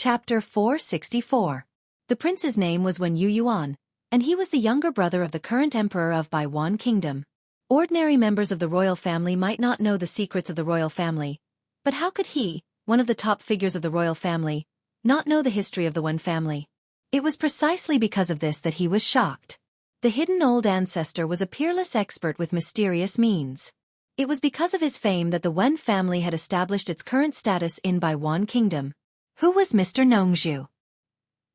Chapter 464. The prince's name was Wen Yuan, and he was the younger brother of the current emperor of Baiwan Kingdom. Ordinary members of the royal family might not know the secrets of the royal family, but how could he, one of the top figures of the royal family, not know the history of the Wen family? It was precisely because of this that he was shocked. The hidden old ancestor was a peerless expert with mysterious means. It was because of his fame that the Wen family had established its current status in Baiwan Kingdom. Who was Mr. Nongzhu?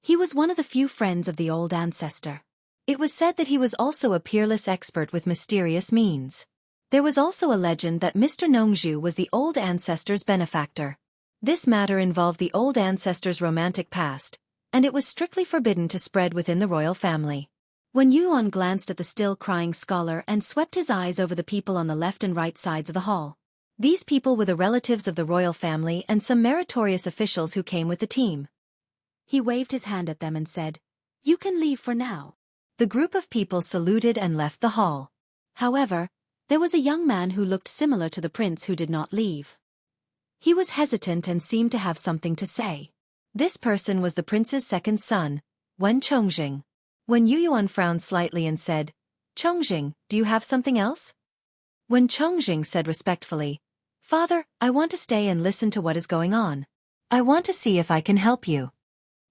He was one of the few friends of the old ancestor. It was said that he was also a peerless expert with mysterious means. There was also a legend that Mr. Nongzhu was the old ancestor's benefactor. This matter involved the old ancestor's romantic past, and it was strictly forbidden to spread within the royal family. When Yuan glanced at the still-crying scholar and swept his eyes over the people on the left and right sides of the hall. These people were the relatives of the royal family and some meritorious officials who came with the team. He waved his hand at them and said, "You can leave for now." The group of people saluted and left the hall. However, there was a young man who looked similar to the prince who did not leave. He was hesitant and seemed to have something to say. This person was the prince's second son, Wen Chongqing. Wen Yuan frowned slightly and said, "Chongqing, do you have something else?" Wen Chongqing said respectfully, "Father, I want to stay and listen to what is going on. I want to see if I can help you."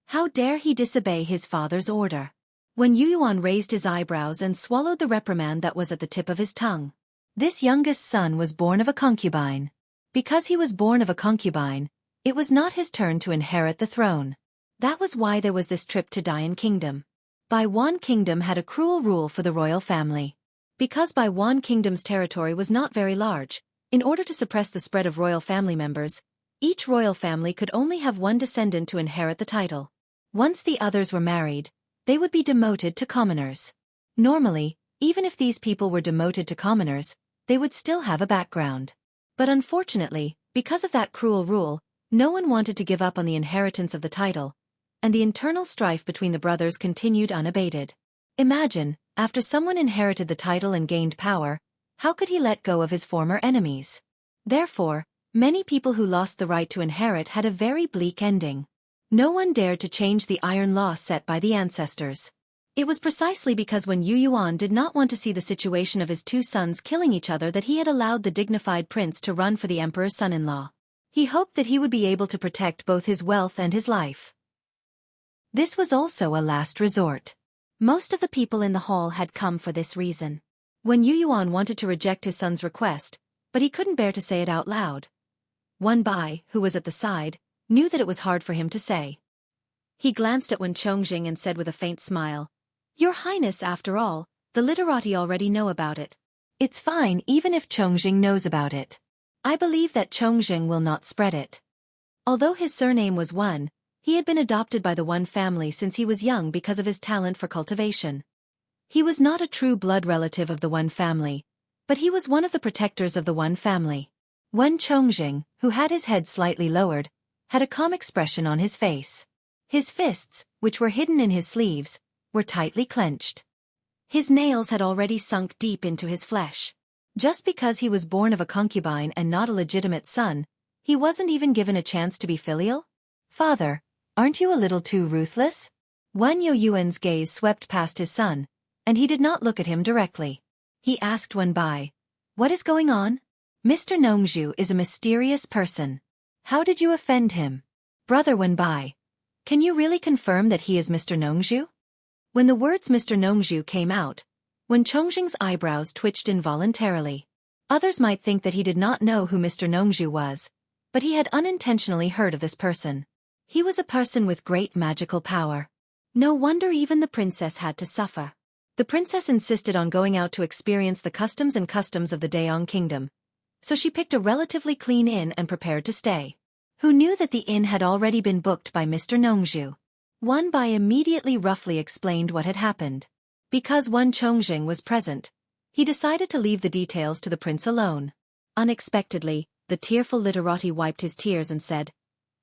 How dare he disobey his father's order? Wen Yuan raised his eyebrows and swallowed the reprimand that was at the tip of his tongue. This youngest son was born of a concubine. Because he was born of a concubine, it was not his turn to inherit the throne. That was why there was this trip to Dian Kingdom. Baiwan Kingdom had a cruel rule for the royal family. Because Baiwan Kingdom's territory was not very large, in order to suppress the spread of royal family members, each royal family could only have one descendant to inherit the title. Once the others were married, they would be demoted to commoners. Normally, even if these people were demoted to commoners, they would still have a background. But unfortunately, because of that cruel rule, no one wanted to give up on the inheritance of the title, and the internal strife between the brothers continued unabated. Imagine, after someone inherited the title and gained power, how could he let go of his former enemies? Therefore, many people who lost the right to inherit had a very bleak ending. No one dared to change the iron law set by the ancestors. It was precisely because Wen Yuan did not want to see the situation of his two sons killing each other that he had allowed the dignified prince to run for the emperor's son-in-law. He hoped that he would be able to protect both his wealth and his life. This was also a last resort. Most of the people in the hall had come for this reason. Wen Yuan wanted to reject his son's request, but he couldn't bear to say it out loud. Wen Bai, who was at the side, knew that it was hard for him to say. He glanced at Wen Chongqing and said with a faint smile, "Your Highness, after all, the literati already know about it. It's fine even if Chongqing knows about it. I believe that Chongqing will not spread it." Although his surname was Wen, he had been adopted by the Wen family since he was young because of his talent for cultivation. He was not a true blood relative of the Wen family, but he was one of the protectors of the Wen family. Wen Chongqing, who had his head slightly lowered, had a calm expression on his face. His fists, which were hidden in his sleeves, were tightly clenched. His nails had already sunk deep into his flesh. Just because he was born of a concubine and not a legitimate son, he wasn't even given a chance to be filial? "Father, aren't you a little too ruthless?" Wen Yuan's gaze swept past his son, and he did not look at him directly. He asked Wen Bai, "What is going on? Mr. Nongzhu is a mysterious person. How did you offend him? Brother Wen Bai, can you really confirm that he is Mr. Nongzhu?" When the words Mr. Nongzhu came out, Wen Chongqing's eyebrows twitched involuntarily. Others might think that he did not know who Mr. Nongzhu was, but he had unintentionally heard of this person. He was a person with great magical power. No wonder even the princess had to suffer. The princess insisted on going out to experience the customs of the Daong Kingdom, so she picked a relatively clean inn and prepared to stay. Who knew that the inn had already been booked by Mr. Nongzhu? Wen Bai immediately roughly explained what had happened. Because Wen Chongqing was present, he decided to leave the details to the prince alone. Unexpectedly, the tearful literati wiped his tears and said,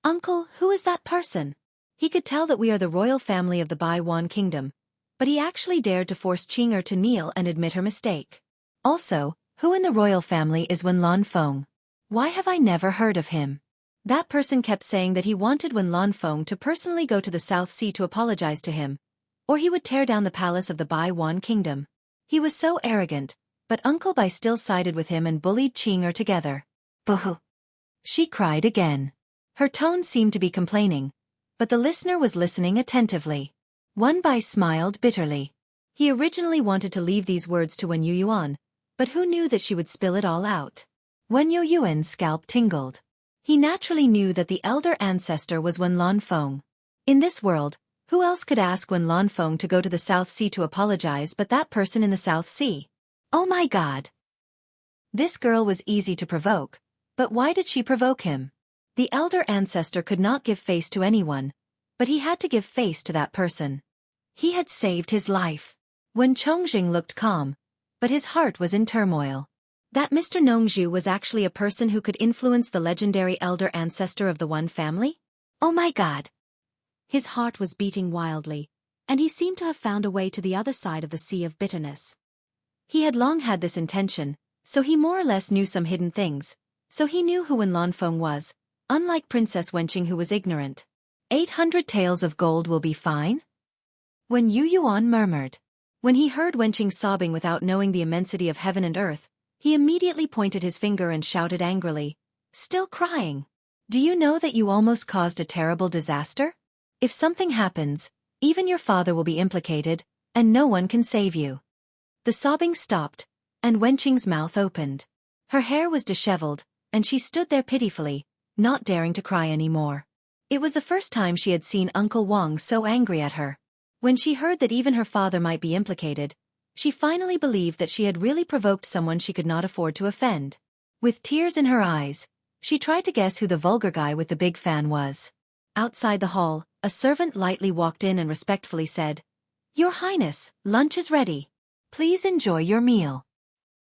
"Uncle, who is that person? He could tell that we are the royal family of the Baiwan Kingdom, but he actually dared to force Qing'er to kneel and admit her mistake. Also, who in the royal family is Wen Lanfeng? Why have I never heard of him?" That person kept saying that he wanted Wen Lanfeng to personally go to the South Sea to apologize to him, or he would tear down the palace of the Bai Wan kingdom. He was so arrogant, but Uncle Bai still sided with him and bullied Qing'er together. Boo-hoo! She cried again. Her tone seemed to be complaining, but the listener was listening attentively. Wen Bai smiled bitterly. He originally wanted to leave these words to Wen Yuyuan, but who knew that she would spill it all out? Wen Yuyuan's scalp tingled. He naturally knew that the elder ancestor was Wen Lanfeng. In this world, who else could ask Wen Lanfeng to go to the South Sea to apologize but that person in the South Sea? Oh my God! This girl was easy to provoke, but why did she provoke him? The elder ancestor could not give face to anyone, but he had to give face to that person. He had saved his life. Wen Chongjing looked calm, but his heart was in turmoil. That Mr. Nongzhu was actually a person who could influence the legendary elder ancestor of the Wen family? Oh my God! His heart was beating wildly, and he seemed to have found a way to the other side of the sea of bitterness. He had long had this intention, so he more or less knew some hidden things, so he knew who Wen Lanfeng was, unlike Princess Wenqing who was ignorant. 800 taels of gold will be fine? Wen Yuyuan murmured. When he heard Wenqing sobbing without knowing the immensity of heaven and earth, he immediately pointed his finger and shouted angrily, "Still crying? Do you know that you almost caused a terrible disaster? If something happens, even your father will be implicated, and no one can save you." The sobbing stopped, and Wenqing's mouth opened. Her hair was disheveled, and she stood there pitifully, not daring to cry anymore. It was the first time she had seen Uncle Wang so angry at her. When she heard that even her father might be implicated, she finally believed that she had really provoked someone she could not afford to offend. With tears in her eyes, she tried to guess who the vulgar guy with the big fan was. Outside the hall, a servant lightly walked in and respectfully said, "Your Highness, lunch is ready. Please enjoy your meal."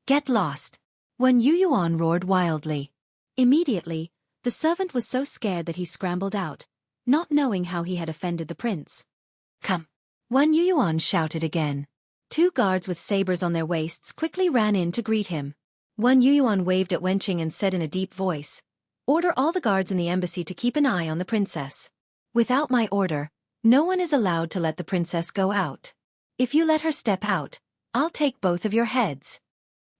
"Get lost!" Wen Yuyuan roared wildly. Immediately, the servant was so scared that he scrambled out, not knowing how he had offended the prince. "Come!" Wen Yuyuan shouted again. 2 guards with sabers on their waists quickly ran in to greet him. Wen Yuyuan waved at Wenqing and said in a deep voice, "Order all the guards in the embassy to keep an eye on the princess. Without my order, no one is allowed to let the princess go out. If you let her step out, I'll take both of your heads."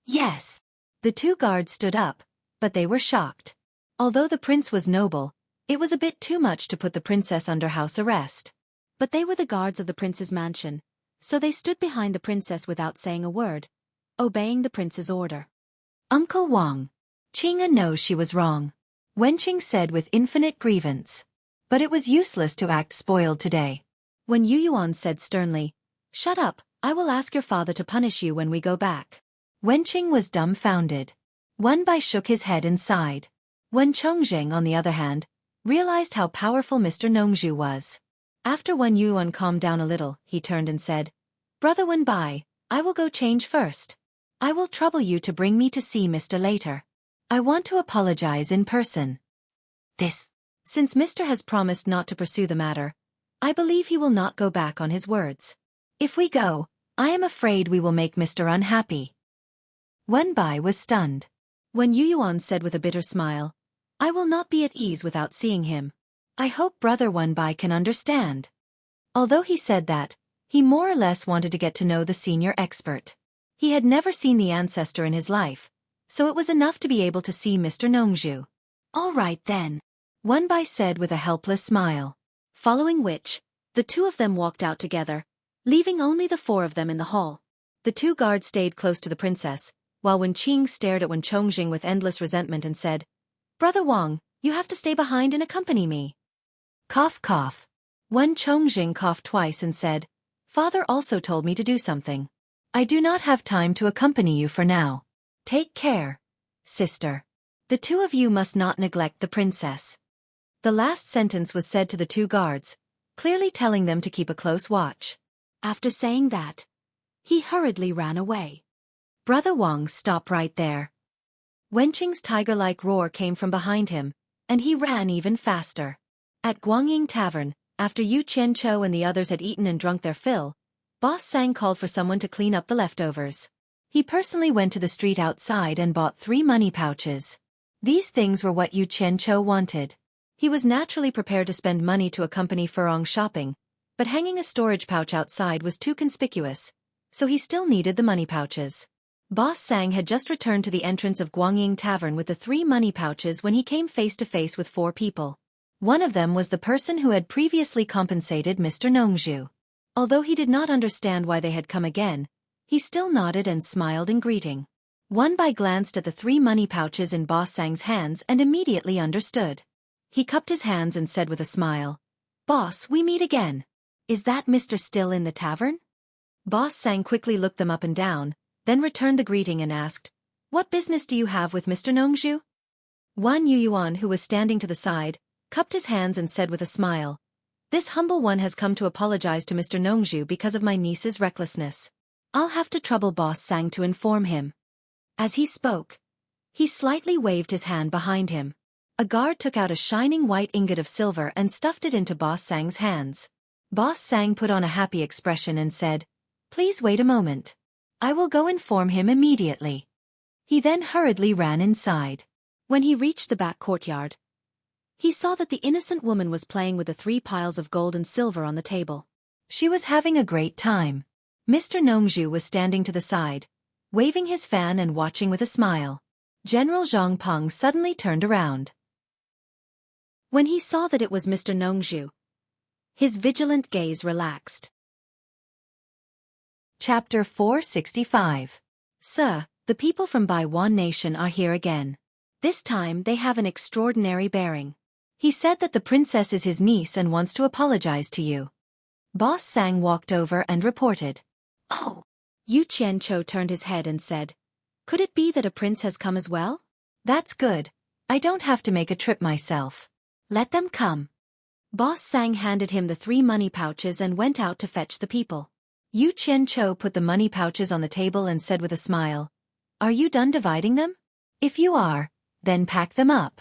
"Yes." The 2 guards stood up, but they were shocked. Although the prince was noble, it was a bit too much to put the princess under house arrest. But they were the guards of the prince's mansion, so they stood behind the princess without saying a word, obeying the prince's order. "Uncle Wang, Qing'er knows she was wrong," Wenqing said with infinite grievance. "But it was useless to act spoiled today." When Yuyuan said sternly, "Shut up, I will ask your father to punish you when we go back." Wenqing was dumbfounded. Wen Bai shook his head and sighed. Wen Chongzheng, on the other hand, realized how powerful Mr. Nongzhu was. After Wen Yuan calmed down a little, he turned and said, "Brother Wen Bai, I will go change first. I will trouble you to bring me to see Mr. later. I want to apologize in person." Since Mr. has promised not to pursue the matter, I believe he will not go back on his words. If we go, I am afraid we will make Mr. unhappy. Wen Bai was stunned. When Yuyuan said with a bitter smile, "I will not be at ease without seeing him. I hope Brother Wen Bai can understand." Although he said that, he more or less wanted to get to know the senior expert. He had never seen the ancestor in his life, so it was enough to be able to see Mr. Nongzhu. "All right then," Wen Bai said with a helpless smile. Following which, the 2 of them walked out together, leaving only the 4 of them in the hall. The 2 guards stayed close to the princess, while Wen Qing stared at Wen Chongqing with endless resentment and said, "Brother Wang, you have to stay behind and accompany me." Cough cough. Wen Chongqing coughed twice and said, "Father also told me to do something. I do not have time to accompany you for now. Take care, sister. The 2 of you must not neglect the princess." The last sentence was said to the 2 guards, clearly telling them to keep a close watch. After saying that, he hurriedly ran away. "Brother Wang, stop right there." Wenqing's tiger-like roar came from behind him, and he ran even faster. At Guangying Tavern, after Yu Qianchou and the others had eaten and drunk their fill, Boss Sang called for someone to clean up the leftovers. He personally went to the street outside and bought 3 money pouches. These things were what Yu Qianqiu wanted. He was naturally prepared to spend money to accompany Furong shopping, but hanging a storage pouch outside was too conspicuous, so he still needed the money pouches. Boss Sang had just returned to the entrance of Guangying Tavern with the 3 money pouches when he came face to face with 4 people. One of them was the person who had previously compensated Mr. Nongzhu. Although he did not understand why they had come again, he still nodded and smiled in greeting. One Bai glanced at the 3 money pouches in Boss Sang's hands and immediately understood. He cupped his hands and said with a smile, "Boss, we meet again. Is that Mr. still in the tavern?" Boss Sang quickly looked them up and down, then returned the greeting and asked, "What business do you have with Mr. Nongzhu?" Wan Yuyuan, who was standing to the side, cupped his hands and said with a smile, "This humble one has come to apologize to Mr. Nongzhu because of my niece's recklessness. I'll have to trouble Boss Sang to inform him." As he spoke, he slightly waved his hand behind him. A guard took out a shining white ingot of silver and stuffed it into Boss Sang's hands. Boss Sang put on a happy expression and said, "Please wait a moment. I will go inform him immediately." He then hurriedly ran inside. When he reached the back courtyard, he saw that the innocent woman was playing with the 3 piles of gold and silver on the table. She was having a great time. Mr. Nongzhu was standing to the side, waving his fan and watching with a smile. General Zhang Peng suddenly turned around. When he saw that it was Mr. Nongzhu, his vigilant gaze relaxed. Chapter 465. Sir, the people from Baiwan Nation are here again. This time they have an extraordinary bearing. He said that the princess is his niece and wants to apologize to you. Boss Sang walked over and reported. Oh. Yu Qianqiu turned his head and said, "Could it be that a prince has come as well? That's good. I don't have to make a trip myself. Let them come." Boss Sang handed him the 3 money pouches and went out to fetch the people. Yu Qianqiu put the money pouches on the table and said with a smile, "Are you done dividing them? If you are, then pack them up."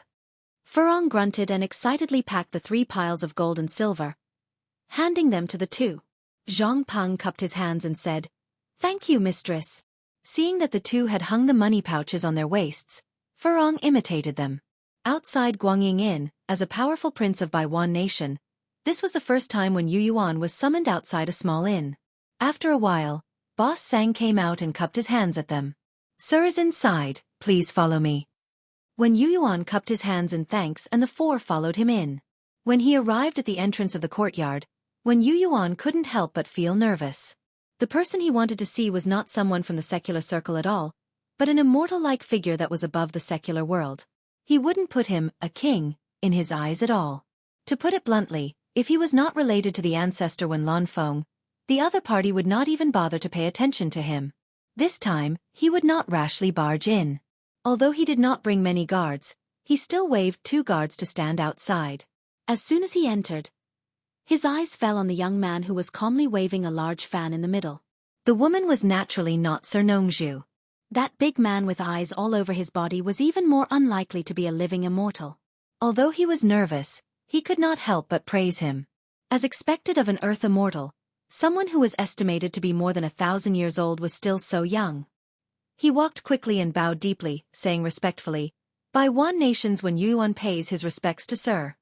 Furong grunted and excitedly packed the 3 piles of gold and silver, handing them to the 2. Zhang Peng cupped his hands and said, "Thank you, mistress." Seeing that the 2 had hung the money pouches on their waists, Furong imitated them. Outside Guangying Inn, as a powerful prince of Baiwan Nation, this was the first time when Yu Yuan was summoned outside a small inn. After a while, Boss Sang came out and cupped his hands at them. "Sir is inside, please follow me." When Yu Yuan cupped his hands in thanks and the 4 followed him in. When he arrived at the entrance of the courtyard, when Yu Yuan couldn't help but feel nervous. The person he wanted to see was not someone from the secular circle at all, but an immortal-like figure that was above the secular world. He wouldn't put him, a king, in his eyes at all. To put it bluntly, if he was not related to the ancestor Wen Lanfeng, the other party would not even bother to pay attention to him. This time, he would not rashly barge in. Although he did not bring many guards, he still waved 2 guards to stand outside. As soon as he entered, his eyes fell on the young man who was calmly waving a large fan in the middle. The woman was naturally not Sir Nongzhu. That big man with eyes all over his body was even more unlikely to be a living immortal. Although he was nervous, he could not help but praise him. As expected of an earth immortal, someone who was estimated to be more than 1,000 years old was still so young. He walked quickly and bowed deeply, saying respectfully, "Baiwan Nations when Yuan pays his respects to Sir."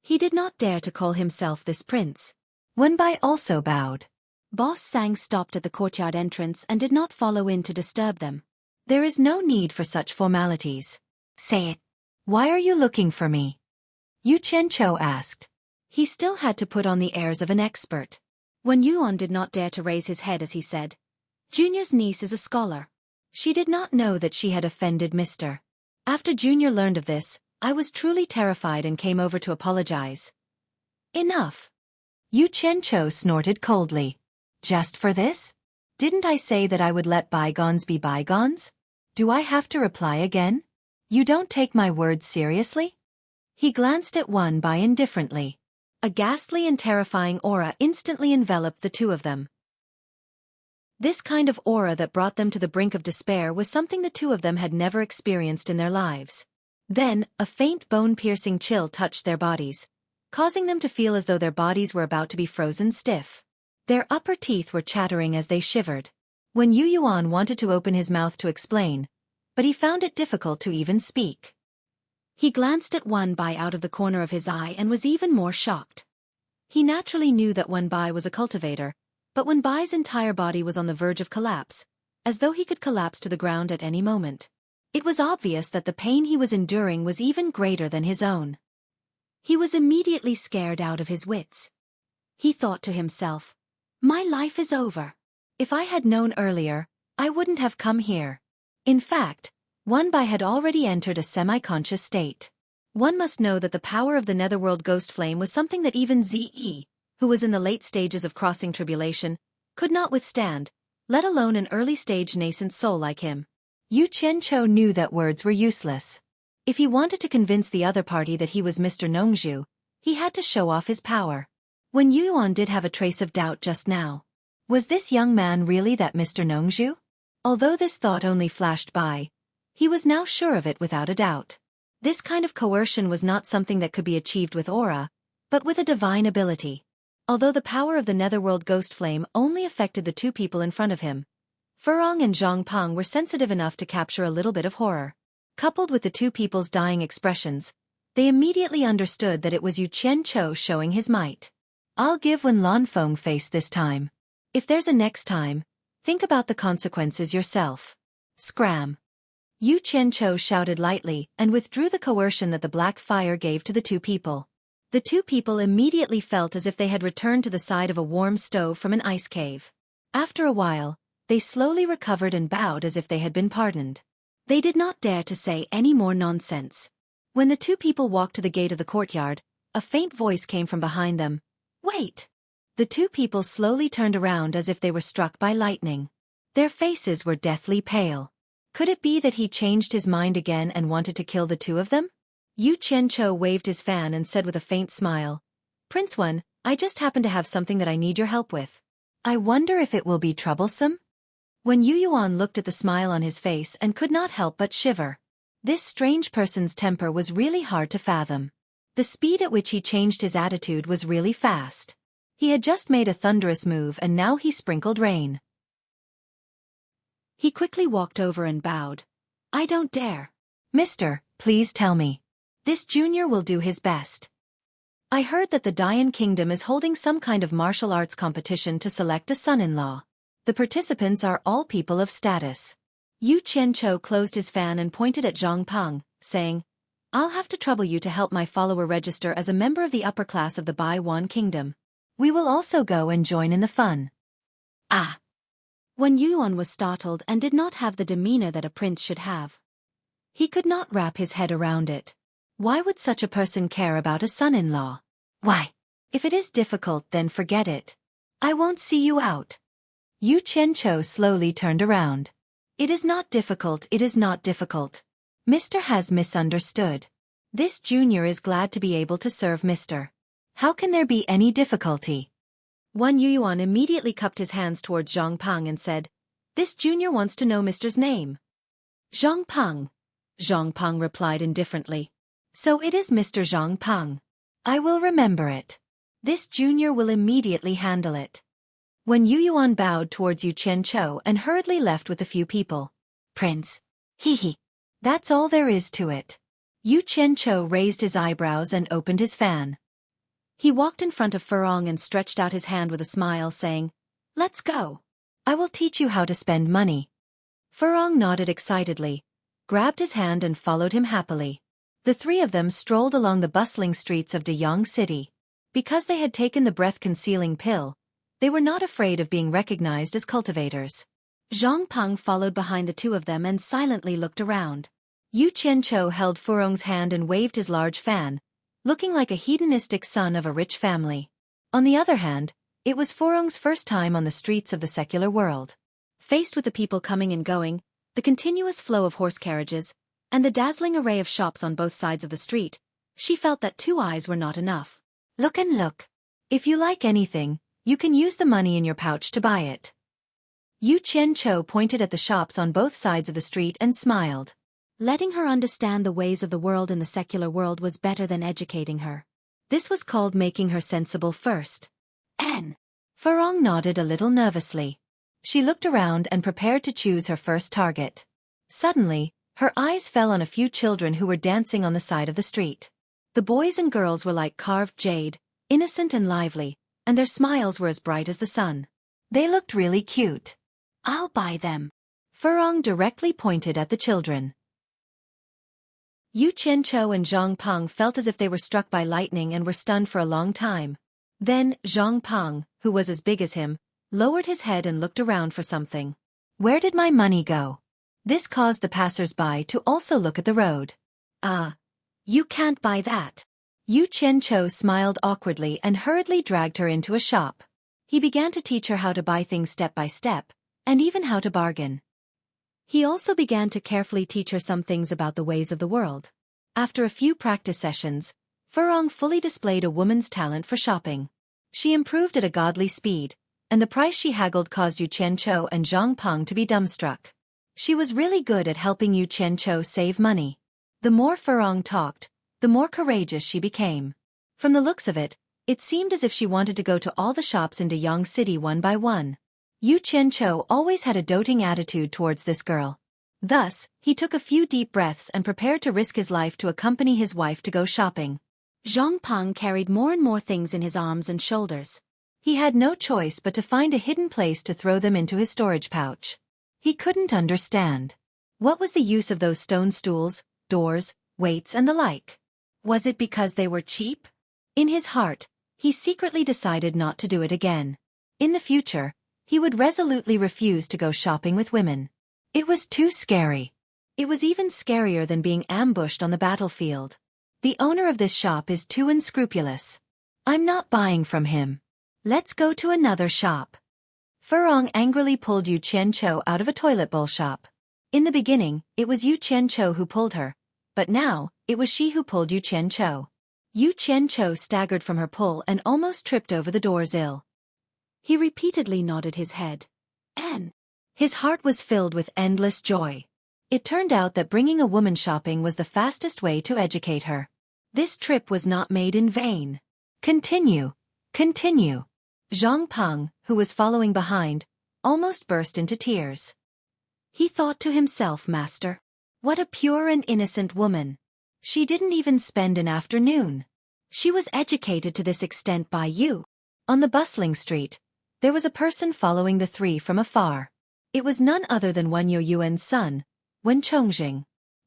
He did not dare to call himself this prince. Wenbai also bowed. Boss Sang stopped at the courtyard entrance and did not follow in to disturb them. "There is no need for such formalities. Say it. Why are you looking for me?" Yu Qianqiu asked. He still had to put on the airs of an expert. When Yuan did not dare to raise his head as he said, "Junior's niece is a scholar." She did not know that she had offended Mr. After Junior learned of this, I was truly terrified and came over to apologize. "Enough." Yu Qianqiu snorted coldly. "Just for this? Didn't I say that I would let bygones be bygones? Do I have to reply again? You don't take my words seriously?" He glanced at Wenbai indifferently. A ghastly and terrifying aura instantly enveloped the 2 of them. This kind of aura that brought them to the brink of despair was something the 2 of them had never experienced in their lives. Then, a faint bone-piercing chill touched their bodies, causing them to feel as though their bodies were about to be frozen stiff. Their upper teeth were chattering as they shivered. When Yu Yuan wanted to open his mouth to explain, but he found it difficult to even speak. He glanced at Wanbai out of the corner of his eye and was even more shocked. He naturally knew that Wanbai was a cultivator, but Wanbai's entire body was on the verge of collapse, as though he could collapse to the ground at any moment. It was obvious that the pain he was enduring was even greater than his own. He was immediately scared out of his wits. He thought to himself, "My life is over. If I had known earlier, I wouldn't have come here." In fact, Wanbai had already entered a semi-conscious state. One must know that the power of the netherworld ghost flame was something that even Ze, who was in the late stages of crossing tribulation, could not withstand, let alone an early-stage nascent soul like him. Yu Qianqiu knew that words were useless. If he wanted to convince the other party that he was Mr. Nongzhu, he had to show off his power. When Yu Yuan did have a trace of doubt just now. Was this young man really that Mr. Nongzhu? Although this thought only flashed by, he was now sure of it without a doubt. This kind of coercion was not something that could be achieved with aura, but with a divine ability. Although the power of the netherworld ghost flame only affected the two people in front of him, Furong and Zhongpeng were sensitive enough to capture a little bit of horror. Coupled with the two people's dying expressions, they immediately understood that it was Yu Qianqiu showing his might. "I'll give Wen Lanfeng face this time. If there's a next time, think about the consequences yourself." Scram. Yu Qianqiu shouted lightly and withdrew the coercion that the black fire gave to the two people. The two people immediately felt as if they had returned to the side of a warm stove from an ice cave. After a while, they slowly recovered and bowed as if they had been pardoned. They did not dare to say any more nonsense. When the two people walked to the gate of the courtyard, a faint voice came from behind them. "Wait!" The two people slowly turned around as if they were struck by lightning. Their faces were deathly pale. Could it be that he changed his mind again and wanted to kill the two of them? Yu Qianqiu waved his fan and said with a faint smile, "Prince Wen, I just happen to have something that I need your help with. I wonder if it will be troublesome?" When Yu Yuan looked at the smile on his face and could not help but shiver. This strange person's temper was really hard to fathom. The speed at which he changed his attitude was really fast. He had just made a thunderous move and now he sprinkled rain. He quickly walked over and bowed. "I don't dare. Mister, please tell me. This junior will do his best. I heard that the Dian Kingdom is holding some kind of martial arts competition to select a son-in-law. The participants are all people of status." Yu Qianqiu closed his fan and pointed at Zhongpeng, saying, "I'll have to trouble you to help my follower register as a member of the upper class of the Baiwan Kingdom. We will also go and join in the fun." "Ah!" When Yuan was startled and did not have the demeanor that a prince should have. He could not wrap his head around it. Why would such a person care about a son-in-law? "Why? If it is difficult, then forget it. I won't see you out." Yu Qianqiu slowly turned around. "It is not difficult, it is not difficult. Mr. has misunderstood. This junior is glad to be able to serve Mr. How can there be any difficulty?" Wan Yuan immediately cupped his hands towards Zhongpeng and said, "This junior wants to know Mr.'s name." "Zhongpeng," Zhongpeng replied indifferently. "So it is Mr. Zhongpeng. I will remember it. This junior will immediately handle it." When Yu Yuan bowed towards Yu Qianqiu and hurriedly left with a few people. "Prince. Hee. That's all there is to it." Yu Qianqiu raised his eyebrows and opened his fan. He walked in front of Furong and stretched out his hand with a smile, saying, "Let's go. I will teach you how to spend money." Furong nodded excitedly, grabbed his hand and followed him happily. The three of them strolled along the bustling streets of Deyang City. Because they had taken the breath-concealing pill, they were not afraid of being recognized as cultivators. Zhongpeng followed behind the two of them and silently looked around. Yu Qianqiu held Furong's hand and waved his large fan, looking like a hedonistic son of a rich family. On the other hand, it was Furong's first time on the streets of the secular world. Faced with the people coming and going, the continuous flow of horse carriages, and the dazzling array of shops on both sides of the street, she felt that two eyes were not enough. "Look and look. If you like anything, you can use the money in your pouch to buy it." Yu Qianqiu pointed at the shops on both sides of the street and smiled. Letting her understand the ways of the world in the secular world was better than educating her. This was called making her sensible first. Furong nodded a little nervously. She looked around and prepared to choose her first target. Suddenly, Her eyes fell on a few children who were dancing on the side of the street. The boys and girls were like carved jade, innocent and lively, and their smiles were as bright as the sun. They looked really cute. I'll buy them. Furong directly pointed at the children. Yu Qianzhou and Zhang Peng felt as if they were struck by lightning and were stunned for a long time. Then, Zhang Peng, who was as big as him, lowered his head and looked around for something. Where did my money go? This caused the passers-by to also look at the road. You can't buy that. Yu Qianzhou smiled awkwardly and hurriedly dragged her into a shop. He began to teach her how to buy things step by step, and even how to bargain. He also began to carefully teach her some things about the ways of the world. After a few practice sessions, Furong fully displayed a woman's talent for shopping. She improved at a godly speed, and the price she haggled caused Yu Qianzhou and Zhang Peng to be dumbstruck. She was really good at helping Yu Qianzhou save money. The more Furong talked, the more courageous she became. From the looks of it, it seemed as if she wanted to go to all the shops in Deyang City one by one. Yu Qianzhou always had a doting attitude towards this girl. Thus, he took a few deep breaths and prepared to risk his life to accompany his wife to go shopping. Zhang Peng carried more and more things in his arms and shoulders. He had no choice but to find a hidden place to throw them into his storage pouch. He couldn't understand. What was the use of those stone stools, doors, weights and the like? Was it because they were cheap? In his heart, he secretly decided not to do it again. In the future, he would resolutely refuse to go shopping with women. It was too scary. It was even scarier than being ambushed on the battlefield. The owner of this shop is too unscrupulous. I'm not buying from him. Let's go to another shop. Furong angrily pulled Yu Qianzhou out of a toilet bowl shop. In the beginning, it was Yu Qianzhou who pulled her, but now, it was she who pulled Yu Qianzhou. Yu Qianzhou staggered from her pull and almost tripped over the door's sill. He repeatedly nodded his head. And his heart was filled with endless joy. It turned out that bringing a woman shopping was the fastest way to educate her. This trip was not made in vain. Continue. Continue. Zhang Peng, who was following behind, almost burst into tears. He thought to himself, Master, what a pure and innocent woman. She didn't even spend an afternoon. She was educated to this extent by you. On the bustling street, there was a person following the three from afar. It was none other than Wen Yuan's son, Wen Chongjing.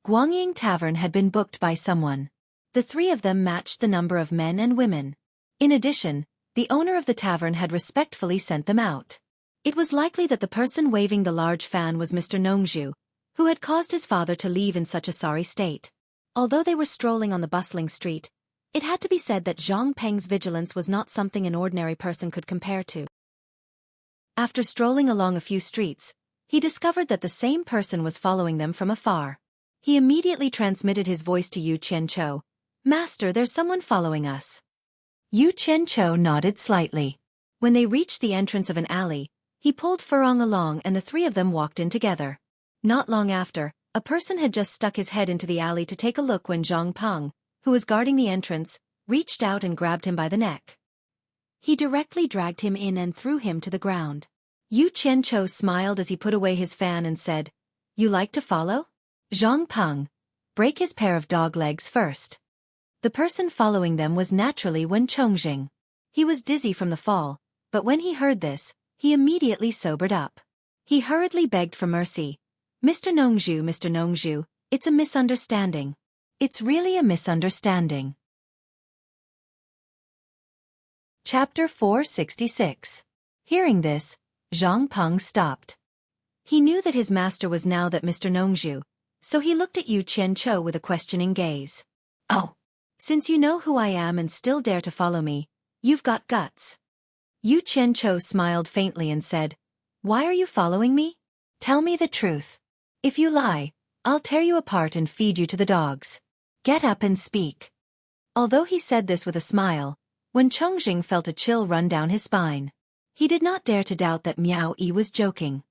Guangying Tavern had been booked by someone. The three of them matched the number of men and women. In addition, the owner of the tavern had respectfully sent them out. It was likely that the person waving the large fan was Mr. Nongzhu, who had caused his father to leave in such a sorry state. Although they were strolling on the bustling street, it had to be said that Zhang Peng's vigilance was not something an ordinary person could compare to. After strolling along a few streets, he discovered that the same person was following them from afar. He immediately transmitted his voice to Yu Qianzhou. Master, there's someone following us. Yu Qianzhou nodded slightly. When they reached the entrance of an alley, he pulled Furong along and the three of them walked in together. Not long after, a person had just stuck his head into the alley to take a look when Zhang Peng, who was guarding the entrance, reached out and grabbed him by the neck. He directly dragged him in and threw him to the ground. Yu Qianzhou smiled as he put away his fan and said, You like to follow? Zhang Peng, break his pair of dog legs first. The person following them was naturally Wen Chongjing. He was dizzy from the fall, but when he heard this, he immediately sobered up. He hurriedly begged for mercy. Mr. Nongzhu, it's a misunderstanding. It's really a misunderstanding. Chapter 466. Hearing this, Zhang Peng stopped. He knew that his master was now that Mr. Nongzhu, so he looked at Yu Qianzhou with a questioning gaze. Oh, since you know who I am and still dare to follow me, you've got guts. Yu Qianzhou smiled faintly and said, Why are you following me? Tell me the truth. If you lie, I'll tear you apart and feed you to the dogs. Get up and speak. Although he said this with a smile, Wen Chongjing felt a chill run down his spine. He did not dare to doubt that Miao Yi was joking.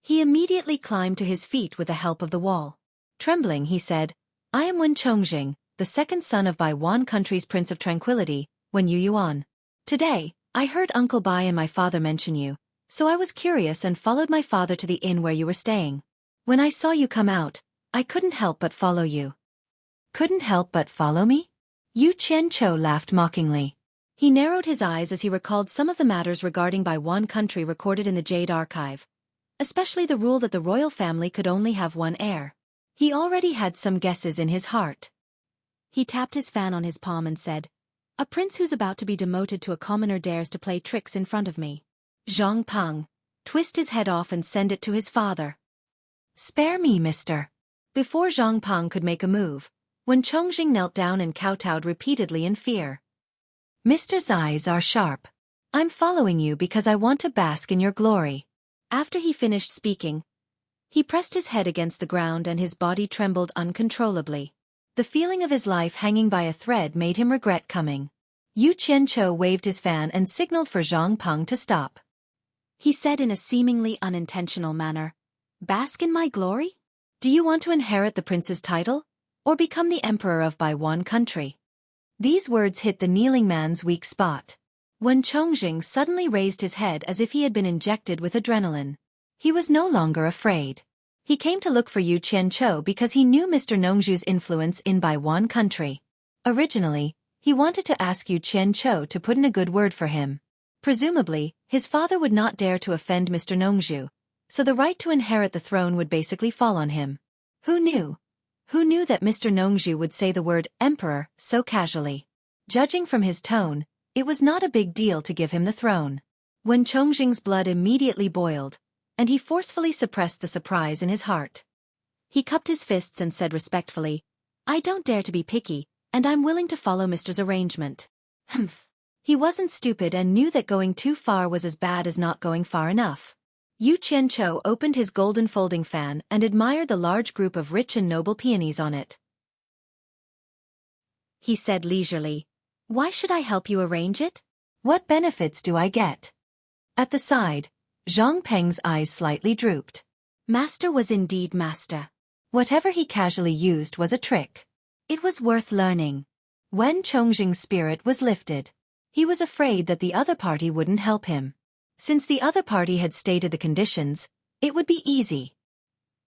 He immediately climbed to his feet with the help of the wall. Trembling, he said, I am Wen Chongjing, the second son of Baiwan country's Prince of Tranquility, Wen Yuan. Today, I heard Uncle Bai and my father mention you, so I was curious and followed my father to the inn where you were staying. When I saw you come out, I couldn't help but follow you. Couldn't help but follow me? Yu Qianqiu laughed mockingly. He narrowed his eyes as he recalled some of the matters regarding Bai Wan country recorded in the Jade Archive, especially the rule that the royal family could only have one heir. He already had some guesses in his heart. He tapped his fan on his palm and said, "A prince who's about to be demoted to a commoner dares to play tricks in front of me. Zhang Peng, twist his head off and send it to his father." "Spare me, mister." Before Zhang Peng could make a move, Wen Chongjing knelt down and kowtowed repeatedly in fear. "Mister's eyes are sharp. I'm following you because I want to bask in your glory." After he finished speaking, he pressed his head against the ground and his body trembled uncontrollably. The feeling of his life hanging by a thread made him regret coming. Yu Qianqiu waved his fan and signaled for Zhang Peng to stop. He said in a seemingly unintentional manner, "Bask in my glory? Do you want to inherit the prince's title, or become the emperor of Bai Wan country?" These words hit the kneeling man's weak spot. Wen Chongjing suddenly raised his head as if he had been injected with adrenaline. He was no longer afraid. He came to look for Yu Qianqiu because he knew Mr. Nongzhu's influence in Bai Wan country. Originally, he wanted to ask Yu Qianqiu to put in a good word for him. Presumably, his father would not dare to offend Mr. Nongzhu, so the right to inherit the throne would basically fall on him. Who knew? Who knew that Mr. Nongzhu would say the word emperor so casually? Judging from his tone, it was not a big deal to give him the throne. Wen Chongjing's blood immediately boiled, and he forcefully suppressed the surprise in his heart. He cupped his fists and said respectfully, "I don't dare to be picky, and I'm willing to follow Mister's arrangement." Humph. He wasn't stupid and knew that going too far was as bad as not going far enough. Yu Qianqiu opened his golden folding fan and admired the large group of rich and noble peonies on it. He said leisurely, "Why should I help you arrange it? What benefits do I get?" At the side, Zhang Peng's eyes slightly drooped. Master was indeed master. Whatever he casually used was a trick. It was worth learning. Wen Chongjing's spirit was lifted. He was afraid that the other party wouldn't help him. Since the other party had stated the conditions, it would be easy.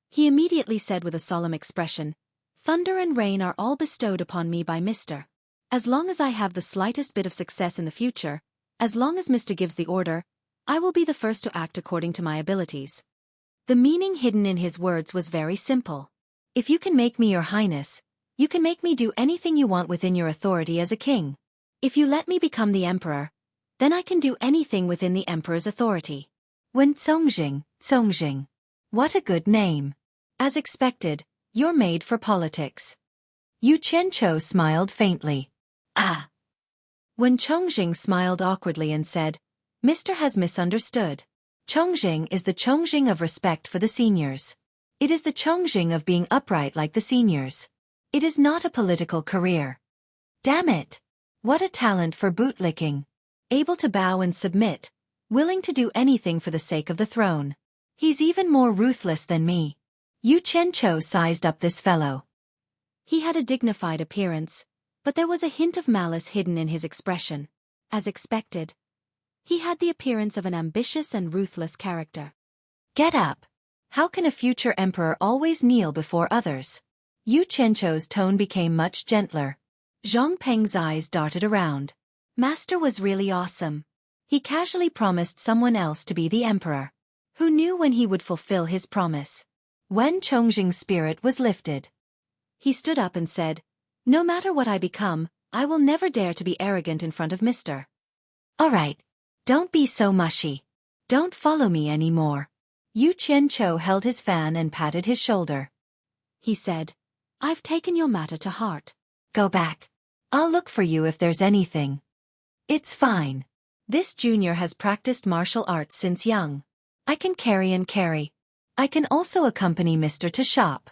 He immediately said with a solemn expression, "Thunder and rain are all bestowed upon me by Mister. As long as I have the slightest bit of success in the future, as long as Mister gives the order, I will be the first to act according to my abilities." The meaning hidden in his words was very simple. If you can make me your highness, you can make me do anything you want within your authority as a king. If you let me become the emperor, then I can do anything within the emperor's authority. Wen Songjing. What a good name. As expected, you're made for politics. Yu Qianqiu smiled faintly. Ah. Wen Chongjing smiled awkwardly and said, "Mister has misunderstood. Chongjing is the Chongjing of respect for the seniors. It is the Chongjing of being upright like the seniors. It is not a political career." Damn it! What a talent for bootlicking. Able to bow and submit, willing to do anything for the sake of the throne. He's even more ruthless than me. Yu Qianqiu sized up this fellow. He had a dignified appearance, but there was a hint of malice hidden in his expression. As expected, he had the appearance of an ambitious and ruthless character. Get up. How can a future emperor always kneel before others? Yu Qianqiu's tone became much gentler. Zhang Peng's eyes darted around. Master was really awesome. He casually promised someone else to be the emperor. Who knew when he would fulfill his promise? Wen Chongjing's spirit was lifted. He stood up and said, "No matter what I become, I will never dare to be arrogant in front of Mister." "All right. Don't be so mushy. Don't follow me anymore." Yu Qianqiu held his fan and patted his shoulder. He said, "I've taken your matter to heart. Go back. I'll look for you if there's anything." "It's fine. This junior has practiced martial arts since young. I can carry and carry. I can also accompany Mister to shop."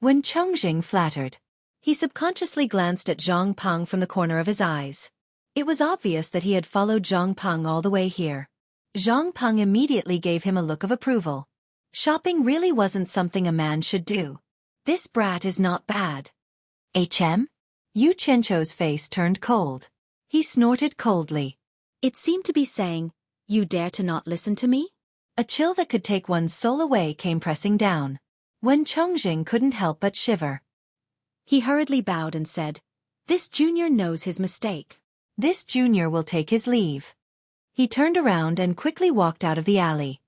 When Chongjing flattered, he subconsciously glanced at Zhang Peng from the corner of his eyes. It was obvious that he had followed Zhang Peng all the way here. Zhang Peng immediately gave him a look of approval. Shopping really wasn't something a man should do. This brat is not bad. HM? Yu Qianqiu's face turned cold. He snorted coldly. It seemed to be saying, "You dare to not listen to me?" A chill that could take one's soul away came pressing down. Wen Chongjing couldn't help but shiver. He hurriedly bowed and said, "This junior knows his mistake. This junior will take his leave." He turned around and quickly walked out of the alley.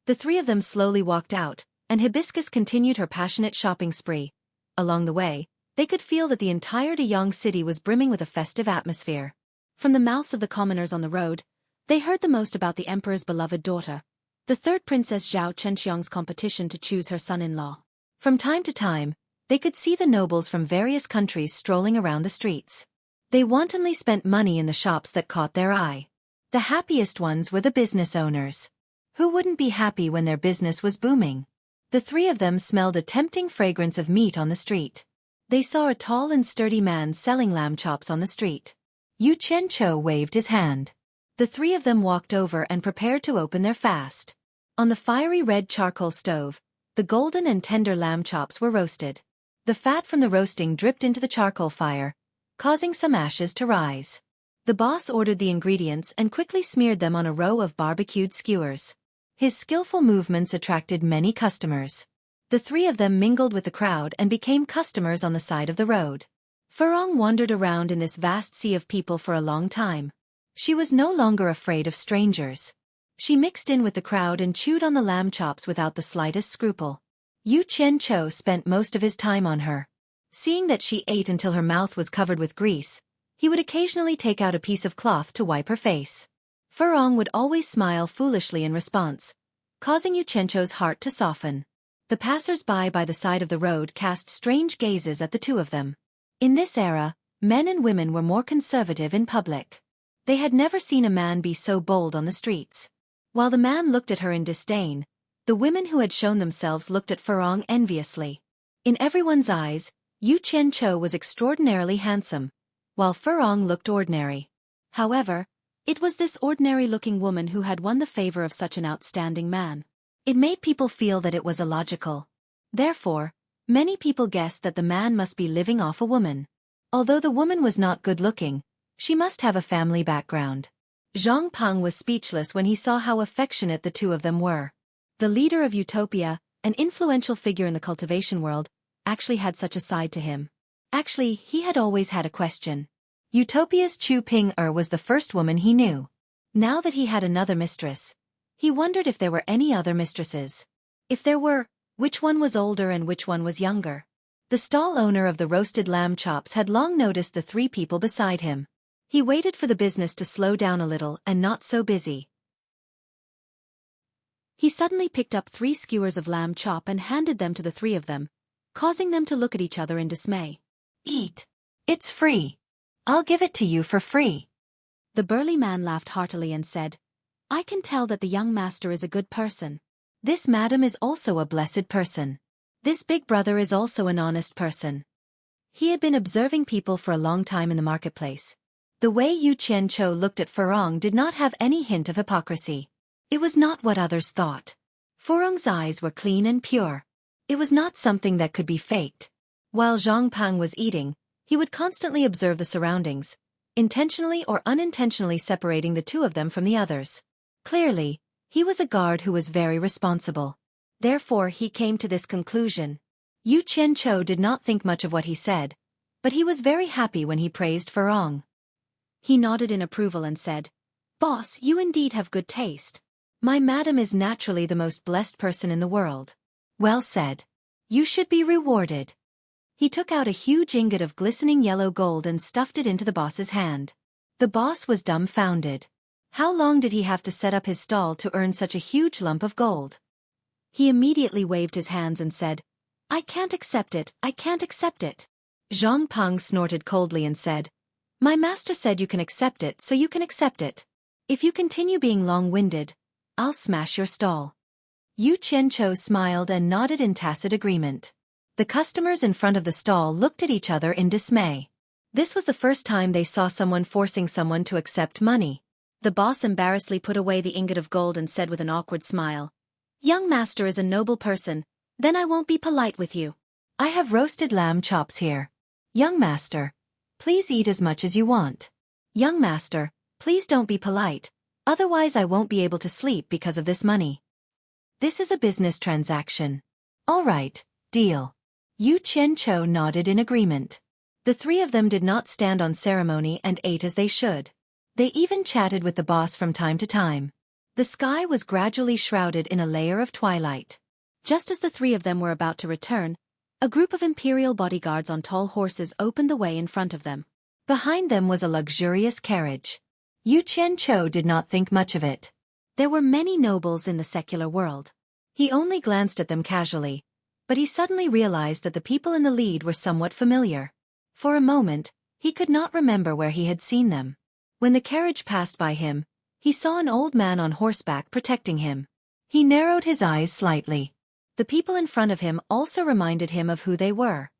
The three of them slowly walked out, and Hibiscus continued her passionate shopping spree. Along the way, they could feel that the entire Deyang city was brimming with a festive atmosphere. From the mouths of the commoners on the road, they heard the most about the emperor's beloved daughter, the third princess Zhao Chenxiong's competition to choose her son-in-law. From time to time, they could see the nobles from various countries strolling around the streets. They wantonly spent money in the shops that caught their eye. The happiest ones were the business owners. Who wouldn't be happy when their business was booming? The three of them smelled a tempting fragrance of meat on the street. They saw a tall and sturdy man selling lamb chops on the street. Yu Qianqiu waved his hand. The three of them walked over and prepared to open their fast. On the fiery red charcoal stove, the golden and tender lamb chops were roasted. The fat from the roasting dripped into the charcoal fire, causing some ashes to rise. The boss ordered the ingredients and quickly smeared them on a row of barbecued skewers. His skillful movements attracted many customers. The three of them mingled with the crowd and became customers on the side of the road. Furong wandered around in this vast sea of people for a long time. She was no longer afraid of strangers. She mixed in with the crowd and chewed on the lamb chops without the slightest scruple. Yu Qianqiu spent most of his time on her. Seeing that she ate until her mouth was covered with grease, he would occasionally take out a piece of cloth to wipe her face. Furong would always smile foolishly in response, causing Yu Qianqiu's heart to soften. The passers-by by the side of the road cast strange gazes at the two of them. In this era, men and women were more conservative in public. They had never seen a man be so bold on the streets. While the man looked at her in disdain, the women who had shown themselves looked at Furong enviously. In everyone's eyes, Yu Qianqiu was extraordinarily handsome, while Furong looked ordinary. However, it was this ordinary-looking woman who had won the favor of such an outstanding man. It made people feel that it was illogical. Therefore, many people guessed that the man must be living off a woman. Although the woman was not good-looking, she must have a family background. Zhang Peng was speechless when he saw how affectionate the two of them were. The leader of Utopia, an influential figure in the cultivation world, actually had such a side to him. Actually, he had always had a question. Utopia's Chu Ping-er was the first woman he knew. Now that he had another mistress, he wondered if there were any other mistresses. If there were, which one was older and which one was younger? The stall owner of the roasted lamb chops had long noticed the three people beside him. He waited for the business to slow down a little and not so busy. He suddenly picked up 3 skewers of lamb chop and handed them to the three of them, causing them to look at each other in dismay. "Eat. It's free. I'll give it to you for free." The burly man laughed heartily and said, "I can tell that the young master is a good person. This madam is also a blessed person. This big brother is also an honest person." He had been observing people for a long time in the marketplace. The way Yu Qianqiu looked at Furong did not have any hint of hypocrisy. It was not what others thought. Furong's eyes were clean and pure. It was not something that could be faked. While Zhang Peng was eating, he would constantly observe the surroundings, intentionally or unintentionally separating the two of them from the others. Clearly, he was a guard who was very responsible. Therefore he came to this conclusion. Yu Qianqiu did not think much of what he said, but he was very happy when he praised Furong. He nodded in approval and said, "Boss, you indeed have good taste. My madam is naturally the most blessed person in the world." "Well said. You should be rewarded." He took out a huge ingot of glistening yellow gold and stuffed it into the boss's hand. The boss was dumbfounded. How long did he have to set up his stall to earn such a huge lump of gold? He immediately waved his hands and said, "I can't accept it, I can't accept it." Zhang Peng snorted coldly and said, "My master said you can accept it, so you can accept it. If you continue being long-winded, I'll smash your stall." Yu Qianqiu smiled and nodded in tacit agreement. The customers in front of the stall looked at each other in dismay. This was the first time they saw someone forcing someone to accept money. The boss embarrassedly put away the ingot of gold and said with an awkward smile, "Young master is a noble person, then I won't be polite with you. I have roasted lamb chops here. Young master, please eat as much as you want. Young master, please don't be polite, otherwise I won't be able to sleep because of this money." This is a business transaction. All right, deal. Yu Qianqiu nodded in agreement. The three of them did not stand on ceremony and ate as they should. They even chatted with the boss from time to time. The sky was gradually shrouded in a layer of twilight. Just as the three of them were about to return, a group of imperial bodyguards on tall horses opened the way in front of them. Behind them was a luxurious carriage. Yu Qianqiu did not think much of it. There were many nobles in the secular world. He only glanced at them casually, but he suddenly realized that the people in the lead were somewhat familiar. For a moment, he could not remember where he had seen them. When the carriage passed by him, he saw an old man on horseback protecting him. He narrowed his eyes slightly. The people in front of him also reminded him of who they were.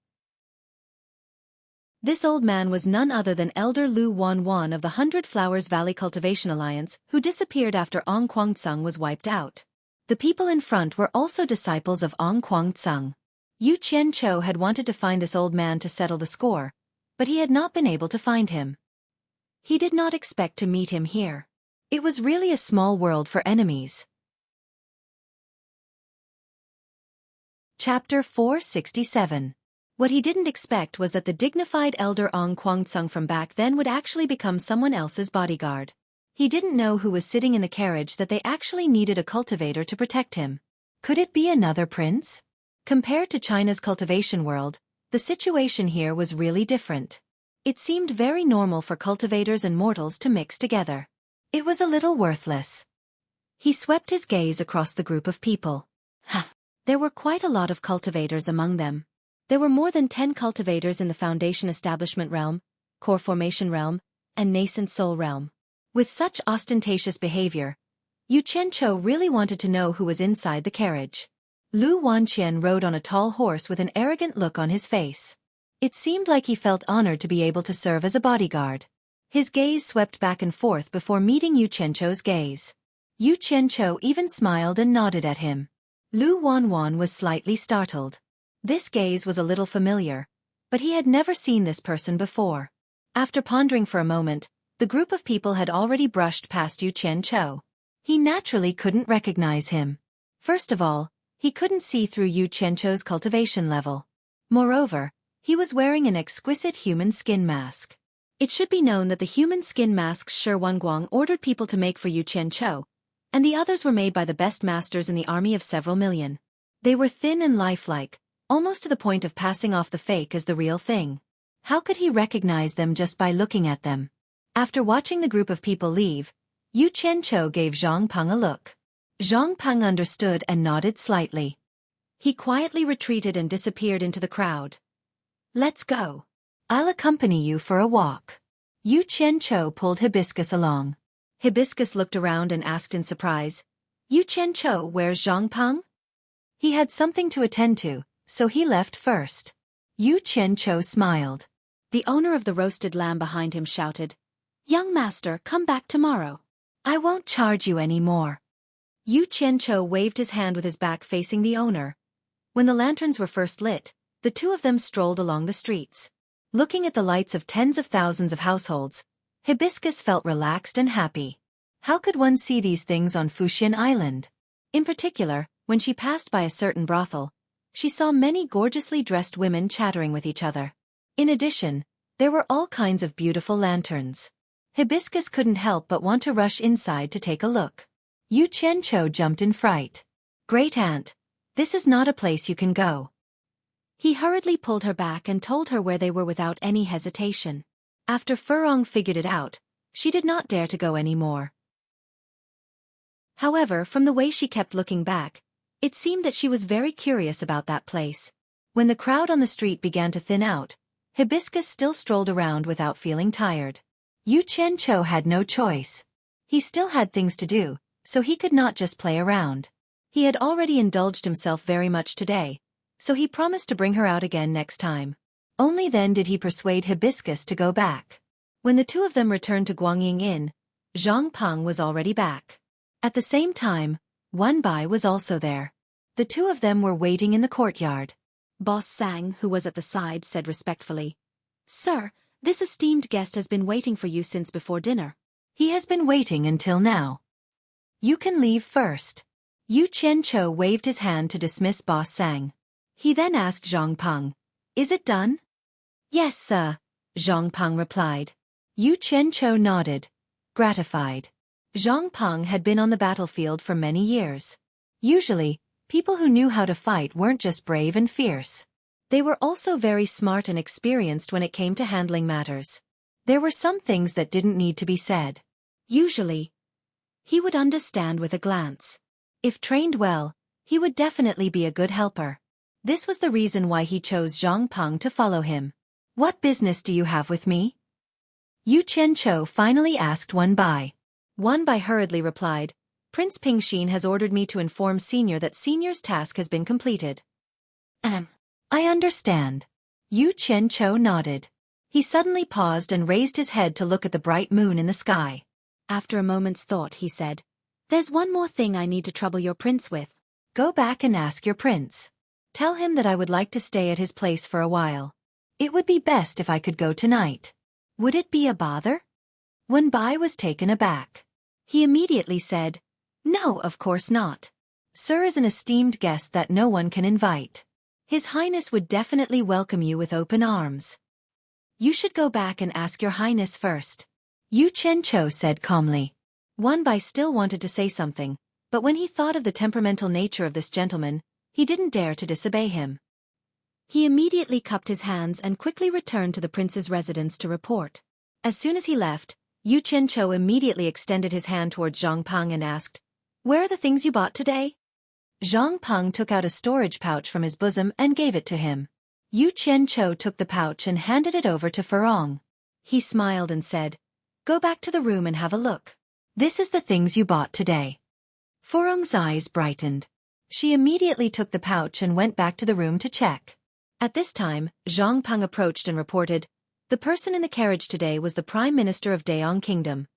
This old man was none other than Elder Lu Wanwan of the Hundred Flowers Valley Cultivation Alliance, who disappeared after Ong Kwangtsung was wiped out. The people in front were also disciples of Ong Kwangtsung. Yu Qianqiu had wanted to find this old man to settle the score, but he had not been able to find him. He did not expect to meet him here. It was really a small world for enemies. Chapter 467. What he didn't expect was that the dignified elder Ong Kwangtsung from back then would actually become someone else's bodyguard. He didn't know who was sitting in the carriage that they actually needed a cultivator to protect him. Could it be another prince? Compared to China's cultivation world, the situation here was really different. It seemed very normal for cultivators and mortals to mix together. It was a little worthless. He swept his gaze across the group of people. There were quite a lot of cultivators among them. There were more than 10 cultivators in the Foundation Establishment realm, Core Formation realm, and Nascent Soul realm. With such ostentatious behavior, Yu Qianqiu really wanted to know who was inside the carriage. Lu Wanqian rode on a tall horse with an arrogant look on his face. It seemed like he felt honored to be able to serve as a bodyguard. His gaze swept back and forth before meeting Yu Qianqiu's gaze. Yu Qianqiu even smiled and nodded at him. Lu Wanwan was slightly startled. This gaze was a little familiar, but he had never seen this person before. After pondering for a moment, the group of people had already brushed past Yu Qianqiu. He naturally couldn't recognize him. First of all, he couldn't see through Yu Qianqiu's cultivation level. Moreover, he was wearing an exquisite human skin mask. It should be known that the human skin masks Shi Wenguang ordered people to make for Yu Qianqiu, and the others were made by the best masters in the army of several million. They were thin and lifelike, almost to the point of passing off the fake as the real thing. How could he recognize them just by looking at them? After watching the group of people leave, Yu Qianqiu gave Zhang Peng a look. Zhang Peng understood and nodded slightly. He quietly retreated and disappeared into the crowd. Let's go. I'll accompany you for a walk. Yu Qianqiu pulled Hibiscus along. Hibiscus looked around and asked in surprise, Yu Qianqiu, where's Zhang Peng? He had something to attend to, so he left first. Yu Qianqiu smiled. The owner of the roasted lamb behind him shouted, Young master, come back tomorrow. I won't charge you any more. Yu Qianqiu waved his hand with his back facing the owner. When the lanterns were first lit, the two of them strolled along the streets. Looking at the lights of tens of thousands of households, Hibiscus felt relaxed and happy. How could one see these things on Fuxian Island? In particular, when she passed by a certain brothel, she saw many gorgeously dressed women chattering with each other. In addition, there were all kinds of beautiful lanterns. Hibiscus couldn't help but want to rush inside to take a look. Yu Qianqiu jumped in fright. Great aunt, this is not a place you can go. He hurriedly pulled her back and told her where they were without any hesitation. After Furong figured it out, she did not dare to go any more. However, from the way she kept looking back, it seemed that she was very curious about that place. When the crowd on the street began to thin out, Hibiscus still strolled around without feeling tired. Yu Qianqiu had no choice. He still had things to do, so he could not just play around. He had already indulged himself very much today, so he promised to bring her out again next time. Only then did he persuade Hibiscus to go back. When the two of them returned to Guangying Inn, Zhang Peng was already back. At the same time, Wan Bai was also there. The two of them were waiting in the courtyard. Boss Sang, who was at the side, said respectfully, Sir, this esteemed guest has been waiting for you since before dinner. He has been waiting until now. You can leave first. Yu Qianchou waved his hand to dismiss Boss Sang. He then asked Zhang Peng, "Is it done?" "Yes, sir," Zhang Peng replied. Yu Qianchou nodded, gratified. Zhang Peng had been on the battlefield for many years. Usually, people who knew how to fight weren't just brave and fierce. They were also very smart and experienced when it came to handling matters. There were some things that didn't need to be said. Usually, he would understand with a glance. If trained well, he would definitely be a good helper. This was the reason why he chose Zhang Peng to follow him. "What business do you have with me?" Yu Qianchou finally asked Wanbai. Wanbai hurriedly replied, "Prince Pingxin has ordered me to inform Senior that Senior's task has been completed." I understand." Yu Qianchou nodded. He suddenly paused and raised his head to look at the bright moon in the sky. After a moment's thought, he said, "There's one more thing I need to trouble your prince with. Go back and ask your prince. Tell him that I would like to stay at his place for a while. It would be best if I could go tonight. Would it be a bother?" Wenbai was taken aback. He immediately said, "No, of course not. Sir is an esteemed guest that no one can invite. His Highness would definitely welcome you with open arms." "You should go back and ask your Highness first," Yu Qianchou said calmly. Wanbai still wanted to say something, but when he thought of the temperamental nature of this gentleman, he didn't dare to disobey him. He immediately cupped his hands and quickly returned to the prince's residence to report. As soon as he left, Yu Qianchou immediately extended his hand towards Zhang Peng and asked, "Where are the things you bought today?" Zhang Peng took out a storage pouch from his bosom and gave it to him. Yu Qianchou took the pouch and handed it over to Furong. He smiled and said, "Go back to the room and have a look. This is the things you bought today." Furong's eyes brightened. She immediately took the pouch and went back to the room to check. At this time, Zhang Peng approached and reported, "The person in the carriage today was the Prime Minister of Daong Kingdom."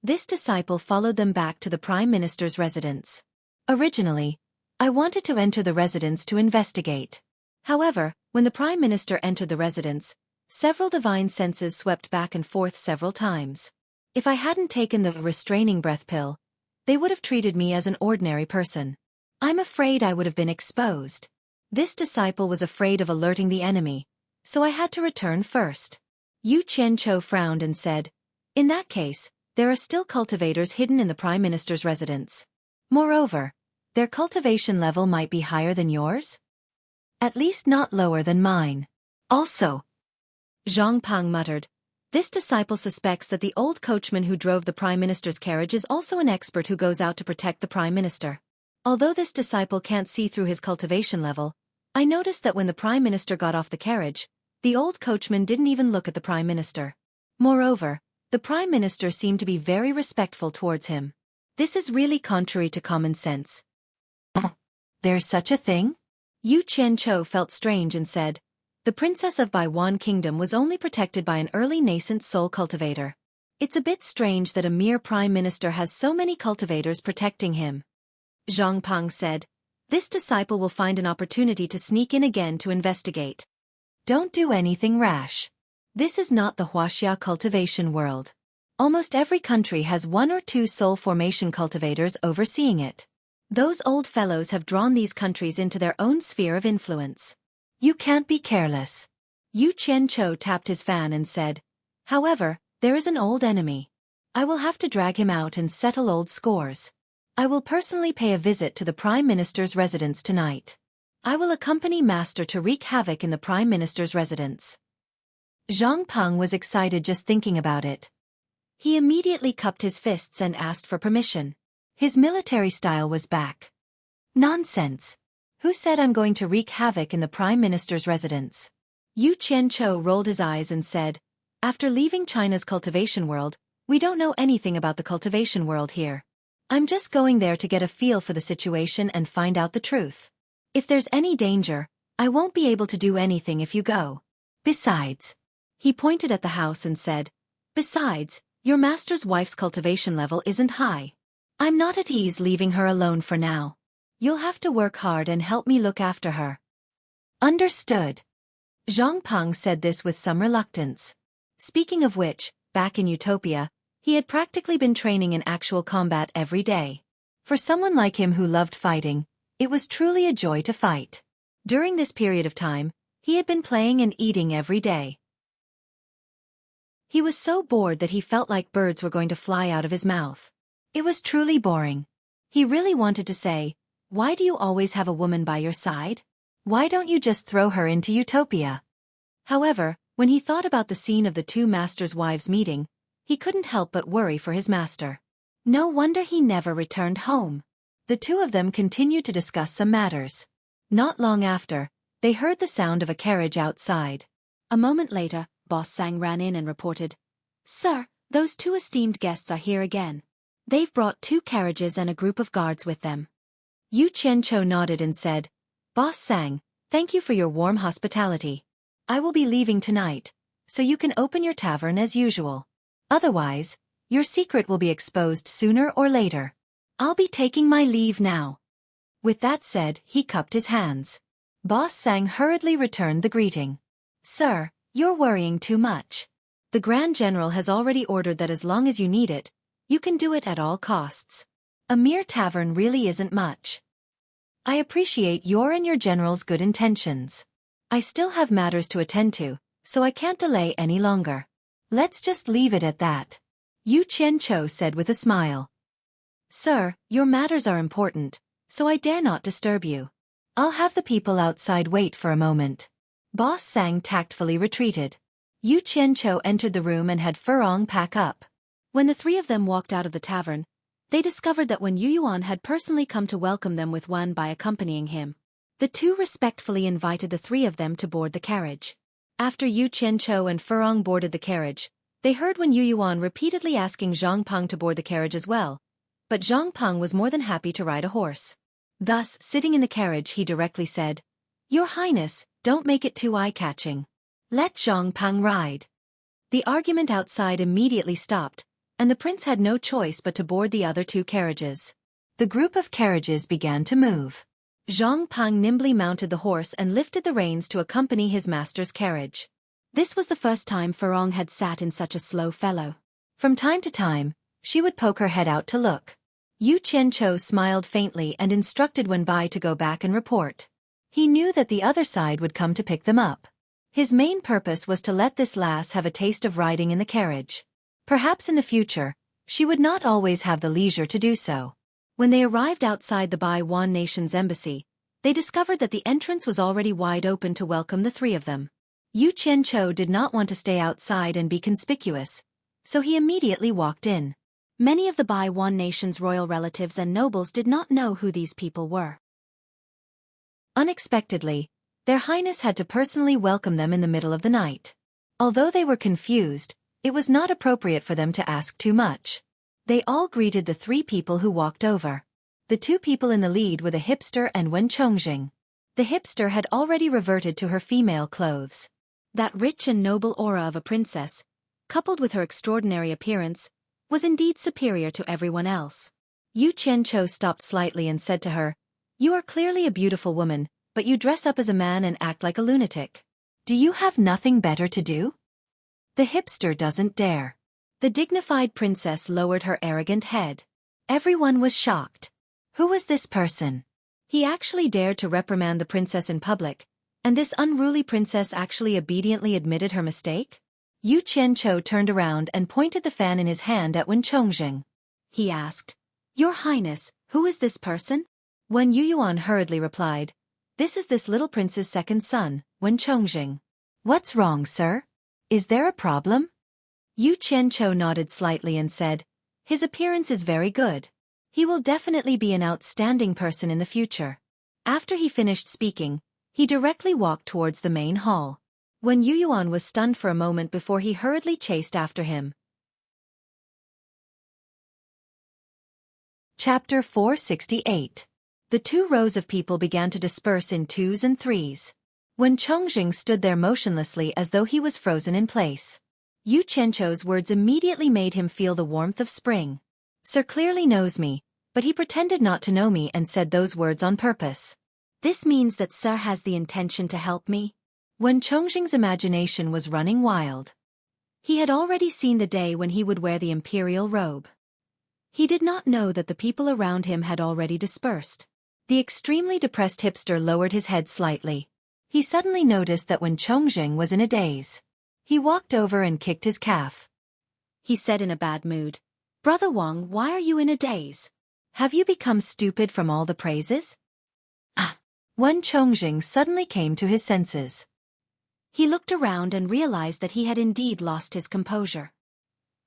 This disciple followed them back to the Prime Minister's residence. "Originally, I wanted to enter the residence to investigate. However, when the Prime Minister entered the residence, several divine senses swept back and forth several times. If I hadn't taken the restraining breath pill, they would have treated me as an ordinary person. I'm afraid I would have been exposed. This disciple was afraid of alerting the enemy, so I had to return first." Yu Qianchou frowned and said, "In that case, there are still cultivators hidden in the Prime Minister's residence. Moreover, their cultivation level might be higher than yours? At least not lower than mine. Also," Zhang Peng muttered, "this disciple suspects that the old coachman who drove the Prime Minister's carriage is also an expert who goes out to protect the Prime Minister. Although this disciple can't see through his cultivation level, I noticed that when the Prime Minister got off the carriage, the old coachman didn't even look at the Prime Minister. Moreover, the Prime Minister seemed to be very respectful towards him. This is really contrary to common sense." "There's such a thing?" Yu Qianchou felt strange and said, "The Princess of Baiwan Kingdom was only protected by an early nascent soul cultivator. It's a bit strange that a mere Prime Minister has so many cultivators protecting him." Zhang Peng said, "This disciple will find an opportunity to sneak in again to investigate. Don't do anything rash. This is not the Huaxia cultivation world. Almost every country has 1 or 2 soul formation cultivators overseeing it. Those old fellows have drawn these countries into their own sphere of influence. You can't be careless." Yu Qianchou tapped his fan and said, "However, there is an old enemy. I will have to drag him out and settle old scores. I will personally pay a visit to the Prime Minister's residence tonight. I will accompany Master to wreak havoc in the Prime Minister's residence." Zhang Peng was excited just thinking about it. He immediately cupped his fists and asked for permission. His military style was back. "Nonsense. Who said I'm going to wreak havoc in the Prime Minister's residence?" Yu Qianchou rolled his eyes and said, "After leaving China's cultivation world, we don't know anything about the cultivation world here. I'm just going there to get a feel for the situation and find out the truth. If there's any danger, I won't be able to do anything if you go. Besides," he pointed at the house and said, "Besides, your master's wife's cultivation level isn't high. I'm not at ease leaving her alone for now. You'll have to work hard and help me look after her." "Understood." Zhang Peng said this with some reluctance. Speaking of which, back in Utopia, he had practically been training in actual combat every day. For someone like him who loved fighting, it was truly a joy to fight. During this period of time, he had been playing and eating every day. He was so bored that he felt like birds were going to fly out of his mouth. It was truly boring. He really wanted to say, "Why do you always have a woman by your side? Why don't you just throw her into utopia?" However, when he thought about the scene of the two masters' wives meeting, he couldn't help but worry for his master. No wonder he never returned home. The two of them continued to discuss some matters. Not long after, they heard the sound of a carriage outside. A moment later, Boss Sang ran in and reported, "Sir, those two esteemed guests are here again. They've brought 2 carriages and a group of guards with them." Yu Qianqiu nodded and said, "Boss Sang, thank you for your warm hospitality. I will be leaving tonight, so you can open your tavern as usual. Otherwise, your secret will be exposed sooner or later. I'll be taking my leave now." With that said, he cupped his hands. Boss Sang hurriedly returned the greeting. "Sir, you're worrying too much. The Grand General has already ordered that as long as you need it, you can do it at all costs. A mere tavern really isn't much. I appreciate your and your general's good intentions. I still have matters to attend to, so I can't delay any longer. Let's just leave it at that," Yu Qianqiu said with a smile. "Sir, your matters are important, so I dare not disturb you. I'll have the people outside wait for a moment." Boss Sang tactfully retreated. Yu Qianqiu entered the room and had Furong pack up. When the 3 of them walked out of the tavern, they discovered that Wen Yuyuan had personally come to welcome them with Wan by accompanying him. The 2 respectfully invited the 3 of them to board the carriage. After Yu Qianqiu and Furong boarded the carriage, they heard Wen Yuyuan repeatedly asking Zhang Peng to board the carriage as well, but Zhang Peng was more than happy to ride a horse. Thus, sitting in the carriage, he directly said, "Your Highness, don't make it too eye-catching. Let Zhang Peng ride." The argument outside immediately stopped, and the prince had no choice but to board the other 2 carriages. The group of carriages began to move. Zhang Peng nimbly mounted the horse and lifted the reins to accompany his master's carriage. This was the first time Furong had sat in such a slow fellow. From time to time, she would poke her head out to look. Yu Qianqiu smiled faintly and instructed Wenbai to go back and report. He knew that the other side would come to pick them up. His main purpose was to let this lass have a taste of riding in the carriage. Perhaps in the future, she would not always have the leisure to do so. When they arrived outside the Bai Wan nation's embassy, they discovered that the entrance was already wide open to welcome the 3 of them. Yu Qianqiu did not want to stay outside and be conspicuous, so he immediately walked in. Many of the Bai Wan nation's royal relatives and nobles did not know who these people were. Unexpectedly, Their Highness had to personally welcome them in the middle of the night. Although they were confused, it was not appropriate for them to ask too much. They all greeted the 3 people who walked over. The 2 people in the lead were the hipster and Wen Chongjing. The hipster had already reverted to her female clothes. That rich and noble aura of a princess, coupled with her extraordinary appearance, was indeed superior to everyone else. Yu Qianqiu stopped slightly and said to her, "You are clearly a beautiful woman, but you dress up as a man and act like a lunatic. Do you have nothing better to do?" The hipster doesn't dare. The dignified princess lowered her arrogant head. Everyone was shocked. Who was this person? He actually dared to reprimand the princess in public, and this unruly princess actually obediently admitted her mistake? Yu Qianqiu turned around and pointed the fan in his hand at Wen Chongjing. He asked, "Your Highness, who is this person?" Wen Yuyuan hurriedly replied, "This is this little prince's second son, Wen Chongjing." "What's wrong, sir? Is there a problem?" Yu Qianqiu nodded slightly and said, "His appearance is very good. He will definitely be an outstanding person in the future." After he finished speaking, he directly walked towards the main hall. Wen Yuyuan was stunned for a moment before he hurriedly chased after him. Chapter 468. The 2 rows of people began to disperse in 2s and 3s. Wen Chongjing stood there motionlessly as though he was frozen in place. Yu Qianqiu's words immediately made him feel the warmth of spring. Sir clearly knows me, but he pretended not to know me and said those words on purpose. This means that Sir has the intention to help me? Wen Chongjing's imagination was running wild. He had already seen the day when he would wear the imperial robe. He did not know that the people around him had already dispersed. The extremely depressed hipster lowered his head slightly. He suddenly noticed that when Chongjing was in a daze. He walked over and kicked his calf. He said in a bad mood, "Brother Wang, why are you in a daze? Have you become stupid from all the praises?" Wen Chongjing suddenly came to his senses. He looked around and realized that he had indeed lost his composure.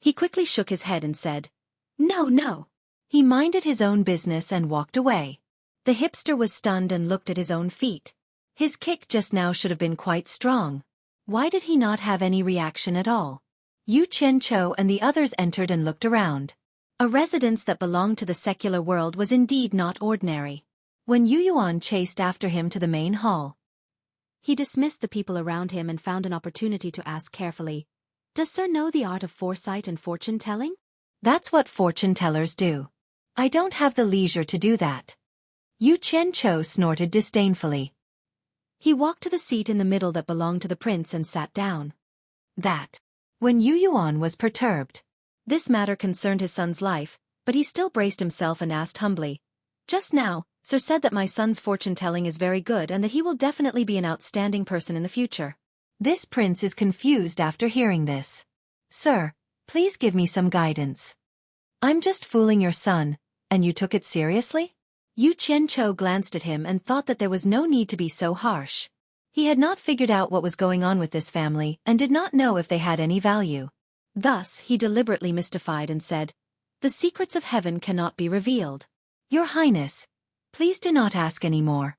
He quickly shook his head and said, "No, no." He minded his own business and walked away. The hipster was stunned and looked at his own feet. His kick just now should have been quite strong. Why did he not have any reaction at all? Yu Qianqiu and the others entered and looked around. A residence that belonged to the secular world was indeed not ordinary. When Yu Yuan chased after him to the main hall, he dismissed the people around him and found an opportunity to ask carefully, "Does sir know the art of foresight and fortune-telling?" "That's what fortune-tellers do. I don't have the leisure to do that." Yu Qianqiu snorted disdainfully. He walked to the seat in the middle that belonged to the prince and sat down. When Yu Yuan was perturbed. This matter concerned his son's life, but he still braced himself and asked humbly, "Just now, sir said that my son's fortune-telling is very good and that he will definitely be an outstanding person in the future." This prince is confused after hearing this. "Sir, please give me some guidance. I'm just fooling your son, and you took it seriously?" Yu Qianqiu glanced at him and thought that there was no need to be so harsh. He had not figured out what was going on with this family and did not know if they had any value. Thus, he deliberately mystified and said, "The secrets of heaven cannot be revealed. Your Highness, please do not ask any more."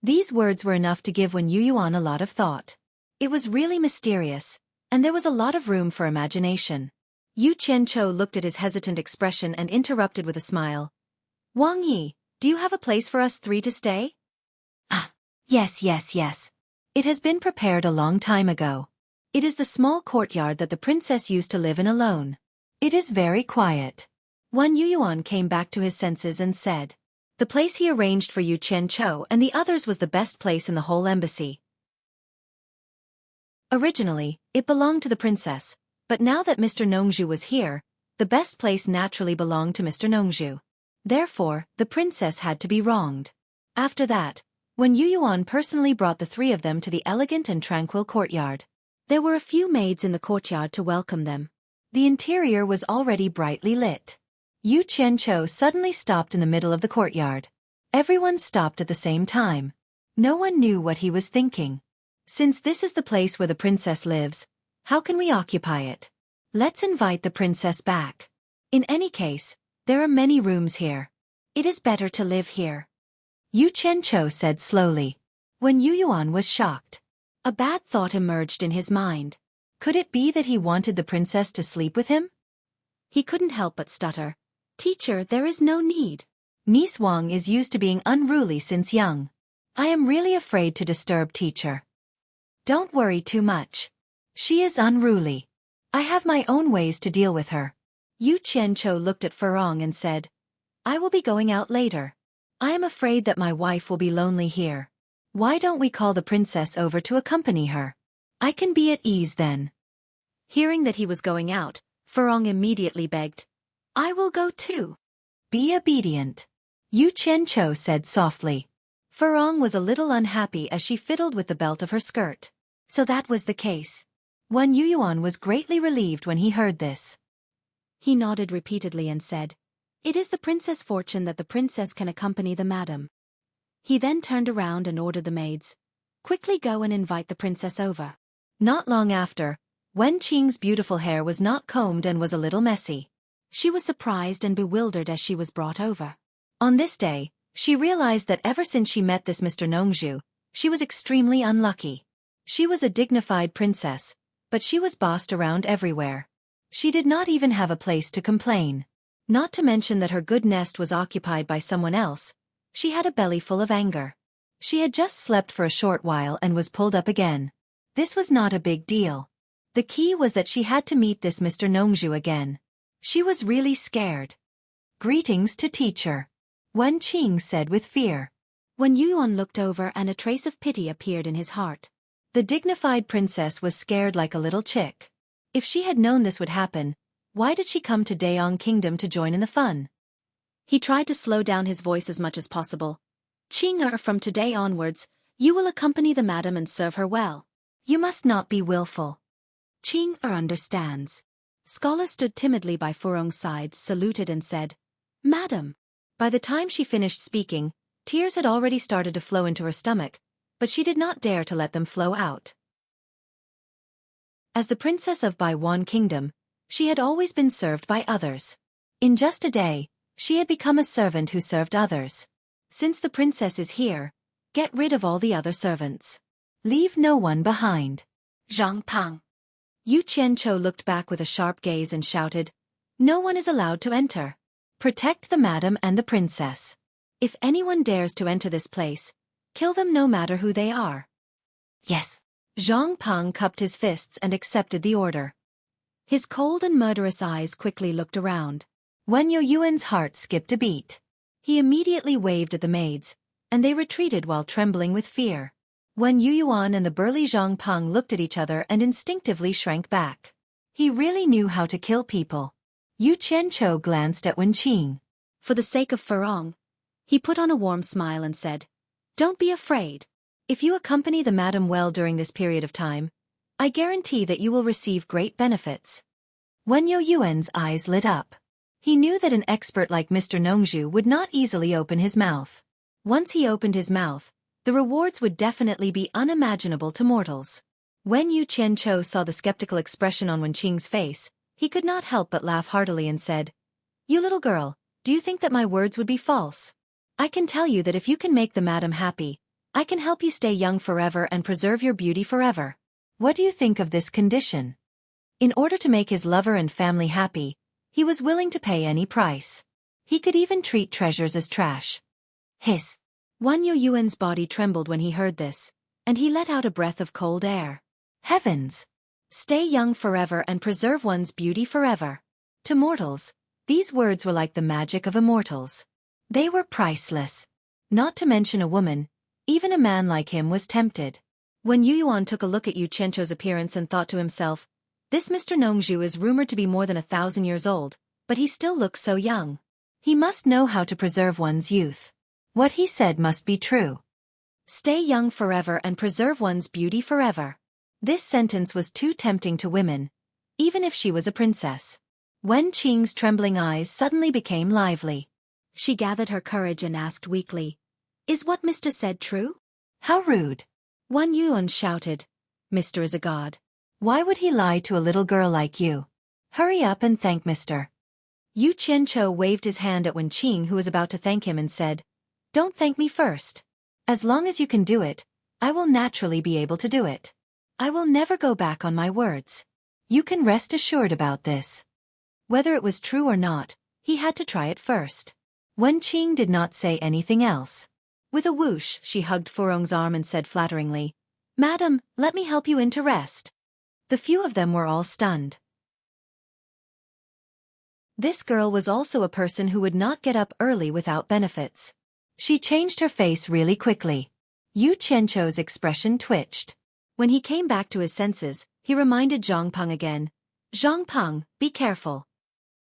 These words were enough to give Wen Yuyuan a lot of thought. It was really mysterious, and there was a lot of room for imagination. Yu Qianqiu looked at his hesitant expression and interrupted with a smile. "Wang Yi, do you have a place for us three to stay?" Yes. It has been prepared a long time ago. It is the small courtyard that the princess used to live in alone. It is very quiet." Wan Yuyuan came back to his senses and said, "The place he arranged for Yu Qianqiu and the others was the best place in the whole embassy. Originally, it belonged to the princess, but now that Mr. Nongzhu was here, the best place naturally belonged to Mr. Nongzhu. Therefore, the princess had to be wronged." After that, when Yu Yuan personally brought the three of them to the elegant and tranquil courtyard. There were a few maids in the courtyard to welcome them. The interior was already brightly lit. Yu Qianqiu suddenly stopped in the middle of the courtyard. Everyone stopped at the same time. No one knew what he was thinking. Since this is the place where the princess lives, how can we occupy it? Let's invite the princess back. In any case, there are many rooms here. It is better to live here. Yu Qianqiu said slowly. When Yu Yuan was shocked. A bad thought emerged in his mind. Could it be that he wanted the princess to sleep with him? He couldn't help but stutter. "Teacher, there is no need. Niece Wang is used to being unruly since young. I am really afraid to disturb teacher." "Don't worry too much. She is unruly. I have my own ways to deal with her." Yu Qianqiu looked at Furong and said, "I will be going out later. I am afraid that my wife will be lonely here. Why don't we call the princess over to accompany her? I can be at ease then." Hearing that he was going out, Furong immediately begged, "I will go too." "Be obedient," Yu Qianqiu said softly. Furong was a little unhappy as she fiddled with the belt of her skirt. So that was the case. Wan Yuyuan was greatly relieved when he heard this. He nodded repeatedly and said, "It is the princess' fortune that the princess can accompany the madam." He then turned around and ordered the maids, "Quickly go and invite the princess over." Not long after, Wen Qing's beautiful hair was not combed and was a little messy. She was surprised and bewildered as she was brought over. On this day, she realized that ever since she met this Mr. Nongzhu, she was extremely unlucky. She was a dignified princess, but she was bossed around everywhere. She did not even have a place to complain. Not to mention that her good nest was occupied by someone else. She had a belly full of anger. She had just slept for a short while and was pulled up again. This was not a big deal. The key was that she had to meet this Mr. Nongzhu again. She was really scared. "Greetings to teacher," Wen Qing said with fear. When Yuan looked over and a trace of pity appeared in his heart. The dignified princess was scared like a little chick. If she had known this would happen, Why did she come to Daeong Kingdom to join in the fun? He tried to slow down his voice as much as possible. Ching-er, from today onwards, you will accompany the madam and serve her well. You must not be willful. Ching-er understands. Scholar stood timidly by Furong's side, saluted and said, Madam. By the time she finished speaking, tears had already started to flow into her stomach, but she did not dare to let them flow out. As the princess of Baiwan Kingdom, she had always been served by others. In just a day, she had become a servant who served others. Since the princess is here, get rid of all the other servants. Leave no one behind. Zhang Pang. Yu Qianqiu looked back with a sharp gaze and shouted, No one is allowed to enter. Protect the madam and the princess. If anyone dares to enter this place, kill them no matter who they are. Yes. Zhang Pang cupped his fists and accepted the order. His cold and murderous eyes quickly looked around. Wen Yuan's heart skipped a beat. He immediately waved at the maids, and they retreated while trembling with fear. Wen Yuan and the burly Zhang Pang looked at each other and instinctively shrank back. He really knew how to kill people. Yu Qianqiu glanced at Wen Qing. For the sake of Furong, he put on a warm smile and said, Don't be afraid. If you accompany the madam well during this period of time, I guarantee that you will receive great benefits. Wen Yuan's eyes lit up. He knew that an expert like Mr. Nongzhu would not easily open his mouth. Once he opened his mouth, the rewards would definitely be unimaginable to mortals. When Yu Qianqiu saw the skeptical expression on Wen Qing's face, he could not help but laugh heartily and said, You little girl, do you think that my words would be false? I can tell you that if you can make the madam happy, I can help you stay young forever and preserve your beauty forever. What do you think of this condition? In order to make his lover and family happy, he was willing to pay any price. He could even treat treasures as trash. Hiss. Wan Yuan's body trembled when he heard this, and he let out a breath of cold air. Heavens! Stay young forever and preserve one's beauty forever. To mortals, these words were like the magic of immortals. They were priceless. Not to mention a woman, even a man like him was tempted. When Yuan took a look at Yu Qianqiu's appearance and thought to himself, This Mr. Nongzhu is rumored to be more than 1,000 years old, but he still looks so young. He must know how to preserve one's youth. What he said must be true. Stay young forever and preserve one's beauty forever. This sentence was too tempting to women, even if she was a princess. Wen Qing's trembling eyes suddenly became lively. She gathered her courage and asked weakly, Is what Mr. said true? How rude! Wan Yuan shouted, Mr. is a god. Why would he lie to a little girl like you? Hurry up and thank Mr. Yu Qianqiu waved his hand at Wen Qing, who was about to thank him, and said, Don't thank me first. As long as you can do it, I will naturally be able to do it. I will never go back on my words. You can rest assured about this. Whether it was true or not, he had to try it first. Wen Qing did not say anything else. With a whoosh, she hugged Furong's arm and said flatteringly, Madam, let me help you in to rest. The few of them were all stunned. This girl was also a person who would not get up early without benefits. She changed her face really quickly. Yu Qianqiu's expression twitched. When he came back to his senses, he reminded Zhang Peng again, Zhang Peng, be careful.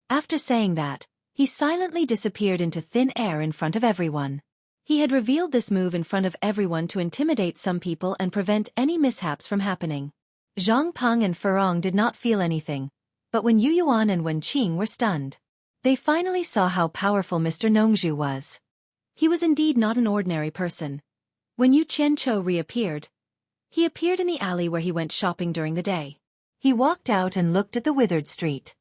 After saying that, he silently disappeared into thin air in front of everyone. He had revealed this move in front of everyone to intimidate some people and prevent any mishaps from happening. Zhang Peng and Furong did not feel anything, but when Yuan and Wen Qing were stunned. They finally saw how powerful Mr. Nongzhu was. He was indeed not an ordinary person. When Yu Qianqiu reappeared, he appeared in the alley where he went shopping during the day. He walked out and looked at the withered street.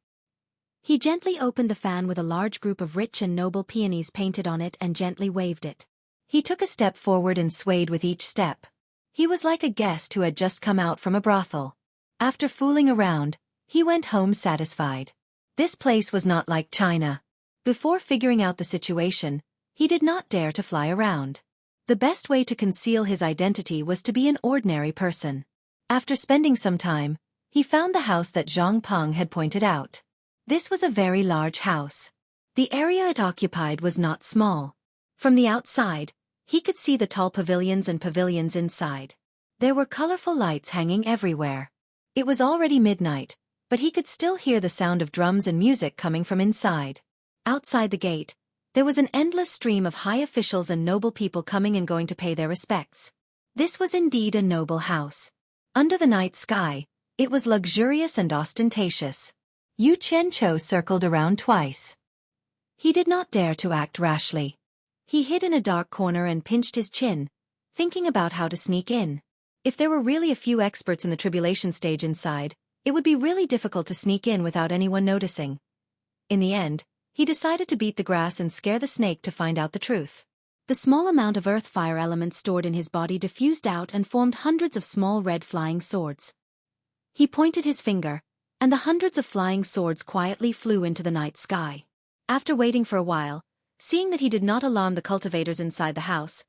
He gently opened the fan with a large group of rich and noble peonies painted on it and gently waved it. He took a step forward and swayed with each step. He was like a guest who had just come out from a brothel. After fooling around, he went home satisfied. This place was not like China. Before figuring out the situation, he did not dare to fly around. The best way to conceal his identity was to be an ordinary person. After spending some time, he found the house that Zhang Peng had pointed out. This was a very large house. The area it occupied was not small. From the outside, he could see the tall pavilions and pavilions inside. There were colorful lights hanging everywhere. It was already midnight, but he could still hear the sound of drums and music coming from inside. Outside the gate, there was an endless stream of high officials and noble people coming and going to pay their respects. This was indeed a noble house. Under the night sky, it was luxurious and ostentatious. Yu Qianqiu circled around twice. He did not dare to act rashly. He hid in a dark corner and pinched his chin, thinking about how to sneak in. If there were really a few experts in the tribulation stage inside, it would be really difficult to sneak in without anyone noticing. In the end, he decided to beat the grass and scare the snake to find out the truth. The small amount of earth fire elements stored in his body diffused out and formed hundreds of small red flying swords. He pointed his finger, and the hundreds of flying swords quietly flew into the night sky. After waiting for a while, seeing that he did not alarm the cultivators inside the house,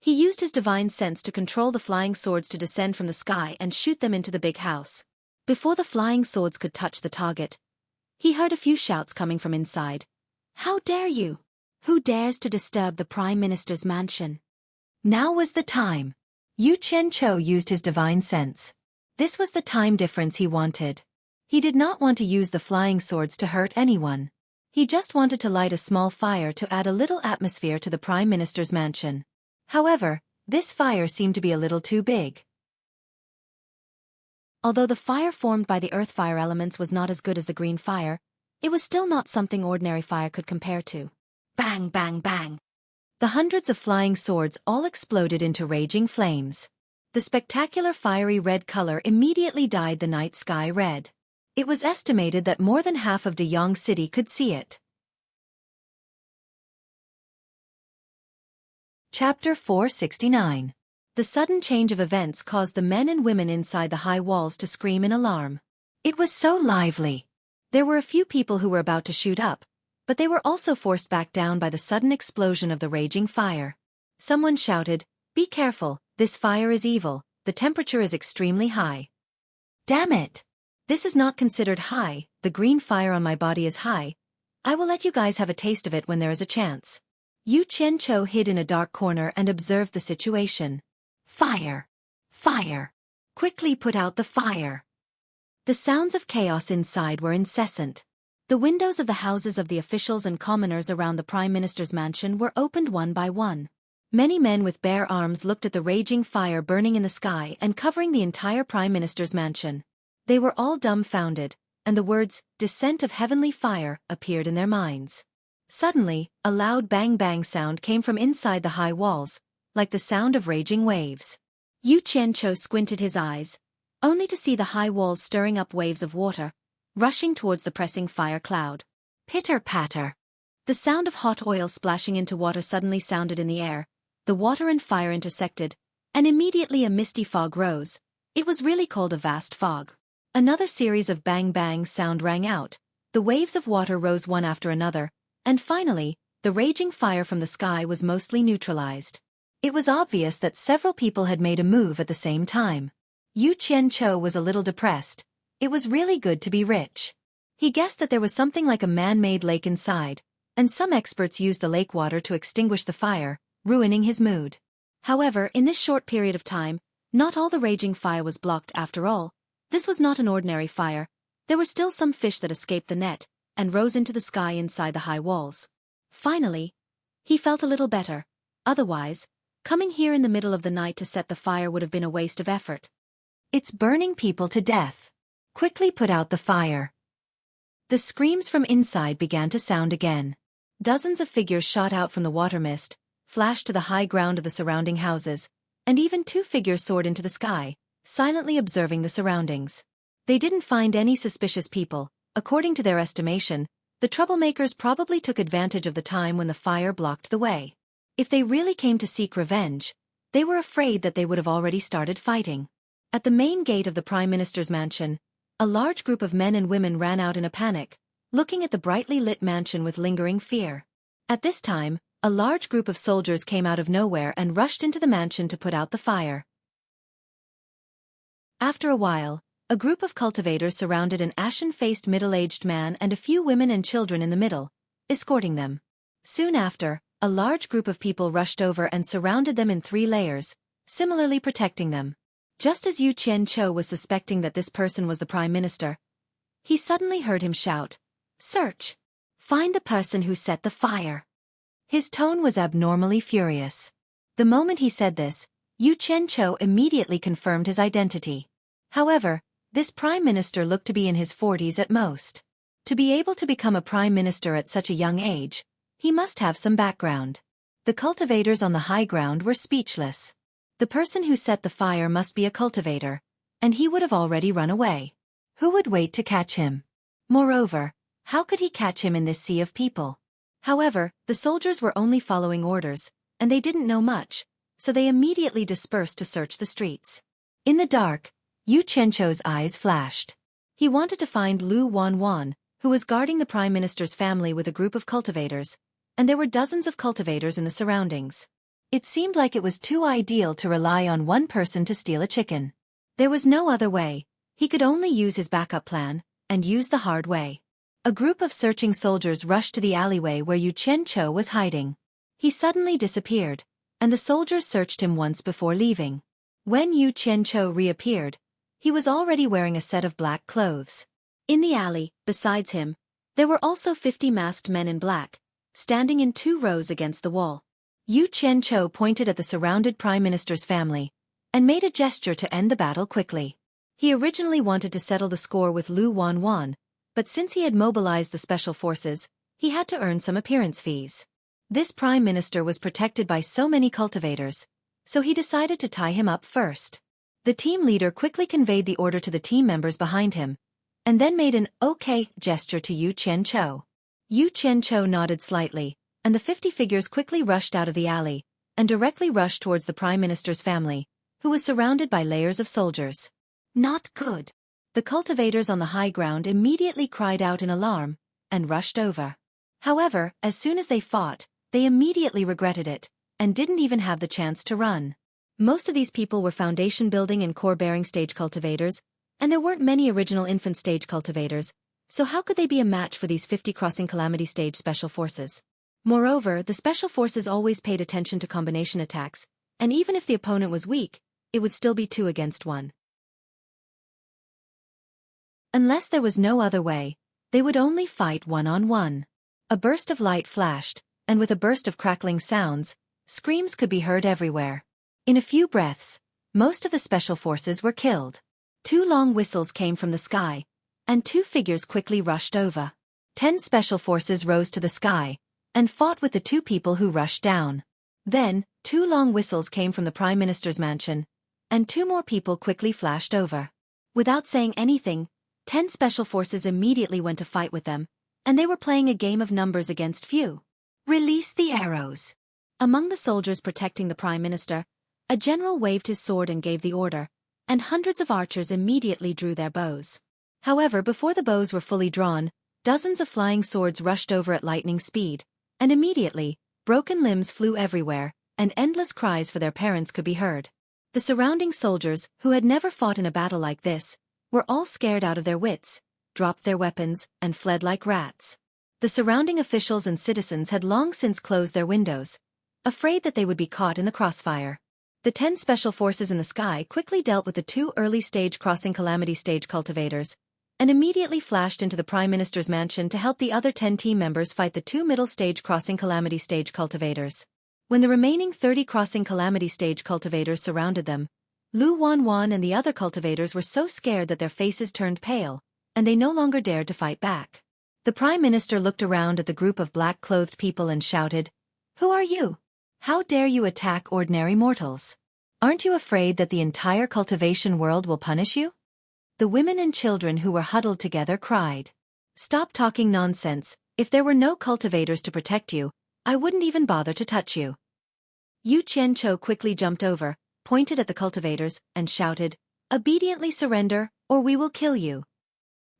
he used his divine sense to control the flying swords to descend from the sky and shoot them into the big house. Before the flying swords could touch the target, he heard a few shouts coming from inside. "How dare you? Who dares to disturb the Prime Minister's mansion?" Now was the time. Yu Qianqiu used his divine sense. This was the time difference he wanted. He did not want to use the flying swords to hurt anyone. He just wanted to light a small fire to add a little atmosphere to the Prime Minister's mansion. However, this fire seemed to be a little too big. Although the fire formed by the earth fire elements was not as good as the green fire, it was still not something ordinary fire could compare to. Bang, bang, bang. The hundreds of flying swords all exploded into raging flames. The spectacular fiery red color immediately dyed the night sky red. It was estimated that more than half of Deyang City could see it. Chapter 469. The sudden change of events caused the men and women inside the high walls to scream in alarm. It was so lively. There were a few people who were about to shoot up, but they were also forced back down by the sudden explosion of the raging fire. Someone shouted, "Be careful, this fire is evil, the temperature is extremely high." Damn it! This is not considered high, the green fire on my body is high. I will let you guys have a taste of it when there is a chance. Yu Qianqiu hid in a dark corner and observed the situation. Fire! Fire! Quickly put out the fire! The sounds of chaos inside were incessant. The windows of the houses of the officials and commoners around the Prime Minister's mansion were opened one by one. Many men with bare arms looked at the raging fire burning in the sky and covering the entire Prime Minister's mansion. They were all dumbfounded, and the words, "descent of heavenly fire," appeared in their minds. Suddenly, a loud bang-bang sound came from inside the high walls, like the sound of raging waves. Yu Qianqiu squinted his eyes, only to see the high walls stirring up waves of water, rushing towards the pressing fire cloud. Pitter-patter. The sound of hot oil splashing into water suddenly sounded in the air. The water and fire intersected, and immediately a misty fog rose. It was really called a vast fog. Another series of bang-bang sound rang out. The waves of water rose one after another, and finally, the raging fire from the sky was mostly neutralized. It was obvious that several people had made a move at the same time. Yu Qianqiu was a little depressed. It was really good to be rich. He guessed that there was something like a man-made lake inside, and some experts used the lake water to extinguish the fire, ruining his mood. However, in this short period of time, not all the raging fire was blocked after all. This was not an ordinary fire. There were still some fish that escaped the net and rose into the sky inside the high walls. Finally, he felt a little better. Otherwise, coming here in the middle of the night to set the fire would have been a waste of effort. It's burning people to death. Quickly put out the fire. The screams from inside began to sound again. Dozens of figures shot out from the water mist, flashed to the high ground of the surrounding houses, and even 2 figures soared into the sky, silently observing the surroundings. They didn't find any suspicious people. According to their estimation, the troublemakers probably took advantage of the time when the fire blocked the way. If they really came to seek revenge, they were afraid that they would have already started fighting. At the main gate of the Prime Minister's mansion, a large group of men and women ran out in a panic, looking at the brightly lit mansion with lingering fear. At this time, a large group of soldiers came out of nowhere and rushed into the mansion to put out the fire. After a while, a group of cultivators surrounded an ashen-faced middle-aged man and a few women and children in the middle, escorting them. Soon after, a large group of people rushed over and surrounded them in 3 layers, similarly protecting them. Just as Yu Qianqiu was suspecting that this person was the Prime Minister, he suddenly heard him shout, "Search! Find the person who set the fire." His tone was abnormally furious. The moment he said this, Yu Qianqiu immediately confirmed his identity. However, this prime minister looked to be in his 40s at most. To be able to become a prime minister at such a young age, he must have some background. The cultivators on the high ground were speechless. The person who set the fire must be a cultivator, and he would have already run away. Who would wait to catch him? Moreover, how could he catch him in this sea of people? However, the soldiers were only following orders, and they didn't know much, so they immediately dispersed to search the streets. In the dark, Yu Qianqiu's eyes flashed. He wanted to find Lu Wanwan, who was guarding the prime minister's family with a group of cultivators, and there were dozens of cultivators in the surroundings. It seemed like it was too ideal to rely on one person to steal a chicken. There was no other way. He could only use his backup plan, and use the hard way. A group of searching soldiers rushed to the alleyway where Yu Qianqiu was hiding. He suddenly disappeared, and the soldiers searched him once before leaving. When Yu Qianqiu reappeared, he was already wearing a set of black clothes. In the alley, besides him, there were also 50 masked men in black, standing in 2 rows against the wall. Yu Qianqiu pointed at the surrounded prime minister's family, and made a gesture to end the battle quickly. He originally wanted to settle the score with Lu Wanwan, but since he had mobilized the special forces, he had to earn some appearance fees. This prime minister was protected by so many cultivators, so he decided to tie him up first. The team leader quickly conveyed the order to the team members behind him, and then made an "okay" gesture to Yu Qianqiu. Yu Qianqiu nodded slightly, and the 50 figures quickly rushed out of the alley, and directly rushed towards the prime minister's family, who was surrounded by layers of soldiers. Not good. The cultivators on the high ground immediately cried out in alarm, and rushed over. However, as soon as they fought, they immediately regretted it, and didn't even have the chance to run. Most of these people were foundation building and core bearing stage cultivators, and there weren't many original infant stage cultivators, so how could they be a match for these 50 crossing calamity stage special forces? Moreover, the special forces always paid attention to combination attacks, and even if the opponent was weak, it would still be 2 against 1. Unless there was no other way, they would only fight one-on-one. A burst of light flashed, and with a burst of crackling sounds, screams could be heard everywhere. In a few breaths, most of the special forces were killed. 2 long whistles came from the sky, and 2 figures quickly rushed over. 10 special forces rose to the sky, and fought with the 2 people who rushed down. Then, 2 long whistles came from the Prime Minister's mansion, and 2 more people quickly flashed over. Without saying anything, 10 special forces immediately went to fight with them, and they were playing a game of numbers against few. Release the arrows. Among the soldiers protecting the Prime Minister, a general waved his sword and gave the order, and hundreds of archers immediately drew their bows. However, before the bows were fully drawn, dozens of flying swords rushed over at lightning speed, and immediately, broken limbs flew everywhere, and endless cries for their parents could be heard. The surrounding soldiers, who had never fought in a battle like this, were all scared out of their wits, dropped their weapons, and fled like rats. The surrounding officials and citizens had long since closed their windows, afraid that they would be caught in the crossfire. The 10 special forces in the sky quickly dealt with the 2 early-stage crossing calamity stage cultivators, and immediately flashed into the Prime Minister's mansion to help the other 10 team members fight the 2 middle-stage crossing calamity stage cultivators. When the remaining 30 crossing calamity stage cultivators surrounded them, Lu Wanwan and the other cultivators were so scared that their faces turned pale, and they no longer dared to fight back. The Prime Minister looked around at the group of black-clothed people and shouted, "Who are you? How dare you attack ordinary mortals? Aren't you afraid that the entire cultivation world will punish you?" The women and children who were huddled together cried, "Stop talking nonsense. If there were no cultivators to protect you, I wouldn't even bother to touch you." Yu Qianqiu quickly jumped over, pointed at the cultivators, and shouted, "Obediently surrender, or we will kill you."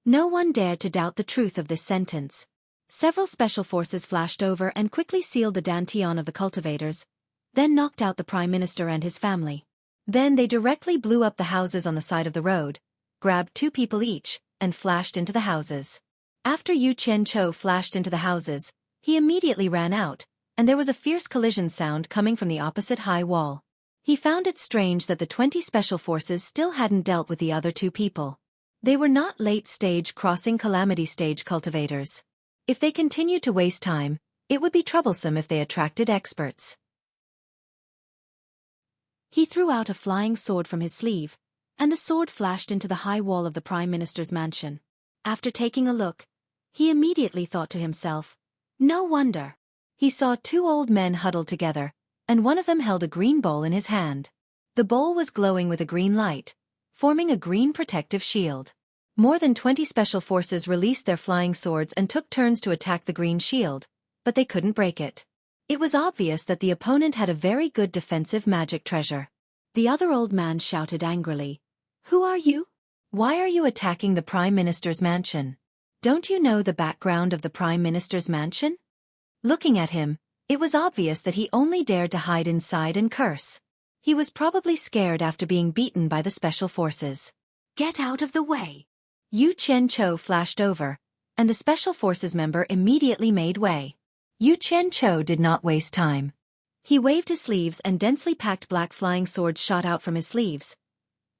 No one dared to doubt the truth of this sentence. Several special forces flashed over and quickly sealed the dantian of the cultivators, then knocked out the Prime Minister and his family. Then they directly blew up the houses on the side of the road, grabbed 2 people each, and flashed into the houses. After Yu Qianqiu flashed into the houses, he immediately ran out, and there was a fierce collision sound coming from the opposite high wall. He found it strange that the 20 special forces still hadn't dealt with the other 2 people. They were not late-stage crossing calamity stage cultivators. If they continued to waste time, it would be troublesome if they attracted experts. He threw out a flying sword from his sleeve, and the sword flashed into the high wall of the Prime Minister's mansion. After taking a look, he immediately thought to himself, no wonder. He saw two old men huddled together, and one of them held a green bowl in his hand. The bowl was glowing with a green light, forming a green protective shield. More than 20 special forces released their flying swords and took turns to attack the green shield, but they couldn't break it. It was obvious that the opponent had a very good defensive magic treasure. The other old man shouted angrily, "Who are you? Why are you attacking the Prime Minister's mansion? Don't you know the background of the Prime Minister's mansion?" Looking at him, it was obvious that he only dared to hide inside and curse. He was probably scared after being beaten by the special forces. "Get out of the way!" Yu Qianqiu flashed over, and the special forces member immediately made way. Yu Qianqiu did not waste time. He waved his sleeves and densely packed black flying swords shot out from his sleeves.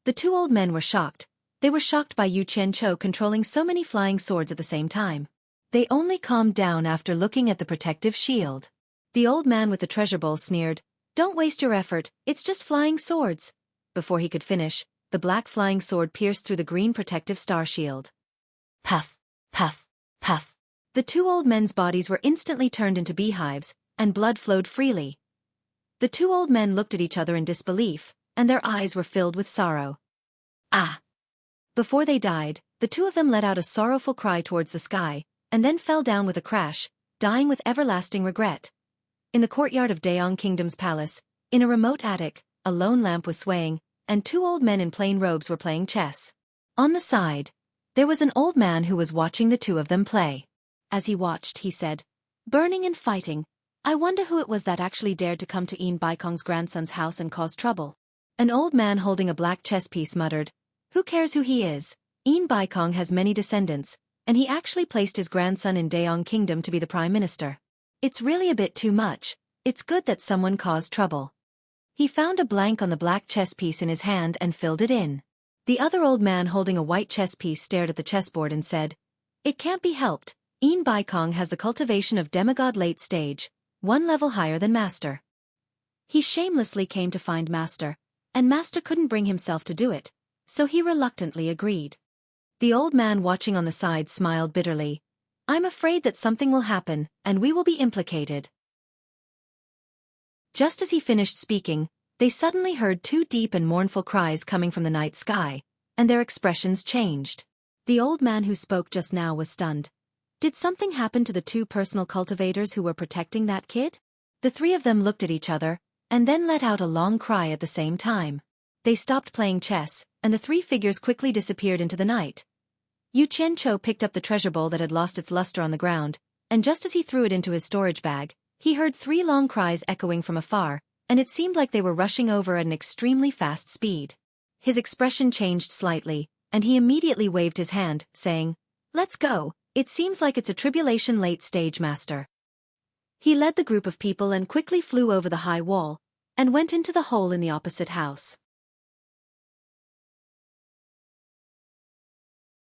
The two old men were shocked. They were shocked by Yu Qianqiu controlling so many flying swords at the same time. They only calmed down after looking at the protective shield. The old man with the treasure bowl sneered, "Don't waste your effort, it's just flying swords." Before he could finish, the black flying sword pierced through the green protective star shield. Puff, puff, puff. The two old men's bodies were instantly turned into beehives, and blood flowed freely. The two old men looked at each other in disbelief, and their eyes were filled with sorrow. Ah! Before they died, the two of them let out a sorrowful cry towards the sky, and then fell down with a crash, dying with everlasting regret. In the courtyard of Daong Kingdom's palace, in a remote attic, a lone lamp was swaying, and two old men in plain robes were playing chess. On the side, there was an old man who was watching the two of them play. As he watched, he said, "Burning and fighting. I wonder who it was that actually dared to come to Baikong's grandson's house and cause trouble." An old man holding a black chess piece muttered, "Who cares who he is? Baikong has many descendants, and he actually placed his grandson in Daong Kingdom to be the Prime Minister. It's really a bit too much. It's good that someone caused trouble." He found a blank on the black chess piece in his hand and filled it in. The other old man holding a white chess piece stared at the chessboard and said, "It can't be helped. Baikong has the cultivation of demigod late stage, one level higher than Master. He shamelessly came to find Master, and Master couldn't bring himself to do it, so he reluctantly agreed." The old man watching on the side smiled bitterly. "I'm afraid that something will happen, and we will be implicated." Just as he finished speaking, they suddenly heard two deep and mournful cries coming from the night sky, and their expressions changed. The old man who spoke just now was stunned. Did something happen to the two personal cultivators who were protecting that kid? The three of them looked at each other, and then let out a long cry at the same time. They stopped playing chess, and the three figures quickly disappeared into the night. Yu Qianqiu picked up the treasure bowl that had lost its luster on the ground, and just as he threw it into his storage bag, he heard three long cries echoing from afar, and it seemed like they were rushing over at an extremely fast speed. His expression changed slightly, and he immediately waved his hand, saying, "Let's go, it seems like it's a Tribulation late stage master." He led the group of people and quickly flew over the high wall, and went into the hole in the opposite house.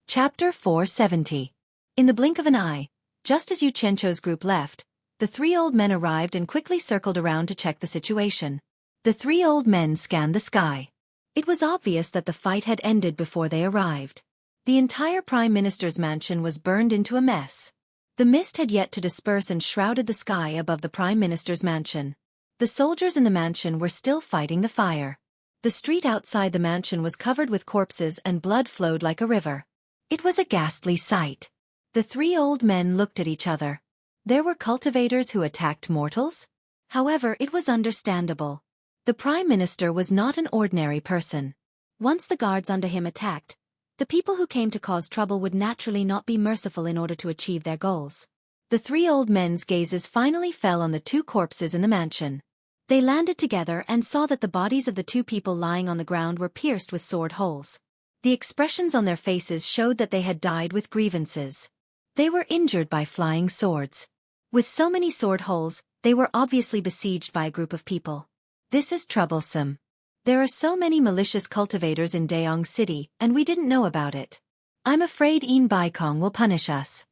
Chapter 470. In the blink of an eye, just as Yu Qianqiu's group left, the three old men arrived and quickly circled around to check the situation. The three old men scanned the sky. It was obvious that the fight had ended before they arrived. The entire Prime Minister's mansion was burned into a mess. The mist had yet to disperse and shrouded the sky above the Prime Minister's mansion. The soldiers in the mansion were still fighting the fire. The street outside the mansion was covered with corpses and blood flowed like a river. It was a ghastly sight. The three old men looked at each other. There were cultivators who attacked mortals? However, it was understandable. The Prime Minister was not an ordinary person. Once the guards under him attacked, the people who came to cause trouble would naturally not be merciful in order to achieve their goals. The three old men's gazes finally fell on the two corpses in the mansion. They landed together and saw that the bodies of the two people lying on the ground were pierced with sword holes. The expressions on their faces showed that they had died with grievances. They were injured by flying swords. With so many sword holes, they were obviously besieged by a group of people. This is troublesome. There are so many malicious cultivators in Daong City, and we didn't know about it. I'm afraid Baikong will punish us.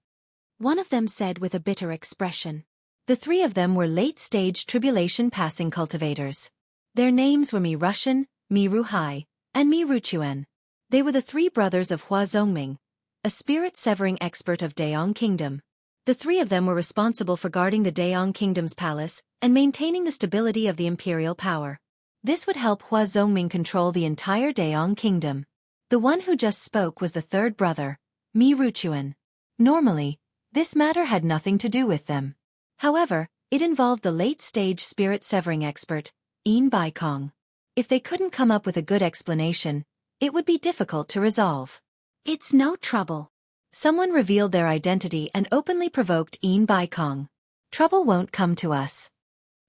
One of them said with a bitter expression. The three of them were late-stage tribulation passing cultivators. Their names were Mi Rushan, Mi Ruhai, and Mi Ruchuan. They were the three brothers of Hua Zongming, a spirit-severing expert of Daong Kingdom. The three of them were responsible for guarding the Daong Kingdom's palace and maintaining the stability of the imperial power. This would help Hua Zongming control the entire Daong Kingdom. The one who just spoke was the third brother, Mi Ruchuan. Normally, this matter had nothing to do with them. However, it involved the late-stage spirit-severing expert, Baikong. If they couldn't come up with a good explanation, it would be difficult to resolve. It's no trouble. Someone revealed their identity and openly provoked Baikong. Trouble won't come to us.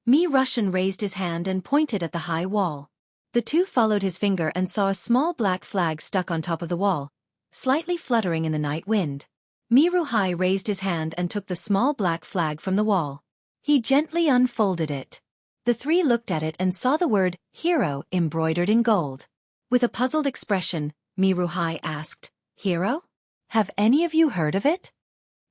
Mi Rushan raised his hand and pointed at the high wall. The two followed his finger and saw a small black flag stuck on top of the wall, slightly fluttering in the night wind. Mi Ruhai raised his hand and took the small black flag from the wall. He gently unfolded it. The three looked at it and saw the word, hero, embroidered in gold. With a puzzled expression, Mi Ruhai asked, Hero? Have any of you heard of it?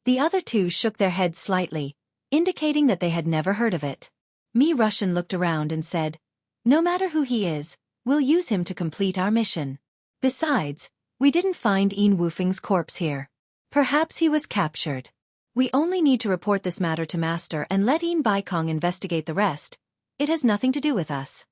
The other two shook their heads slightly, indicating that they had never heard of it. Mi Rushan looked around and said, No matter who he is, we'll use him to complete our mission. Besides, we didn't find Woofing's corpse here. Perhaps he was captured. We only need to report this matter to Master and let Baikong investigate the rest. It has nothing to do with us.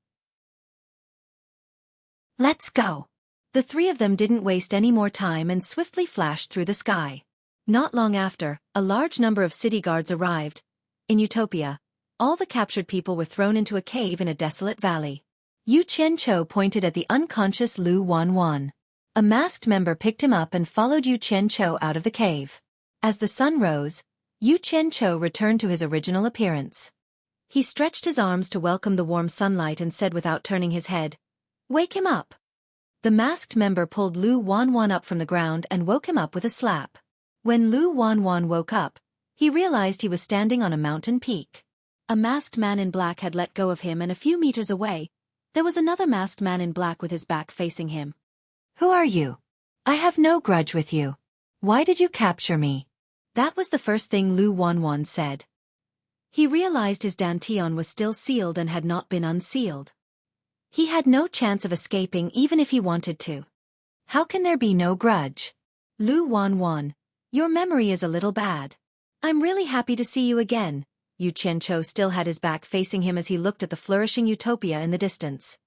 Let's go. The three of them didn't waste any more time and swiftly flashed through the sky. Not long after, a large number of city guards arrived. In Utopia, all the captured people were thrown into a cave in a desolate valley. Yu Qianqiu pointed at the unconscious Lu Wanwan. A masked member picked him up and followed Yu Qianqiu out of the cave. As the sun rose, Yu Qianqiu returned to his original appearance. He stretched his arms to welcome the warm sunlight and said without turning his head, Wake him up. The masked member pulled Lu Wanwan up from the ground and woke him up with a slap. When Lu Wanwan woke up, he realized he was standing on a mountain peak. A masked man in black had let go of him, and a few meters away, there was another masked man in black with his back facing him. Who are you? I have no grudge with you. Why did you capture me? That was the first thing Lu Wanwan said. He realized his dantian was still sealed and had not been unsealed. He had no chance of escaping even if he wanted to. How can there be no grudge? Lu Wanwan, your memory is a little bad. I'm really happy to see you again. Yu Qianqiu still had his back facing him as he looked at the flourishing utopia in the distance.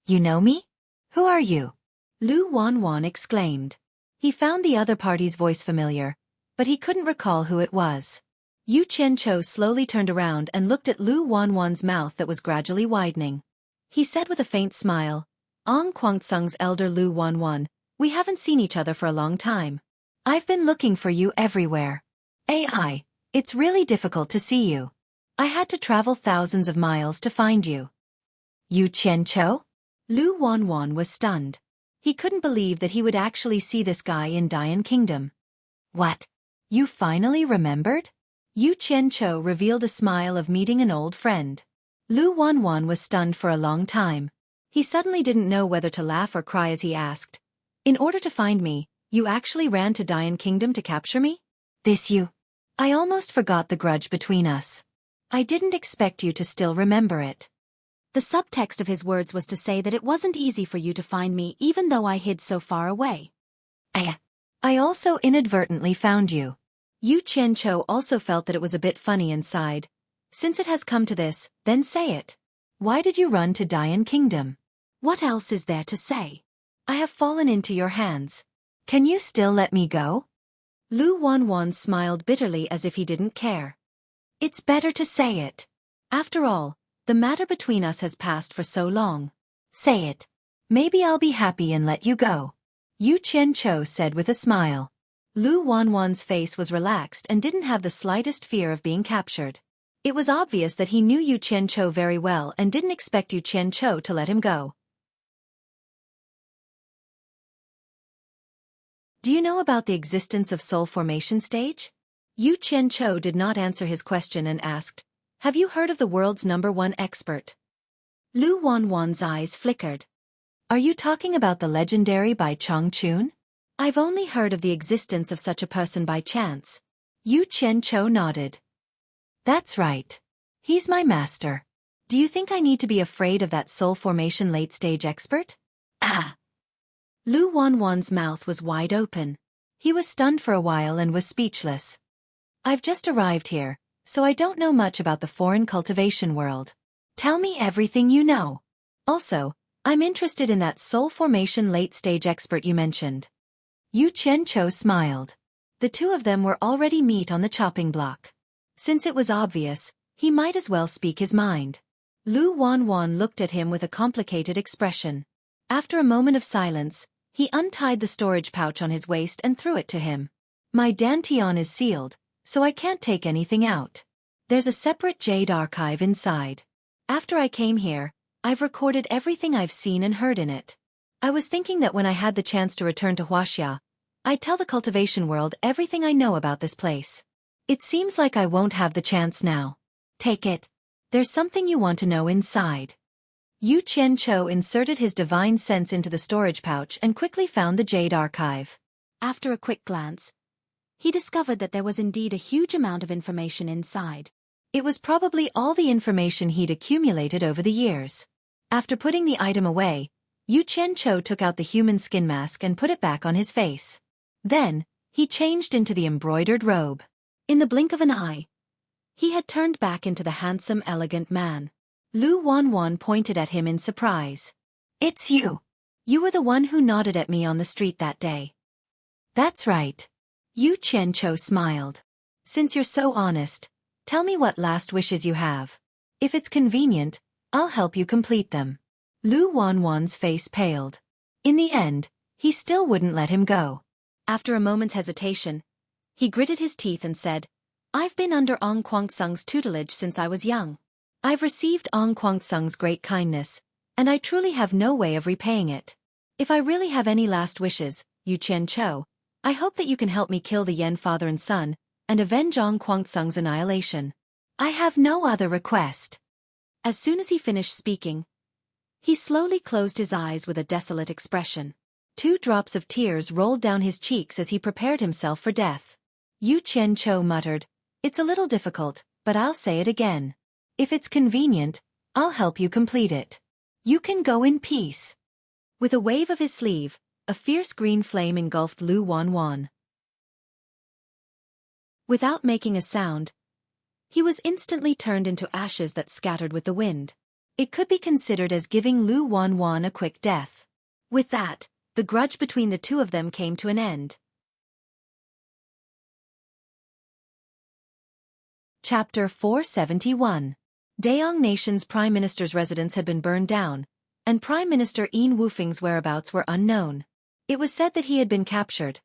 You know me? Who are you? Lu Wanwan exclaimed. He found the other party's voice familiar, but he couldn't recall who it was. Yu Qianqiu slowly turned around and looked at Lu Wanwan's mouth that was gradually widening. He said with a faint smile, Ong Kwangsung's elder Lu Wanwan, we haven't seen each other for a long time. I've been looking for you everywhere. AI, it's really difficult to see you. I had to travel thousands of miles to find you. Yu Qianqiu? Lu Wanwan was stunned. He couldn't believe that he would actually see this guy in Dayan Kingdom. What? You finally remembered? Yu Qianqiu revealed a smile of meeting an old friend. Lu Wanwan was stunned for a long time. He suddenly didn't know whether to laugh or cry as he asked, In order to find me, you actually ran to Dayan Kingdom to capture me? This you? I almost forgot the grudge between us. I didn't expect you to still remember it. The subtext of his words was to say that it wasn't easy for you to find me even though I hid so far away. I also inadvertently found you. Yu Qianqiu also felt that it was a bit funny and sighed. Since it has come to this, then say it. Why did you run to Dayan Kingdom? What else is there to say? I have fallen into your hands. Can you still let me go? Lu Wanwan smiled bitterly as if he didn't care. It's better to say it. After all, the matter between us has passed for so long. Say it. Maybe I'll be happy and let you go. Yu Qianqiu said with a smile. Lu Wanwan's face was relaxed and didn't have the slightest fear of being captured. It was obvious that he knew Yu Qianqiu very well and didn't expect Yu Qianqiu to let him go. Do you know about the existence of soul formation stage? Yu Qianqiu did not answer his question and asked, Have you heard of the world's #1 expert? Lu Wanwan's eyes flickered. Are you talking about the legendary Bai Chongqun? I've only heard of the existence of such a person by chance. Yu Qianqiu nodded. That's right. He's my master. Do you think I need to be afraid of that soul formation late-stage expert? Ah! Lu Wanwan's mouth was wide open. He was stunned for a while and was speechless. I've just arrived here, so I don't know much about the foreign cultivation world. Tell me everything you know. Also, I'm interested in that soul formation late-stage expert you mentioned. Yu Qianqiu smiled. The two of them were already meat on the chopping block. Since it was obvious, he might as well speak his mind. Lu Wanwan looked at him with a complicated expression. After a moment of silence, he untied the storage pouch on his waist and threw it to him. My dantian is sealed, so I can't take anything out. There's a separate jade archive inside. After I came here, I've recorded everything I've seen and heard in it. I was thinking that when I had the chance to return to Huaxia, I'd tell the cultivation world everything I know about this place. It seems like I won't have the chance now. Take it. There's something you want to know inside. Yu Qianqiu inserted his divine sense into the storage pouch and quickly found the jade archive. After a quick glance, he discovered that there was indeed a huge amount of information inside. It was probably all the information he'd accumulated over the years. After putting the item away, Yu Qianqiu took out the human skin mask and put it back on his face. Then, he changed into the embroidered robe. In the blink of an eye, he had turned back into the handsome, elegant man. Lu Wanwan pointed at him in surprise. It's you. You were the one who nodded at me on the street that day. That's right. Yu Qianqiu smiled. Since you're so honest, tell me what last wishes you have. If it's convenient, I'll help you complete them. Lu Wanwan's face paled. In the end, he still wouldn't let him go. After a moment's hesitation, he gritted his teeth and said, I've been under Ong Kwangsung's tutelage since I was young. I've received Ong Kwangsung's great kindness, and I truly have no way of repaying it. If I really have any last wishes, Yu Qianqiu, I hope that you can help me kill the Yen father and son, and avenge Ong Kwangsung's annihilation. I have no other request. As soon as he finished speaking, he slowly closed his eyes with a desolate expression. 2 drops of tears rolled down his cheeks as he prepared himself for death. Yu Qianqiu muttered, It's a little difficult, but I'll say it again. If it's convenient, I'll help you complete it. You can go in peace. With a wave of his sleeve, a fierce green flame engulfed Lu Wanwan. Without making a sound, he was instantly turned into ashes that scattered with the wind. It could be considered as giving Lu Wanwan a quick death. With that, the grudge between the two of them came to an end. Chapter 471. Daong Nation's Prime Minister's residence had been burned down, and Prime Minister Yin Wufeng's whereabouts were unknown. It was said that he had been captured.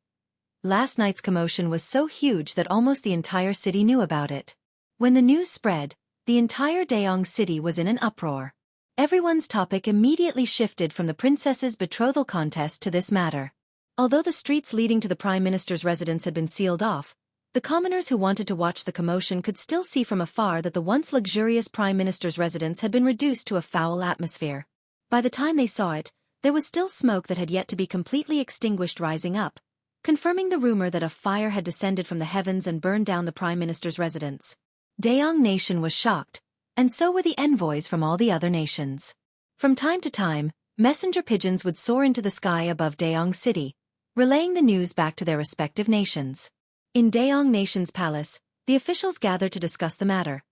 Last night's commotion was so huge that almost the entire city knew about it. When the news spread, the entire Daong city was in an uproar. Everyone's topic immediately shifted from the princess's betrothal contest to this matter. Although the streets leading to the Prime Minister's residence had been sealed off, the commoners who wanted to watch the commotion could still see from afar that the once luxurious Prime Minister's residence had been reduced to a foul atmosphere. By the time they saw it, there was still smoke that had yet to be completely extinguished rising up, confirming the rumor that a fire had descended from the heavens and burned down the Prime Minister's residence. Daong Nation was shocked, and so were the envoys from all the other nations. From time to time, messenger pigeons would soar into the sky above Daong City, relaying the news back to their respective nations. In Daong Nation's palace, the officials gathered to discuss the matter.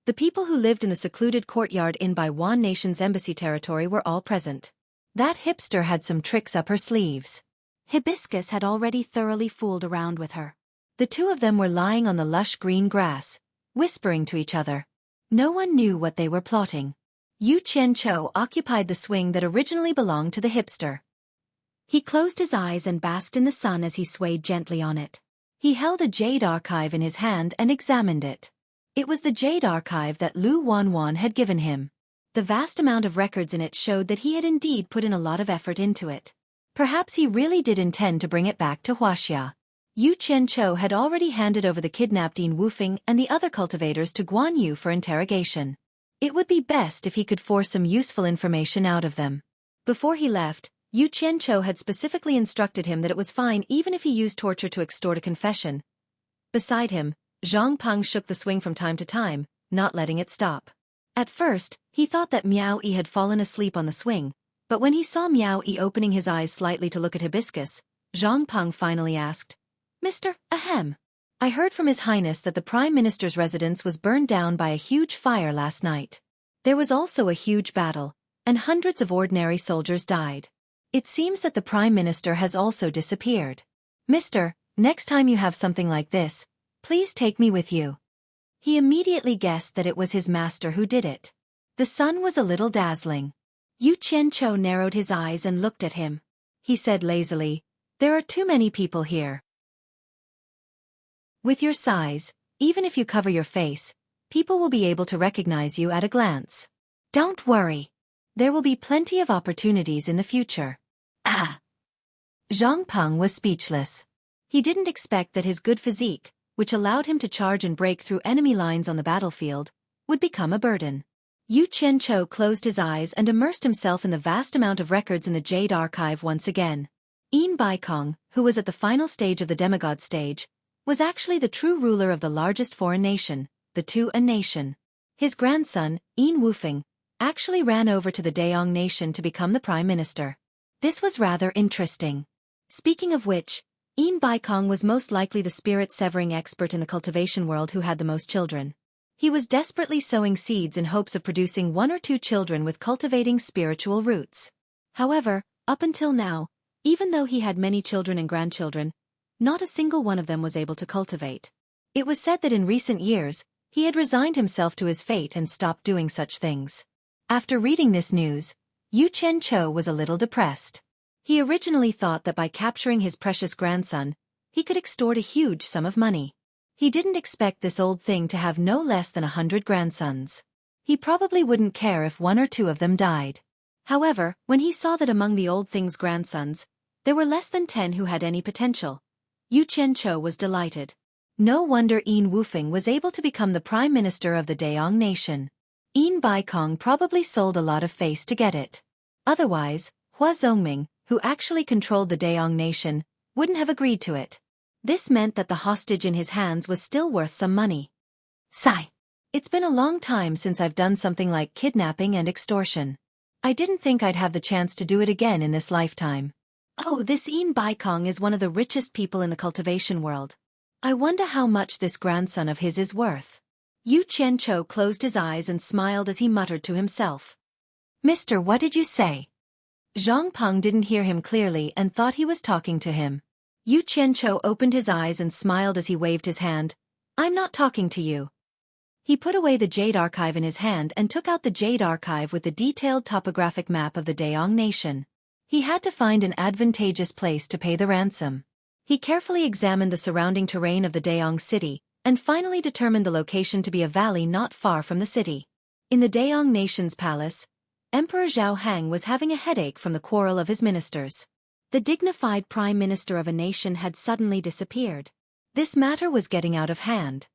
The people who lived in the secluded courtyard in Baiwan Nation's embassy territory were all present. That hipster had some tricks up her sleeves. Hibiscus had already thoroughly fooled around with her. The two of them were lying on the lush green grass, whispering to each other. No one knew what they were plotting. Yu Qianqiu occupied the swing that originally belonged to the hipster. He closed his eyes and basked in the sun as he swayed gently on it. He held a jade archive in his hand and examined it. It was the jade archive that Lu Wanwan had given him. The vast amount of records in it showed that he had indeed put in a lot of effort into it. Perhaps he really did intend to bring it back to Huaxia. Yu Qianqiu had already handed over the kidnapped Yin Wufeng and the other cultivators to Guan Yu for interrogation. It would be best if he could force some useful information out of them. Before he left, Yu Qianqiu had specifically instructed him that it was fine even if he used torture to extort a confession. Beside him, Zhang Peng shook the swing from time to time, not letting it stop. At first, he thought that Miao Yi had fallen asleep on the swing, but when he saw Miao Yi opening his eyes slightly to look at Hibiscus, Zhang Peng finally asked, "Mr. Ahem. I heard from His Highness that the Prime Minister's residence was burned down by a huge fire last night. There was also a huge battle, and hundreds of ordinary soldiers died. It seems that the Prime Minister has also disappeared. Mister, next time you have something like this, please take me with you." He immediately guessed that it was his master who did it. The sun was a little dazzling. Yu Qianqiu narrowed his eyes and looked at him. He said lazily, "There are too many people here. With your size, even if you cover your face, people will be able to recognize you at a glance. Don't worry. There will be plenty of opportunities in the future." Ah! Zhang Peng was speechless. He didn't expect that his good physique, which allowed him to charge and break through enemy lines on the battlefield, would become a burden. Yu Qianqiu closed his eyes and immersed himself in the vast amount of records in the Jade Archive once again. Yin Baikong, who was at the final stage of the demigod stage, was actually the true ruler of the largest foreign nation, the Tuan nation. His grandson, Yin Wufeng, actually ran over to the Daong nation to become the prime minister. This was rather interesting. Speaking of which, Yin Baikong was most likely the spirit-severing expert in the cultivation world who had the most children. He was desperately sowing seeds in hopes of producing 1 or 2 children with cultivating spiritual roots. However, up until now, even though he had many children and grandchildren, not a single one of them was able to cultivate. It was said that in recent years, he had resigned himself to his fate and stopped doing such things. After reading this news, Yu Qianqiu was a little depressed. He originally thought that by capturing his precious grandson, he could extort a huge sum of money. He didn't expect this old thing to have no less than 100 grandsons. He probably wouldn't care if 1 or 2 of them died. However, when he saw that among the old thing's grandsons, there were less than 10 who had any potential, Yu Qianqiu was delighted. No wonder Yin Wufeng was able to become the prime minister of the Daong nation. Yin Baikong probably sold a lot of face to get it. Otherwise, Hua Zongming, who actually controlled the Daong nation, wouldn't have agreed to it. This meant that the hostage in his hands was still worth some money. Sigh. It's been a long time since I've done something like kidnapping and extortion. I didn't think I'd have the chance to do it again in this lifetime. Oh, this Yin Baikong is one of the richest people in the cultivation world. I wonder how much this grandson of his is worth. Yu Qianqiu closed his eyes and smiled as he muttered to himself. "Mister, what did you say?" Zhang Peng didn't hear him clearly and thought he was talking to him. Yu Qianqiu opened his eyes and smiled as he waved his hand. "I'm not talking to you." He put away the Jade Archive in his hand and took out the Jade Archive with the detailed topographic map of the Daong nation. He had to find an advantageous place to pay the ransom. He carefully examined the surrounding terrain of the Daong city, and finally determined the location to be a valley not far from the city. In the Daong nation's palace, Emperor Zhao Hang was having a headache from the quarrel of his ministers. The dignified prime minister of a nation had suddenly disappeared. This matter was getting out of hand.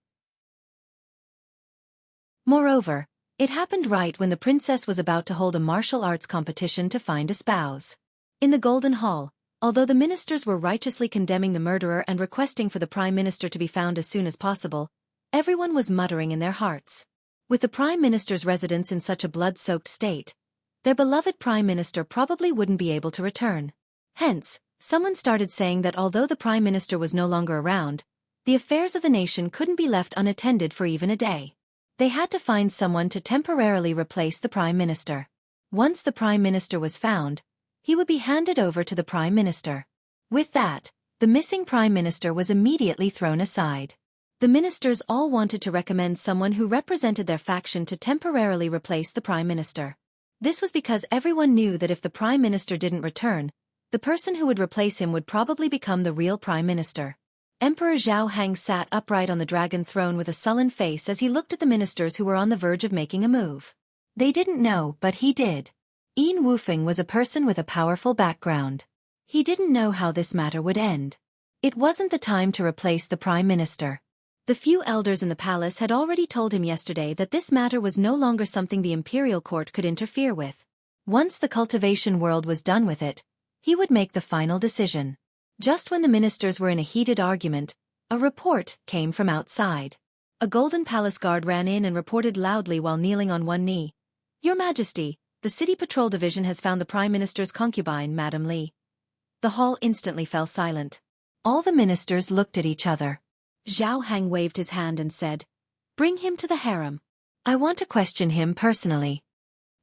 Moreover, it happened right when the princess was about to hold a martial arts competition to find a spouse. In the Golden Hall, although the ministers were righteously condemning the murderer and requesting for the prime minister to be found as soon as possible, everyone was muttering in their hearts. With the prime minister's residence in such a blood-soaked state, their beloved prime minister probably wouldn't be able to return. Hence, someone started saying that although the prime minister was no longer around, the affairs of the nation couldn't be left unattended for even a day. They had to find someone to temporarily replace the prime minister. Once the prime minister was found, he would be handed over to the prime minister. With that, the missing prime minister was immediately thrown aside. The ministers all wanted to recommend someone who represented their faction to temporarily replace the prime minister. This was because everyone knew that if the prime minister didn't return, the person who would replace him would probably become the real prime minister. Emperor Zhao Hang sat upright on the dragon throne with a sullen face as he looked at the ministers who were on the verge of making a move. They didn't know, but he did. Yin Wufeng was a person with a powerful background. He didn't know how this matter would end. It wasn't the time to replace the prime minister. The few elders in the palace had already told him yesterday that this matter was no longer something the imperial court could interfere with. Once the cultivation world was done with it, He would make the final decision. Just when the ministers were in a heated argument, a report came from outside. A golden palace guard ran in and reported loudly while kneeling on one knee. "Your Majesty, the City Patrol Division has found the Prime Minister's concubine, Madam Li." The hall instantly fell silent. All the ministers looked at each other. Zhao Hang waved his hand and said, "Bring him to the harem. I want to question him personally."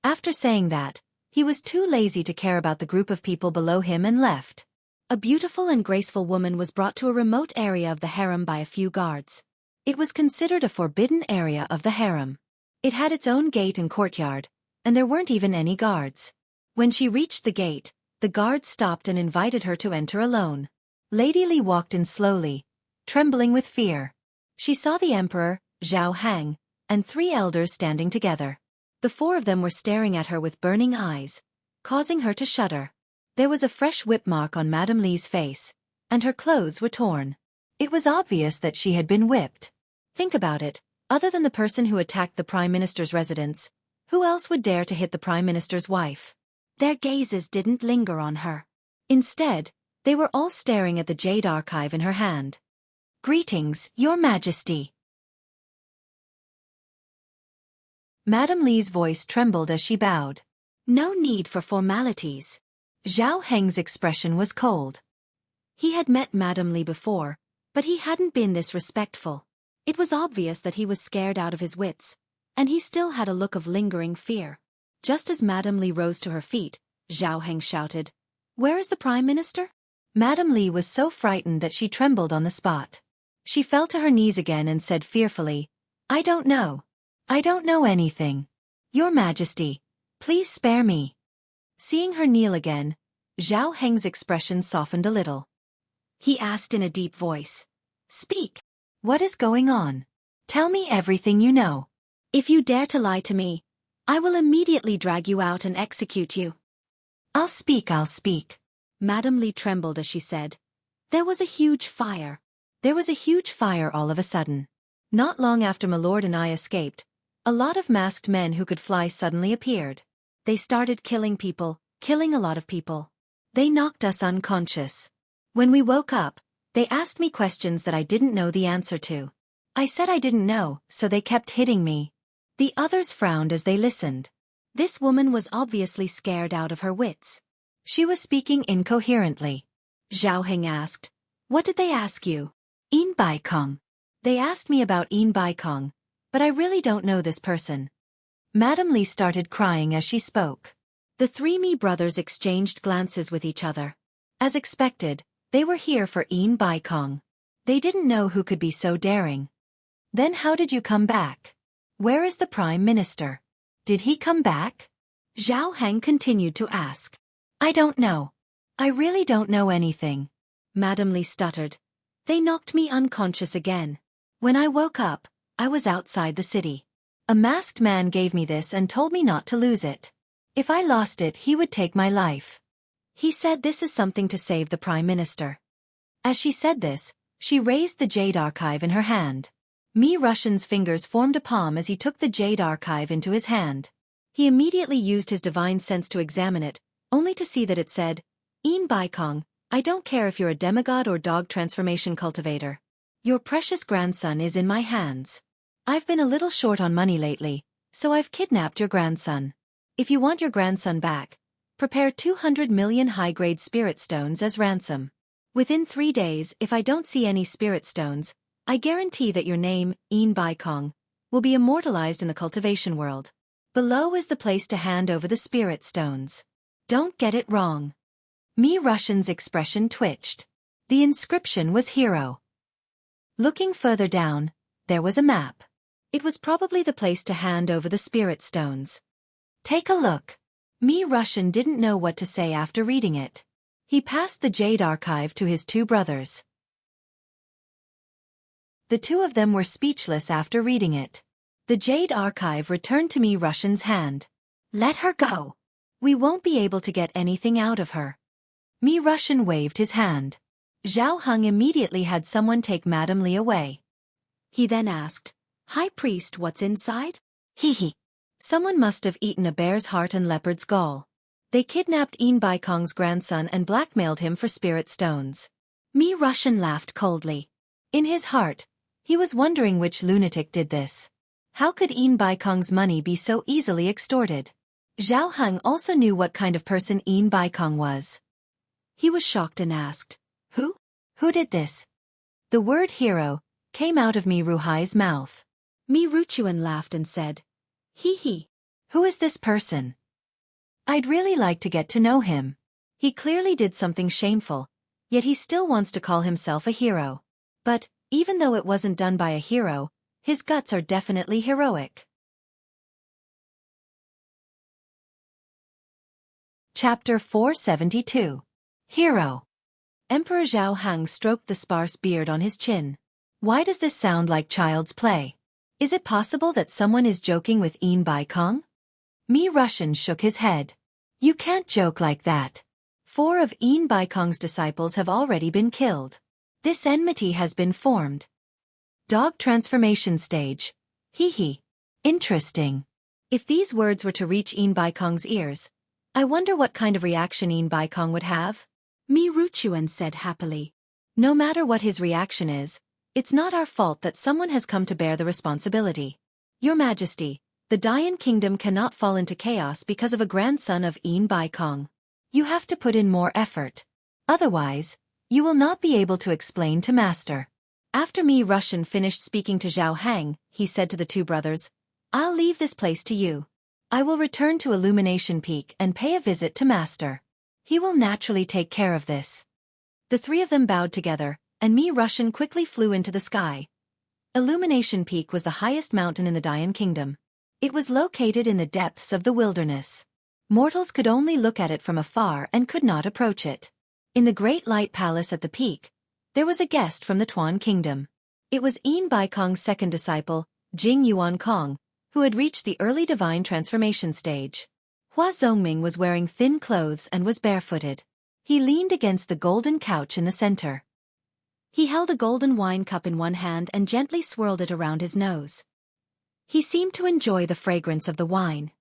After saying that, he was too lazy to care about the group of people below him and left. A beautiful and graceful woman was brought to a remote area of the harem by a few guards. It was considered a forbidden area of the harem. It had its own gate and courtyard, and there weren't even any guards. When she reached the gate, the guards stopped and invited her to enter alone. Lady Li walked in slowly, trembling with fear. She saw the emperor, Zhao Hang, and 3 elders standing together. The 4 of them were staring at her with burning eyes, causing her to shudder. There was a fresh whip mark on Madame Li's face, and her clothes were torn. It was obvious that she had been whipped. Think about it, other than the person who attacked the Prime Minister's residence, who else would dare to hit the Prime Minister's wife? Their gazes didn't linger on her. Instead, they were all staring at the jade archive in her hand. "Greetings, Your Majesty." Madame Li's voice trembled as she bowed. "No need for formalities." Zhao Heng's expression was cold. He had met Madame Li before, but he hadn't been this respectful. It was obvious that he was scared out of his wits, and he still had a look of lingering fear. Just as Madame Li rose to her feet, Zhao Heng shouted, "Where is the Prime Minister?" Madame Li was so frightened that she trembled on the spot. She fell to her knees again and said fearfully, "I don't know. I don't know anything. Your Majesty, please spare me." Seeing her kneel again, Zhao Heng's expression softened a little. He asked in a deep voice, "Speak. What is going on? Tell me everything you know. If you dare to lie to me, I will immediately drag you out and execute you." I'll speak. Madame Li trembled as she said, "There was a huge fire. There was a huge fire all of a sudden. Not long after my lord and I escaped, a lot of masked men who could fly suddenly appeared. They started killing people, killing a lot of people. They knocked us unconscious. When we woke up, they asked me questions that I didn't know the answer to. I said I didn't know, so they kept hitting me." The others frowned as they listened. This woman was obviously scared out of her wits. She was speaking incoherently. Zhao Heng asked, "What did they ask you?" "In Baikong. They asked me about In Baikong, but I really don't know this person." Madame Li started crying as she spoke. The 3 Mi brothers exchanged glances with each other. As expected, they were here for In Baikong. They didn't know who could be so daring. "Then how did you come back? Where is the Prime Minister? Did he come back?" Zhao Heng continued to ask. "I don't know. I really don't know anything." Madame Li stuttered. "They knocked me unconscious again. When I woke up, I was outside the city. A masked man gave me this and told me not to lose it. If I lost it, he would take my life. He said this is something to save the Prime Minister." As she said this, she raised the jade archive in her hand. Mi Russian's fingers formed a palm as he took the jade archive into his hand. He immediately used his divine sense to examine it, only to see that it said, "In Baikong, I don't care if you're a demigod or dog transformation cultivator. Your precious grandson is in my hands. I've been a little short on money lately, so I've kidnapped your grandson. If you want your grandson back, prepare 200 million high-grade spirit stones as ransom. Within 3 days, if I don't see any spirit stones, I guarantee that your name, In Baikong, will be immortalized in the cultivation world. Below is the place to hand over the spirit stones. Don't get it wrong." Mi Russian's expression twitched. The inscription was Hero. Looking further down, there was a map. It was probably the place to hand over the spirit stones. "Take a look." Mi Russian didn't know what to say after reading it. He passed the jade archive to his 2 brothers. The 2 of them were speechless after reading it. The jade archive returned to Mi Russian's hand. "Let her go. We won't be able to get anything out of her." Mi Russian waved his hand. Zhao Heng immediately had someone take Madame Li away. He then asked, "High Priest, what's inside?" "Hee hee. Someone must have eaten a bear's heart and leopard's gall. They kidnapped Yin Baikong's grandson and blackmailed him for spirit stones. Mi Russian laughed coldly. In his heart, he was wondering which lunatic did this. How could Yin Baikong's money be so easily extorted? Zhao Heng also knew what kind of person Yin Baikong was. He was shocked and asked, Who? Who did this? The word hero came out of Mi Ruhai's mouth. Mi Ruchuan laughed and said, He. Who is this person? I'd really like to get to know him. He clearly did something shameful, yet he still wants to call himself a hero. But, even though it wasn't done by a hero, his guts are definitely heroic. Chapter 472. Hero. Emperor Zhao Heng stroked the sparse beard on his chin. Why does this sound like child's play? Is it possible that someone is joking with Yin Baikong? Mi Russian shook his head. You can't joke like that. 4 of Yin Baikong's disciples have already been killed. This enmity has been formed. Dog transformation stage. Hee. Interesting. If these words were to reach Yin Baikong's ears, I wonder what kind of reaction Yin Baikong would have? Mi Ruchuan said happily. No matter what his reaction is, it's not our fault that someone has come to bear the responsibility. Your Majesty, the Dayan Kingdom cannot fall into chaos because of a grandson of Yin Baikong. You have to put in more effort. Otherwise, you will not be able to explain to Master. After Mi Russian finished speaking to Zhao Heng, he said to the 2 brothers, I'll leave this place to you. I will return to Illumination Peak and pay a visit to Master. He will naturally take care of this. The 3 of them bowed together, and Mi Russian quickly flew into the sky. Illumination Peak was the highest mountain in the Dayan Kingdom. It was located in the depths of the wilderness. Mortals could only look at it from afar and could not approach it. In the Great Light Palace at the peak, there was a guest from the Tuan Kingdom. It was Yin Baikong's second disciple, Jing Yuan Kong, who had reached the early divine transformation stage. Hua Zongming was wearing thin clothes and was barefooted. He leaned against the golden couch in the center. He held a golden wine cup in one hand and gently swirled it around his nose. He seemed to enjoy the fragrance of the wine.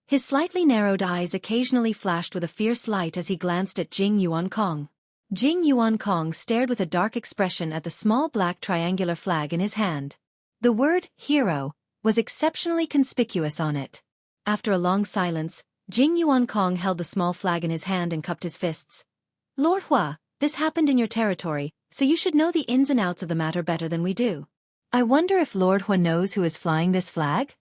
His slightly narrowed eyes occasionally flashed with a fierce light as he glanced at Jing Yuan Kong. Jing Yuan Kong stared with a dark expression at the small black triangular flag in his hand. The word, hero, was exceptionally conspicuous on it. After a long silence, Jing Yuan Kong held the small flag in his hand and cupped his fists. Lord Hua, this happened in your territory, so you should know the ins and outs of the matter better than we do. I wonder if Lord Hua knows who is flying this flag?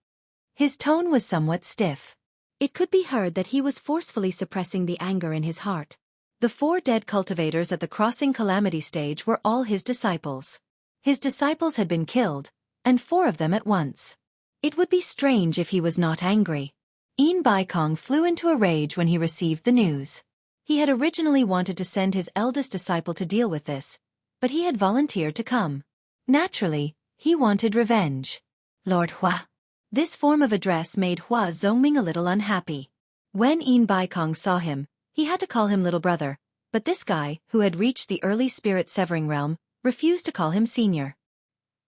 His tone was somewhat stiff. It could be heard that he was forcefully suppressing the anger in his heart. The 4 dead cultivators at the crossing calamity stage were all his disciples. His disciples had been killed, and 4 of them at once. It would be strange if he was not angry. Yin Baikong flew into a rage when he received the news. He had originally wanted to send his eldest disciple to deal with this, but he had volunteered to come. Naturally, he wanted revenge. Lord Hua. This form of address made Hua Zongming a little unhappy. When Yin Baikong saw him, he had to call him little brother, but this guy, who had reached the early spirit severing realm, refused to call him senior.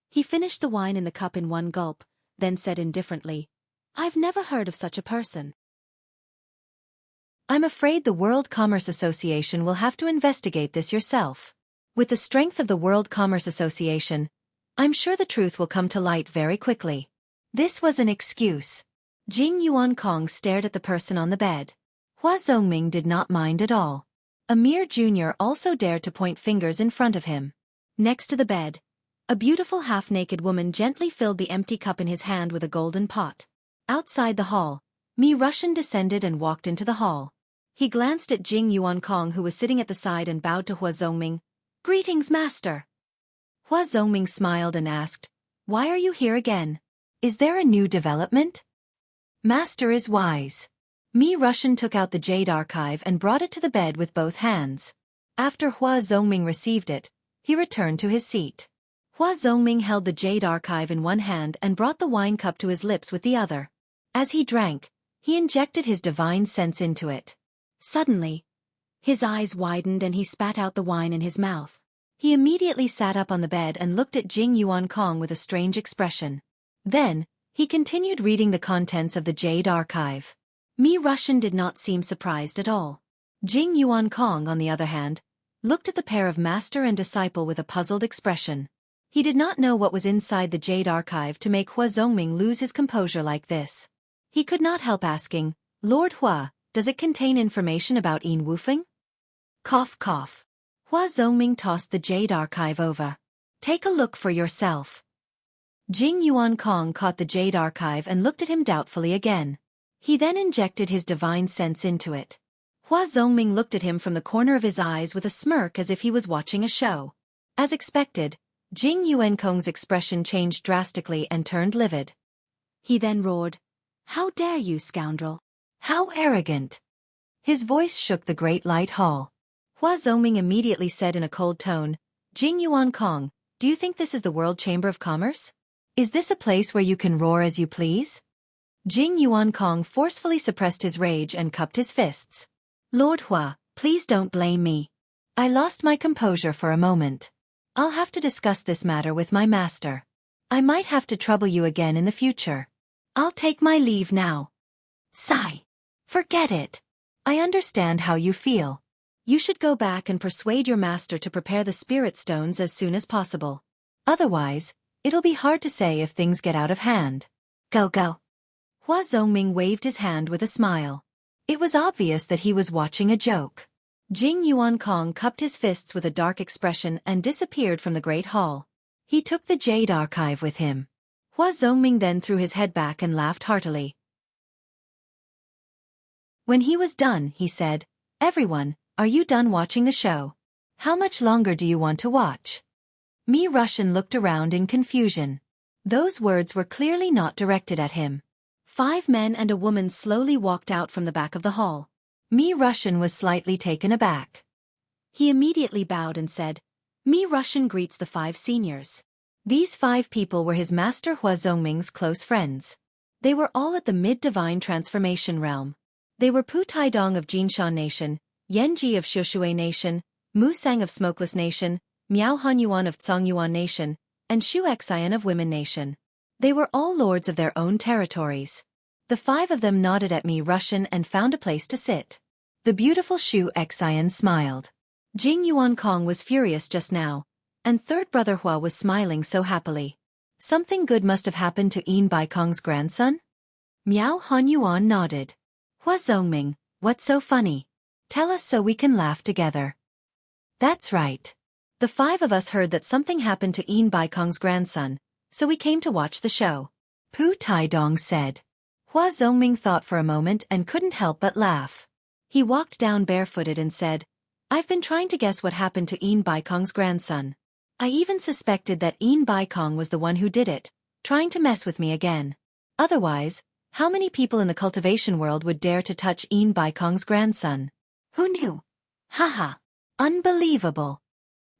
He finished the wine in the cup in one gulp, then said indifferently, I've never heard of such a person. I'm afraid the World Commerce Association will have to investigate this yourself. With the strength of the World Commerce Association, I'm sure the truth will come to light very quickly. This was an excuse. Jing Yuan Kong stared at the person on the bed. Hua Zongming did not mind at all. Amir Jr. also dared to point fingers in front of him. Next to the bed, a beautiful half-naked woman gently filled the empty cup in his hand with a golden pot. Outside the hall, Mi Russian descended and walked into the hall. He glanced at Jing Yuan Kong who was sitting at the side and bowed to Hua Zongming. Greetings, Master. Hua Zongming smiled and asked, Why are you here again? Is there a new development? Master is wise. Mi Russian took out the jade archive and brought it to the bed with both hands. After Hua Zongming received it, he returned to his seat. Hua Zongming held the jade archive in one hand and brought the wine cup to his lips with the other. As he drank, he injected his divine sense into it. Suddenly, his eyes widened and he spat out the wine in his mouth. He immediately sat up on the bed and looked at Jing Yuan Kong with a strange expression. Then, he continued reading the contents of the jade archive. Mi Russian did not seem surprised at all. Jing Yuan Kong, on the other hand, looked at the pair of master and disciple with a puzzled expression. He did not know what was inside the Jade Archive to make Hua Zongming lose his composure like this. He could not help asking, Lord Hua, does it contain information about Yin Wufeng? Cough cough. Hua Zongming tossed the Jade Archive over. Take a look for yourself. Jing Yuan Kong caught the Jade Archive and looked at him doubtfully again. He then injected his divine sense into it. Hua Zongming looked at him from the corner of his eyes with a smirk as if he was watching a show. As expected, Jing Yuan Kong's expression changed drastically and turned livid. He then roared, How dare you, scoundrel! How arrogant! His voice shook the great light hall. Hua Zongming immediately said in a cold tone, Jing Yuan Kong, do you think this is the World Chamber of Commerce? Is this a place where you can roar as you please? Jing Yuan Kong forcefully suppressed his rage and cupped his fists. Lord Hua, please don't blame me. I lost my composure for a moment. I'll have to discuss this matter with my master. I might have to trouble you again in the future. I'll take my leave now. Sigh. Forget it. I understand how you feel. You should go back and persuade your master to prepare the spirit stones as soon as possible. Otherwise, it'll be hard to say if things get out of hand. Go go. Hua Zongming waved his hand with a smile. It was obvious that he was watching a joke. Jing Yuan Kong cupped his fists with a dark expression and disappeared from the great hall. He took the Jade Archive with him. Hua Zongming then threw his head back and laughed heartily. When he was done, he said, Everyone, are you done watching the show? How much longer do you want to watch? Mi Russian looked around in confusion. Those words were clearly not directed at him. 5 men and a woman slowly walked out from the back of the hall. Mi Russian was slightly taken aback. He immediately bowed and said, Mi Russian greets the 5 seniors. These 5 people were his master Hua Zongming's close friends. They were all at the mid-divine transformation realm. They were Pu Taidong of Jinshan Nation, Yan Ji of Xueqi Nation, Mu Sang of Smokeless Nation, Miao Hanyuan of Tsongyuan Nation, and Xueqi of Women Nation. They were all lords of their own territories. The 5 of them nodded at Mi Russian and found a place to sit. The beautiful Xueqi smiled. Jing Yuan Kong was furious just now, and third brother Hua was smiling so happily. Something good must have happened to Yin Bai Kong's grandson? Miao Hanyuan nodded. Hua Zongming, what's so funny? Tell us so we can laugh together. That's right. The 5 of us heard that something happened to Yin Bai Kong's grandson, so we came to watch the show. Pu Taidong said. Hua Zongming thought for a moment and couldn't help but laugh. He walked down barefooted and said, I've been trying to guess what happened to Yin Bai Kong's grandson. I even suspected that Yin Bai Kong was the one who did it, trying to mess with me again. Otherwise, how many people in the cultivation world would dare to touch Yin Bai Kong's grandson? Who knew? Haha. Unbelievable.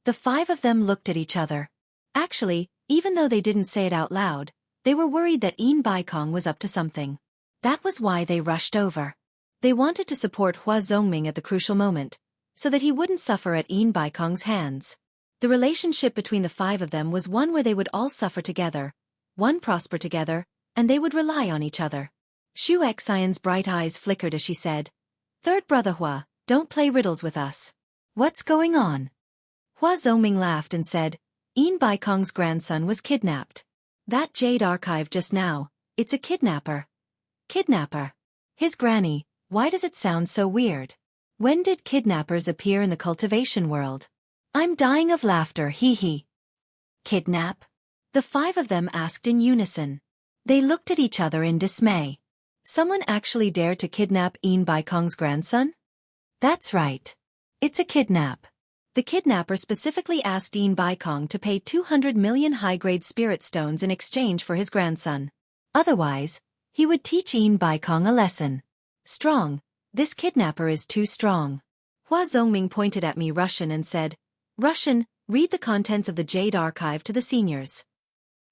The 5 of them looked at each other. Actually, even though they didn't say it out loud, they were worried that Yin Bai Kong was up to something. That was why they rushed over. They wanted to support Hua Zongming at the crucial moment, so that he wouldn't suffer at Yin Bai Kong's hands. The relationship between the 5 of them was one where they would all suffer together, one prosper together, and they would rely on each other. Xueqi's bright eyes flickered as she said, Third brother Hua, don't play riddles with us. What's going on? Hua Zongming laughed and said, Yin Bai Kong's grandson was kidnapped. That Jade Archive just now, it's a kidnapper. Kidnapper. His granny, why does it sound so weird? When did kidnappers appear in the cultivation world? I'm dying of laughter, hee hee. Kidnap? The 5 of them asked in unison. They looked at each other in dismay. Someone actually dared to kidnap Yin Bai Kong's grandson? That's right. It's a kidnap. The kidnapper specifically asked Yin Bai Kong to pay 200 million high-grade spirit stones in exchange for his grandson. Otherwise, he would teach Yin Bai Kong a lesson. Strong. This kidnapper is too strong. Hua Zongming pointed at Mi Russian and said, Russian, read the contents of the Jade Archive to the seniors.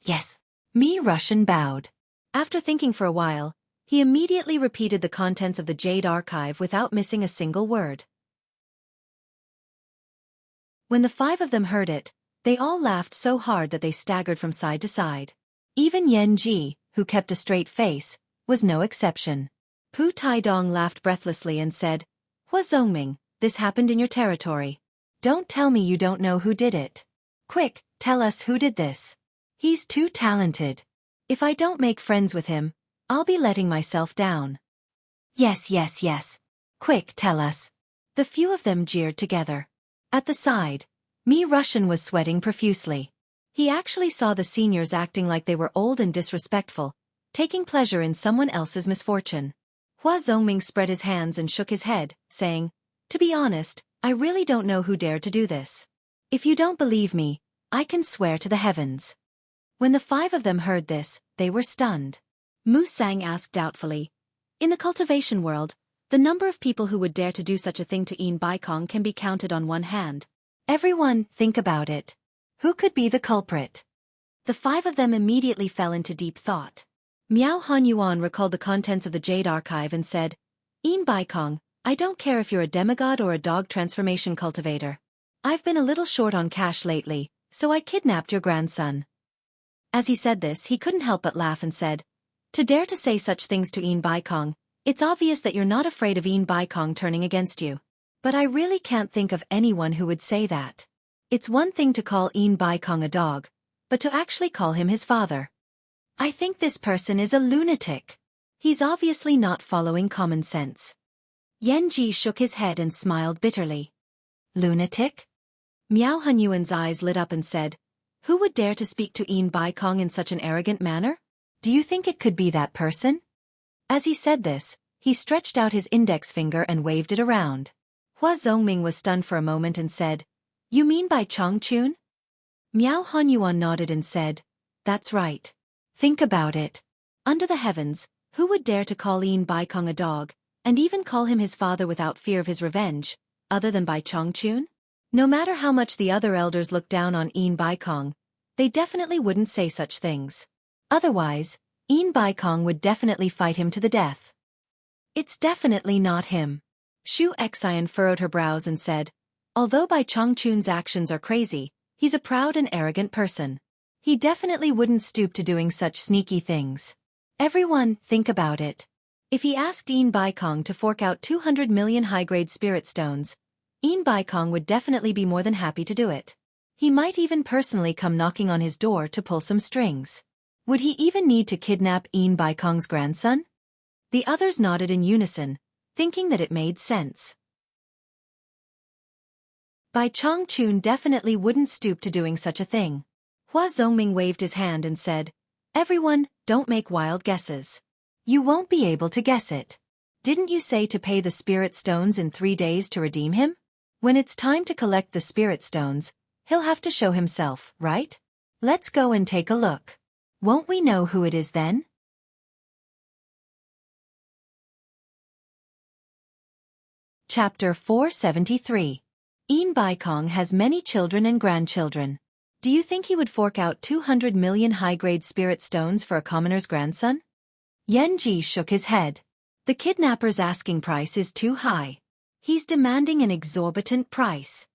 Yes. Mi Russian bowed. After thinking for a while, he immediately repeated the contents of the Jade Archive without missing a single word. When the 5 of them heard it, they all laughed so hard that they staggered from side to side. Even Yan Ji, who kept a straight face, was no exception. Pu Taidong laughed breathlessly and said, Hua Zongming, this happened in your territory. Don't tell me you don't know who did it. Quick, tell us who did this. He's too talented. If I don't make friends with him, I'll be letting myself down. Yes, yes, yes. Quick, tell us. The few of them jeered together. At the side, Mi Russian was sweating profusely. He actually saw the seniors acting like they were old and disrespectful, taking pleasure in someone else's misfortune. Hua Zongming spread his hands and shook his head, saying, To be honest, I really don't know who dared to do this. If you don't believe me, I can swear to the heavens. When the 5 of them heard this, they were stunned. Mu Sang asked doubtfully, In the cultivation world, the number of people who would dare to do such a thing to Yin Baikong can be counted on one hand. Everyone, think about it. Who could be the culprit? The 5 of them immediately fell into deep thought. Miao Hanyuan recalled the contents of the Jade Archive and said, Yin Baikong, I don't care if you're a demigod or a dog transformation cultivator. I've been a little short on cash lately, so I kidnapped your grandson. As he said this, he couldn't help but laugh and said, To dare to say such things to Yin Baikong, it's obvious that you're not afraid of Yin Baikong turning against you. But I really can't think of anyone who would say that. It's one thing to call Yin Baikong a dog, but to actually call him his father. I think this person is a lunatic. He's obviously not following common sense. Yan Ji shook his head and smiled bitterly. Lunatic? Miao Hanyuan's eyes lit up and said, Who would dare to speak to Yin Baikong in such an arrogant manner? Do you think it could be that person? As he said this, he stretched out his index finger and waved it around. Hua Zongming was stunned for a moment and said, You mean by Chongchun? Miao Hanyuan nodded and said, That's right. Think about it. Under the heavens, who would dare to call Yin Baikong a dog, and even call him his father without fear of his revenge, other than Bai Chongchun? No matter how much the other elders looked down on Yin Baikong, they definitely wouldn't say such things. Otherwise, Yin Baikong would definitely fight him to the death. It's definitely not him. Xueqi furrowed her brows and said, Although Bai Chongchun's actions are crazy, he's a proud and arrogant person. He definitely wouldn't stoop to doing such sneaky things. Everyone, think about it. If he asked Yin Baikong to fork out 200 million high-grade spirit stones, Yin Baikong would definitely be more than happy to do it. He might even personally come knocking on his door to pull some strings. Would he even need to kidnap Yin Baikong's grandson? The others nodded in unison, thinking that it made sense. Bai Chongchun definitely wouldn't stoop to doing such a thing. Hua Zongming waved his hand and said, Everyone, don't make wild guesses. You won't be able to guess it. Didn't you say to pay the spirit stones in 3 days to redeem him? When it's time to collect the spirit stones, he'll have to show himself, right? Let's go and take a look. Won't we know who it is then? Chapter 473. Yin Baikong has many children and grandchildren. Do you think he would fork out 200 million high-grade spirit stones for a commoner's grandson? Yan Ji shook his head. The kidnapper's asking price is too high. He's demanding an exorbitant price.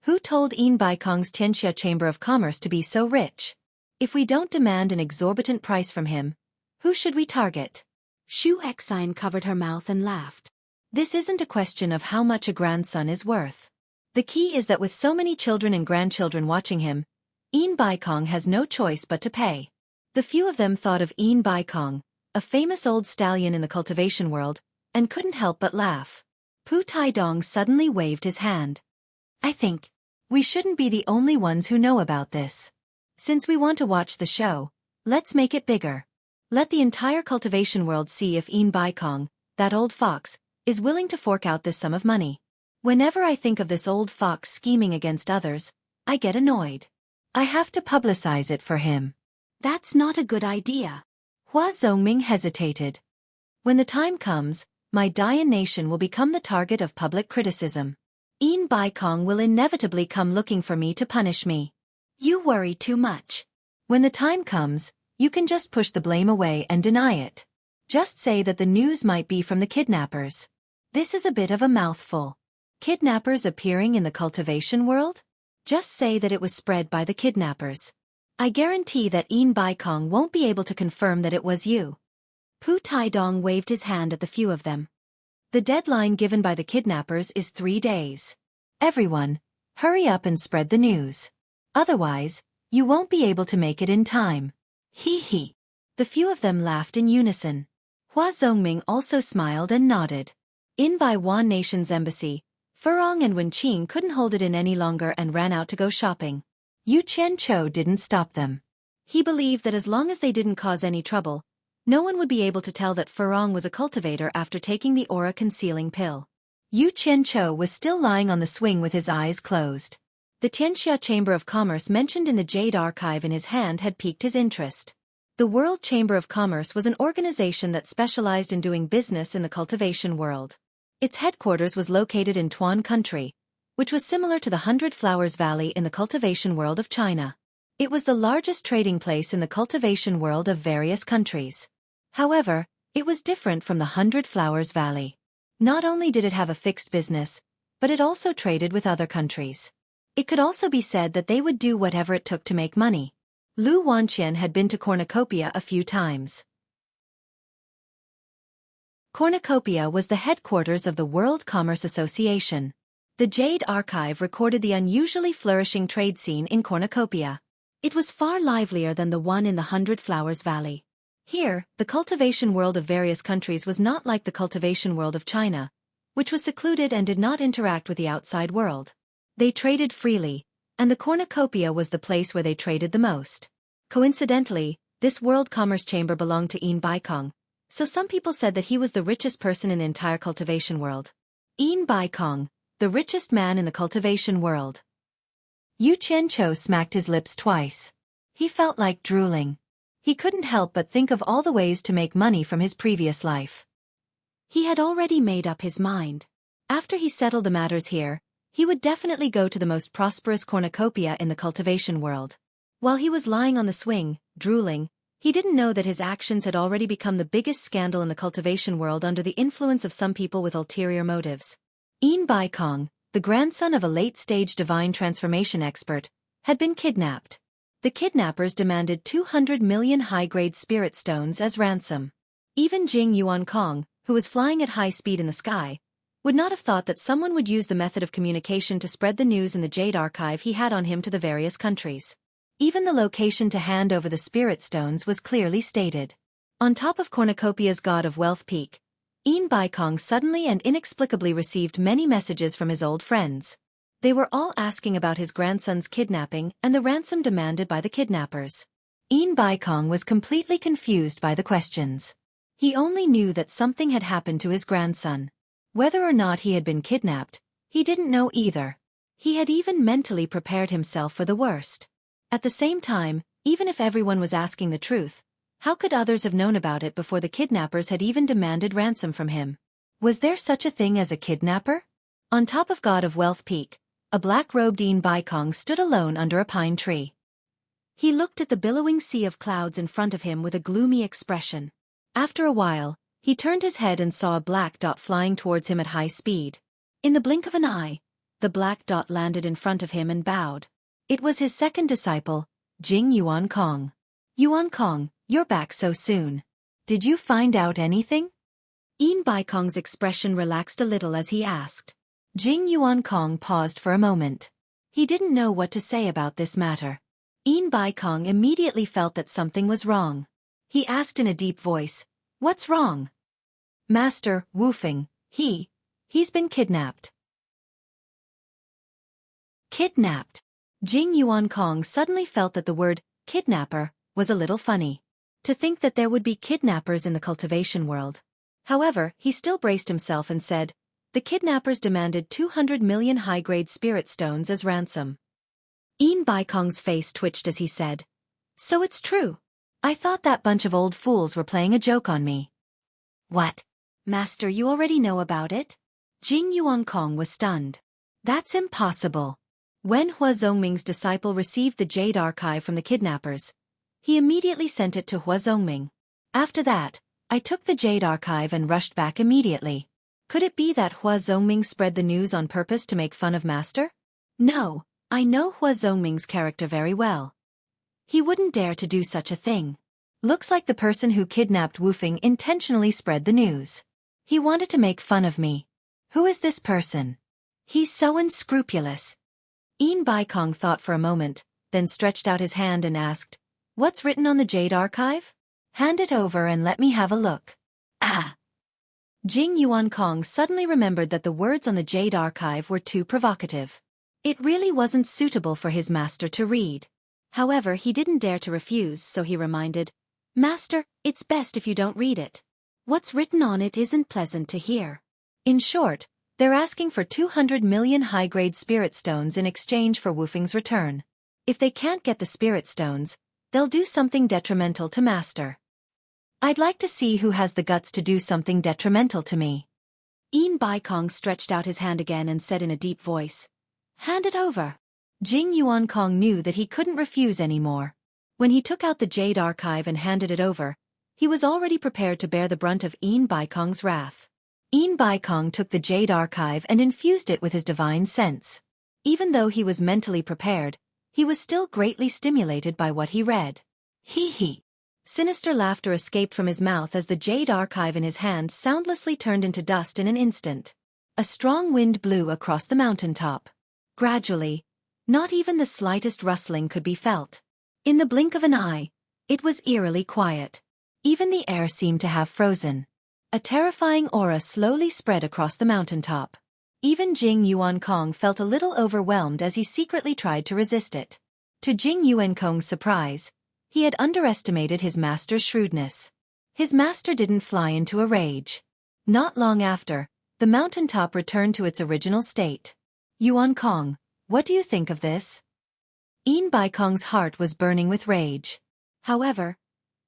Who told Yin Baikong's Tianxia Chamber of Commerce to be so rich? If we don't demand an exorbitant price from him, who should we target? Xueqi covered her mouth and laughed. This isn't a question of how much a grandson is worth. The key is that with so many children and grandchildren watching him, Yin Baikong has no choice but to pay. The few of them thought of Yin Baikong, a famous old stallion in the cultivation world, and couldn't help but laugh. Pu Taidong suddenly waved his hand. I think we shouldn't be the only ones who know about this. Since we want to watch the show, let's make it bigger. Let the entire cultivation world see if Yin Baikong, that old fox, is willing to fork out this sum of money. Whenever I think of this old fox scheming against others, I get annoyed. I have to publicize it for him. That's not a good idea. Hua Zongming hesitated. When the time comes, my Dayan nation will become the target of public criticism. Yin Baikong will inevitably come looking for me to punish me. You worry too much. When the time comes, you can just push the blame away and deny it. Just say that the news might be from the kidnappers. This is a bit of a mouthful. Kidnappers appearing in the cultivation world? Just say that it was spread by the kidnappers. I guarantee that Yin Baikong won't be able to confirm that it was you. Pu Taidong waved his hand at the few of them. The deadline given by the kidnappers is 3 days. Everyone, hurry up and spread the news. Otherwise, you won't be able to make it in time. Hee hee. The few of them laughed in unison. Hua Zongming also smiled and nodded. In Baiwan Nation's embassy, Furong and Wenqing couldn't hold it in any longer and ran out to go shopping. Yu Qianchou didn't stop them. He believed that as long as they didn't cause any trouble, no one would be able to tell that Furong was a cultivator after taking the aura-concealing pill. Yu Qianchou was still lying on the swing with his eyes closed. The Tianxia Chamber of Commerce mentioned in the Jade Archive in his hand had piqued his interest. The World Chamber of Commerce was an organization that specialized in doing business in the cultivation world. Its headquarters was located in Tuan Country, which was similar to the 100 Flowers Valley in the cultivation world of China. It was the largest trading place in the cultivation world of various countries. However, it was different from the 100 Flowers Valley. Not only did it have a fixed business, but it also traded with other countries. It could also be said that they would do whatever it took to make money. Lu Wanqian had been to Cornucopia a few times. Cornucopia was the headquarters of the World Commerce Association. The Jade Archive recorded the unusually flourishing trade scene in Cornucopia. It was far livelier than the one in the 100 Flowers Valley. Here, the cultivation world of various countries was not like the cultivation world of China, which was secluded and did not interact with the outside world. They traded freely, and the Cornucopia was the place where they traded the most. Coincidentally, this World Commerce Chamber belonged to Yin Baikong, so some people said that he was the richest person in the entire cultivation world. Yin Baikong, the richest man in the cultivation world. Yu Qianchou smacked his lips twice. He felt like drooling. He couldn't help but think of all the ways to make money from his previous life. He had already made up his mind. After he settled the matters here, he would definitely go to the most prosperous cornucopia in the cultivation world. While he was lying on the swing, drooling, he didn't know that his actions had already become the biggest scandal in the cultivation world under the influence of some people with ulterior motives. Yin Baikong, the grandson of a late-stage divine transformation expert, had been kidnapped. The kidnappers demanded 200 million high-grade spirit stones as ransom. Even Jing Yuankong, who was flying at high speed in the sky, would not have thought that someone would use the method of communication to spread the news in the Jade Archive he had on him to the various countries. Even the location to hand over the spirit stones was clearly stated. On top of Cornucopia's God of Wealth peak, Yin Baikong suddenly and inexplicably received many messages from his old friends. They were all asking about his grandson's kidnapping and the ransom demanded by the kidnappers. Yin Baikong was completely confused by the questions. He only knew that something had happened to his grandson. Whether or not he had been kidnapped, he didn't know either. He had even mentally prepared himself for the worst. At the same time, even if everyone was asking the truth, how could others have known about it before the kidnappers had even demanded ransom from him? Was there such a thing as a kidnapper? On top of God of Wealth Peak, a black-robed Yin Baikong stood alone under a pine tree. He looked at the billowing sea of clouds in front of him with a gloomy expression. After a while, he turned his head and saw a black dot flying towards him at high speed. In the blink of an eye, the black dot landed in front of him and bowed. It was his second disciple, Jing Yuankong. Yuankong, you're back so soon. Did you find out anything? Yin Baikong's expression relaxed a little as he asked. Jing Yuankong paused for a moment. He didn't know what to say about this matter. Yin Baikong immediately felt that something was wrong. He asked in a deep voice, "What's wrong?" "Master, Wufeng, he's been kidnapped." Kidnapped. Jing Yuankong suddenly felt that the word, kidnapper, was a little funny. To think that there would be kidnappers in the cultivation world. However, he still braced himself and said, "The kidnappers demanded 200 million high-grade spirit stones as ransom." Yin Baikong's face twitched as he said, "So it's true. I thought that bunch of old fools were playing a joke on me." "What? Master, you already know about it?" Jing Yuankong was stunned. "That's impossible." When Hua Zongming's disciple received the Jade Archive from the kidnappers, he immediately sent it to Hua Zongming. After that, I took the Jade Archive and rushed back immediately. Could it be that Hua Zongming spread the news on purpose to make fun of Master? No, I know Hua Zongming's character very well. He wouldn't dare to do such a thing. Looks like the person who kidnapped Wufing intentionally spread the news. He wanted to make fun of me. Who is this person? He's so unscrupulous. Yin Baikong thought for a moment, then stretched out his hand and asked, "What's written on the Jade Archive? Hand it over and let me have a look." Ah! Jing Yuankong suddenly remembered that the words on the Jade Archive were too provocative. It really wasn't suitable for his master to read. However, he didn't dare to refuse, so he reminded, "Master, it's best if you don't read it. What's written on it isn't pleasant to hear." In short, they're asking for 200 million high-grade spirit stones in exchange for Wufing's return. If they can't get the spirit stones, they'll do something detrimental to Master. I'd like to see who has the guts to do something detrimental to me. Yin Baikong stretched out his hand again and said in a deep voice, "Hand it over." Jing Yuankong knew that he couldn't refuse anymore. When he took out the Jade Archive and handed it over, he was already prepared to bear the brunt of Yin Baikong's wrath. Yin Baikong took the Jade Archive and infused it with his divine sense. Even though he was mentally prepared, he was still greatly stimulated by what he read. Hee hee. Sinister laughter escaped from his mouth as the Jade Archive in his hand soundlessly turned into dust in an instant. A strong wind blew across the mountaintop. Gradually, not even the slightest rustling could be felt. In the blink of an eye, it was eerily quiet. Even the air seemed to have frozen. A terrifying aura slowly spread across the mountaintop. Even Jing Yuankong felt a little overwhelmed as he secretly tried to resist it. To Jing Yuankong's surprise, he had underestimated his master's shrewdness. His master didn't fly into a rage. Not long after, the mountaintop returned to its original state. "Yuankong, what do you think of this?" Yin Baikong's heart was burning with rage. However,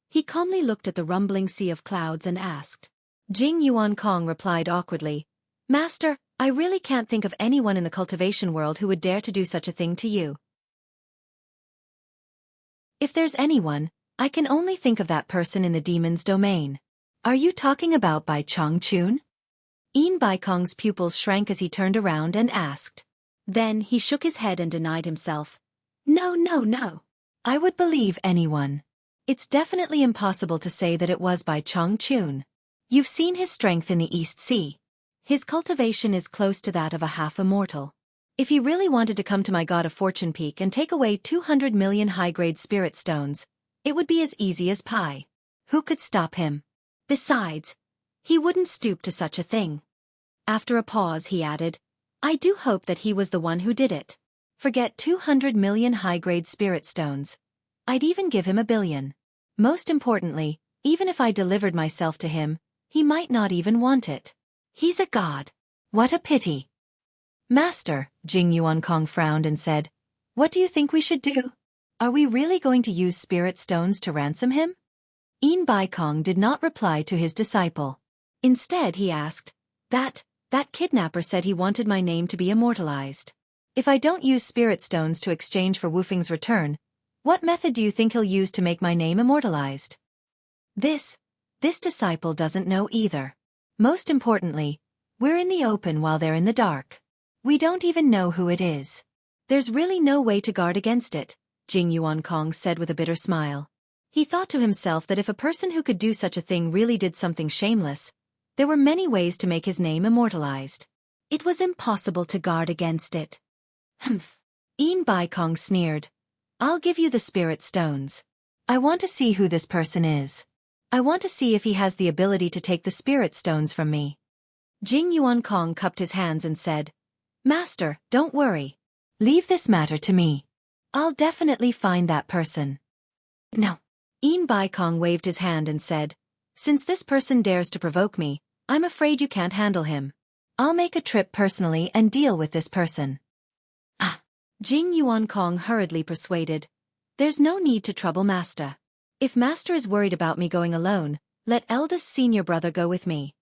he calmly looked at the rumbling sea of clouds and asked. Jing Yuankong replied awkwardly, "Master, I really can't think of anyone in the cultivation world who would dare to do such a thing to you. If there's anyone, I can only think of that person in the demon's domain. Are you talking about Bai Chongchun?" Yin Baikong's pupils shrank as he turned around and asked. Then he shook his head and denied himself. No. I would believe anyone. It's definitely impossible to say that it was Bai Chongchun. You've seen his strength in the East Sea. His cultivation is close to that of a half-immortal. If he really wanted to come to my God of Fortune Peak and take away 200 million high-grade spirit stones, it would be as easy as pie. Who could stop him? Besides, he wouldn't stoop to such a thing. After a pause he added, I do hope that he was the one who did it. Forget 200 million high-grade spirit stones. I'd even give him 1 billion. Most importantly, even if I delivered myself to him, he might not even want it. He's a god. What a pity. Master, Jing Yuankong frowned and said, what do you think we should do? Are we really going to use spirit stones to ransom him? Yin Baikong did not reply to his disciple. Instead he asked, That kidnapper said he wanted my name to be immortalized. If I don't use spirit stones to exchange for Wufing's return, what method do you think he'll use to make my name immortalized? This disciple doesn't know either. Most importantly, we're in the open while they're in the dark. We don't even know who it is. There's really no way to guard against it, Jing Yuankong said with a bitter smile. He thought to himself that if a person who could do such a thing really did something shameless, there were many ways to make his name immortalized. It was impossible to guard against it. Humph. Yin Baikong sneered. I'll give you the spirit stones. I want to see who this person is. I want to see if he has the ability to take the spirit stones from me. Jing Yuankong cupped his hands and said, Master, don't worry. Leave this matter to me. I'll definitely find that person. No. Yin Baikong waved his hand and said, Since this person dares to provoke me, I'm afraid you can't handle him. I'll make a trip personally and deal with this person. Ah. Jing Yuankong hurriedly persuaded, There's no need to trouble Master. If Master is worried about me going alone, let eldest senior brother go with me.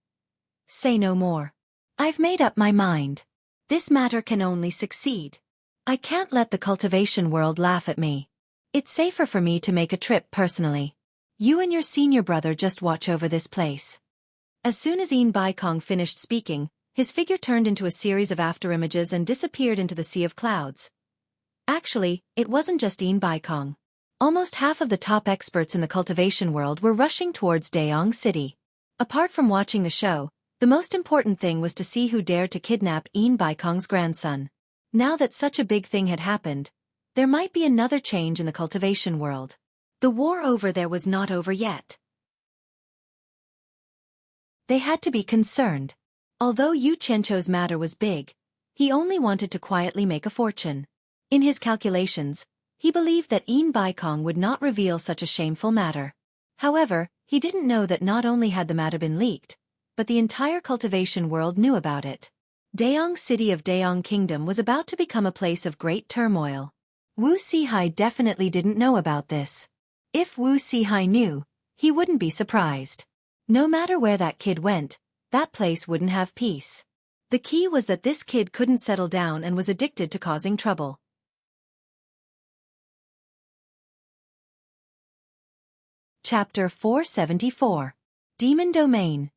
Say no more. I've made up my mind. This matter can only succeed. I can't let the cultivation world laugh at me. It's safer for me to make a trip personally. You and your senior brother just watch over this place. As soon as Yin Baikong finished speaking, his figure turned into a series of afterimages and disappeared into the sea of clouds. Actually, it wasn't just Yin Baikong. Almost half of the top experts in the cultivation world were rushing towards Daeong City. Apart from watching the show, the most important thing was to see who dared to kidnap Een Baikong's grandson. Now that such a big thing had happened, there might be another change in the cultivation world. The war over there was not over yet. They had to be concerned. Although Yu Qianqiu's matter was big, he only wanted to quietly make a fortune. In his calculations, he believed that Een Baikong would not reveal such a shameful matter. However, he didn't know that not only had the matter been leaked, but the entire cultivation world knew about it. Daeong City of Daeong Kingdom was about to become a place of great turmoil. Wu Sihai definitely didn't know about this. If Wu Sihai knew, he wouldn't be surprised. No matter where that kid went, that place wouldn't have peace. The key was that this kid couldn't settle down and was addicted to causing trouble. Chapter 474. Demon Domain.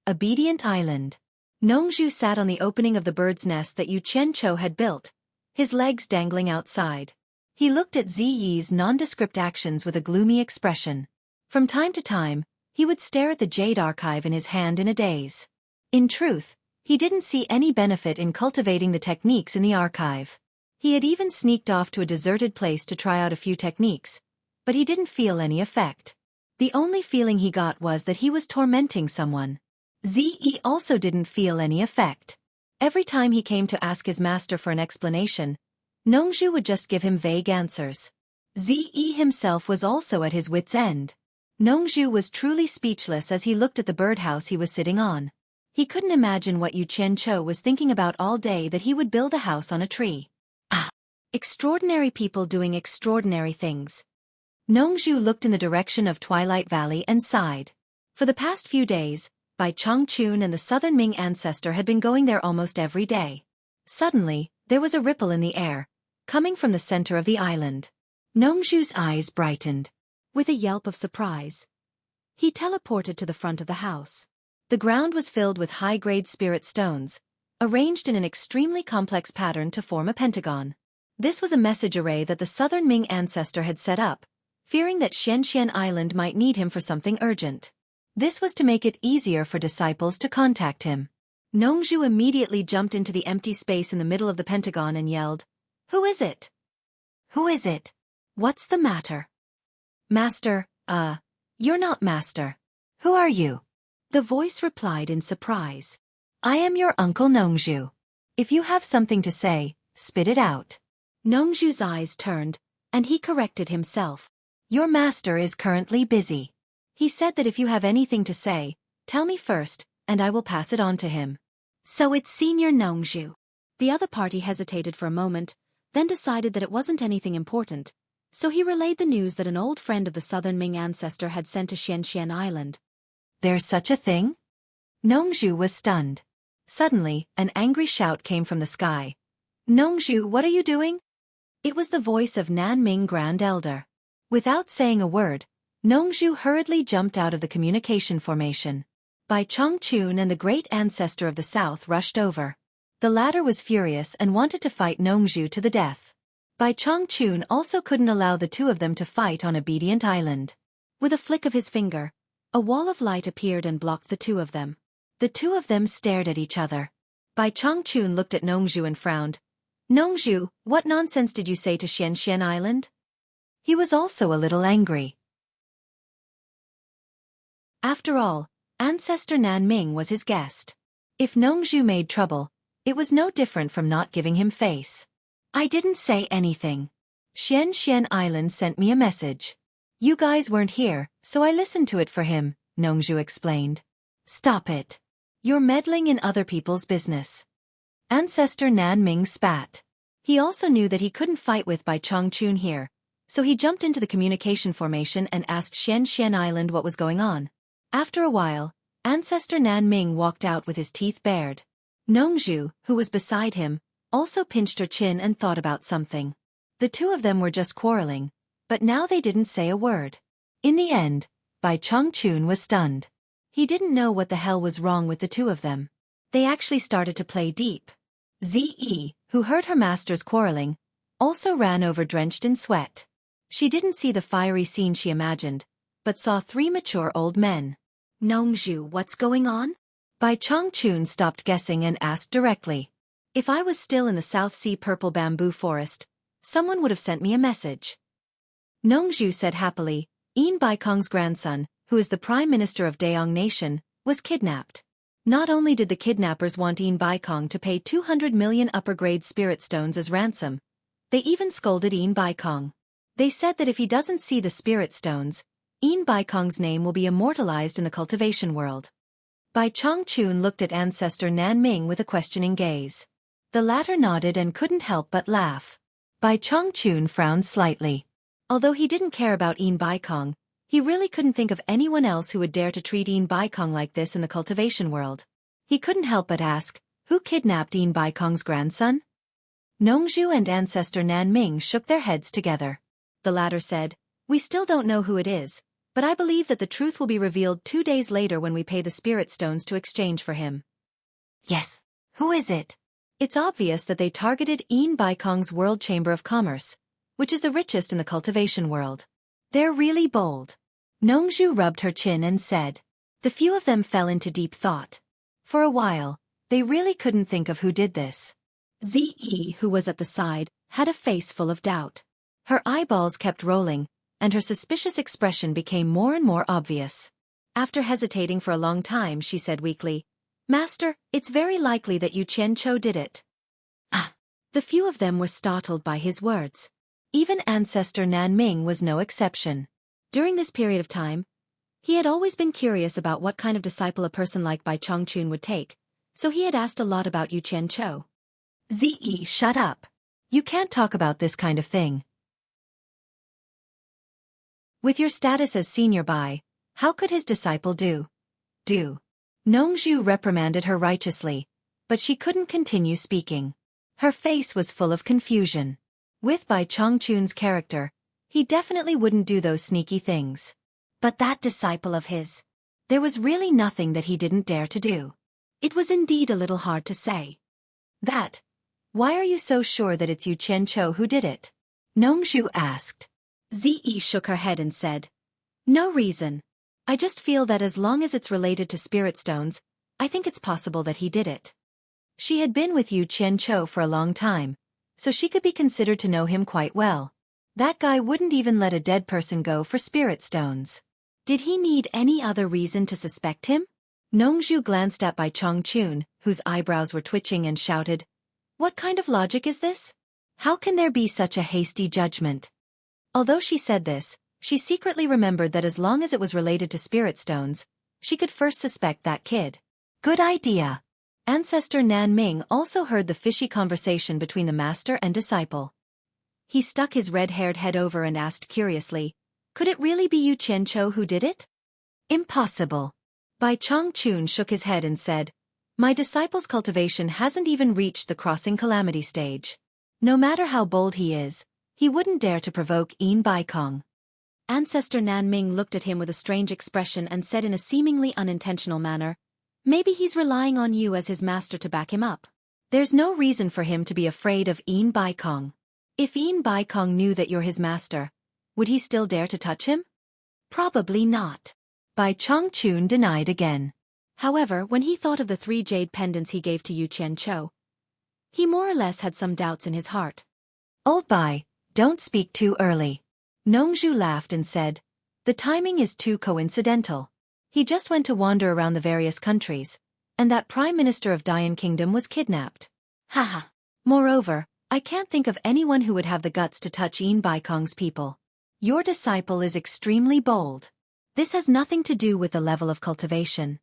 Obedient Island. Nongzhu sat on the opening of the bird's nest that Yu Qianqiu had built, his legs dangling outside. He looked at Ziyi's nondescript actions with a gloomy expression. From time to time, he would stare at the jade archive in his hand in a daze. In truth, he didn't see any benefit in cultivating the techniques in the archive. He had even sneaked off to a deserted place to try out a few techniques, but he didn't feel any effect. The only feeling he got was that he was tormenting someone. Ziyi also didn't feel any effect. Every time he came to ask his master for an explanation, Nongzhu would just give him vague answers. Ziyi himself was also at his wits' end. Nongzhu was truly speechless as he looked at the birdhouse he was sitting on. He couldn't imagine what Yu Qianqiu was thinking about all day, that he would build a house on a tree. Ah! Extraordinary people doing extraordinary things. Nongzhu looked in the direction of Twilight Valley and sighed. For the past few days, Bai Chongqun and the Southern Ming ancestor had been going there almost every day. Suddenly, there was a ripple in the air, coming from the center of the island. Nongzhu's eyes brightened. With a yelp of surprise, he teleported to the front of the house. The ground was filled with high-grade spirit stones, arranged in an extremely complex pattern to form a pentagon. This was a message array that the Southern Ming ancestor had set up, fearing that Xianxian Island might need him for something urgent. This was to make it easier for disciples to contact him. Nongzhu immediately jumped into the empty space in the middle of the pentagon and yelled, "Who is it? Who is it? What's the matter?" "Master, you're not master. Who are you?" The voice replied in surprise. "I am your uncle Nongzhu. If you have something to say, spit it out." Nongzhu's eyes turned, and he corrected himself. "Your master is currently busy. He said that if you have anything to say, tell me first, and I will pass it on to him." "So it's Senior Nongzhu." The other party hesitated for a moment, then decided that it wasn't anything important, so he relayed the news that an old friend of the Southern Ming ancestor had sent to Xianxian Island. "There's such a thing?" Nongzhu was stunned. Suddenly, an angry shout came from the sky. "Nongzhu, what are you doing?" It was the voice of Nanming Grand Elder. Without saying a word, Nongzhu hurriedly jumped out of the communication formation. Bai Chongqun and the great ancestor of the south rushed over. The latter was furious and wanted to fight Nongzhu to the death. Bai Chongqun also couldn't allow the two of them to fight on Obedient Island. With a flick of his finger, a wall of light appeared and blocked the two of them. The two of them stared at each other. Bai Chongqun looked at Nongzhu and frowned. "Nongzhu, what nonsense did you say to Xianxian Island?" He was also a little angry. After all, Ancestor Nanming was his guest. If Nongzhu made trouble, it was no different from not giving him face. "I didn't say anything. Xianxian Island sent me a message. You guys weren't here, so I listened to it for him," Nongzhu explained. "Stop it. You're meddling in other people's business." Ancestor Nanming spat. He also knew that he couldn't fight with Bai Chongqun here, so he jumped into the communication formation and asked Xianxian Island what was going on. After a while, Ancestor Nanming walked out with his teeth bared. Nongzhu, who was beside him, also pinched her chin and thought about something. The two of them were just quarreling, but now they didn't say a word. In the end, Bai Chongqun was stunned. He didn't know what the hell was wrong with the two of them. They actually started to play deep. Ziyi, who heard her masters quarreling, also ran over drenched in sweat. She didn't see the fiery scene she imagined, but saw 3 mature old men. Nongzhu, what's going on? Bai Chongchun stopped guessing and asked directly. If I was still in the South Sea purple bamboo forest, someone would have sent me a message. Nongzhu said happily, Yin Baikong's grandson, who is the Prime Minister of Daong Nation, was kidnapped. Not only did the kidnappers want Yin Baikong to pay 200 million upper-grade spirit stones as ransom, they even scolded Yin Baikong. They said that if he doesn't see the spirit stones, Yin Baikong's name will be immortalized in the cultivation world. Bai Chongchun looked at ancestor Nan Ming with a questioning gaze. The latter nodded and couldn't help but laugh. Bai Chongchun frowned slightly. Although he didn't care about Yin Baikong, he really couldn't think of anyone else who would dare to treat Yin Baikong like this in the cultivation world. He couldn't help but ask, who kidnapped Yin Baikong's grandson? Nongzhu and ancestor Nan Ming shook their heads together. The latter said, we still don't know who it is, but I believe that the truth will be revealed 2 days later when we pay the spirit stones to exchange for him. Yes, who is it? It's obvious that they targeted Yin Baikong's World Chamber of Commerce, which is the richest in the cultivation world. They're really bold. Nongzhu rubbed her chin and said. The few of them fell into deep thought. For a while, they really couldn't think of who did this. Xueqi, who was at the side, had a face full of doubt. Her eyeballs kept rolling, and her suspicious expression became more and more obvious. After hesitating for a long time, she said weakly, Master, it's very likely that Yu Qianqiu did it. Ah! The few of them were startled by his words. Even ancestor Nan Ming was no exception. During this period of time, he had always been curious about what kind of disciple a person like Bai Chongchun would take, so he had asked a lot about Yu Qianqiu. Xueqi, shut up. You can't talk about this kind of thing. With your status as senior Bai, how could his disciple do? Nongzhu reprimanded her righteously, but she couldn't continue speaking. Her face was full of confusion. With Bai Chongchun's character, he definitely wouldn't do those sneaky things. But that disciple of his, there was really nothing that he didn't dare to do. It was indeed a little hard to say. Why are you so sure that it's Yu Qianqiu who did it? Nongzhu asked. Xueqi shook her head and said, no reason. I just feel that as long as it's related to spirit stones, I think it's possible that he did it. She had been with Yu Qianqiu for a long time, so she could be considered to know him quite well. That guy wouldn't even let a dead person go for spirit stones. Did he need any other reason to suspect him? Nongzhu glanced at Bai Chongchun, whose eyebrows were twitching, and shouted, what kind of logic is this? How can there be such a hasty judgment? Although she said this, she secretly remembered that as long as it was related to spirit stones, she could first suspect that kid. Good idea. Ancestor Nan Ming also heard the fishy conversation between the master and disciple. He stuck his red-haired head over and asked curiously, could it really be Yu Qianqiu who did it? Impossible. Bai Chongchun shook his head and said, my disciple's cultivation hasn't even reached the crossing calamity stage. No matter how bold he is, he wouldn't dare to provoke Yin Baikong. Ancestor Nan Ming looked at him with a strange expression and said in a seemingly unintentional manner, maybe he's relying on you as his master to back him up. There's no reason for him to be afraid of Yin Baikong. If Yin Baikong knew that you're his master, would he still dare to touch him? Probably not. Bai Chongchun denied again. However, when he thought of the 3 jade pendants he gave to Yu Qianqiu, he more or less had some doubts in his heart. Old Bai, don't speak too early. Nongzhu laughed and said, the timing is too coincidental. He just went to wander around the various countries, and that Prime Minister of Dayan Kingdom was kidnapped. Haha. Moreover, I can't think of anyone who would have the guts to touch Yin Baikong's people. Your disciple is extremely bold. This has nothing to do with the level of cultivation.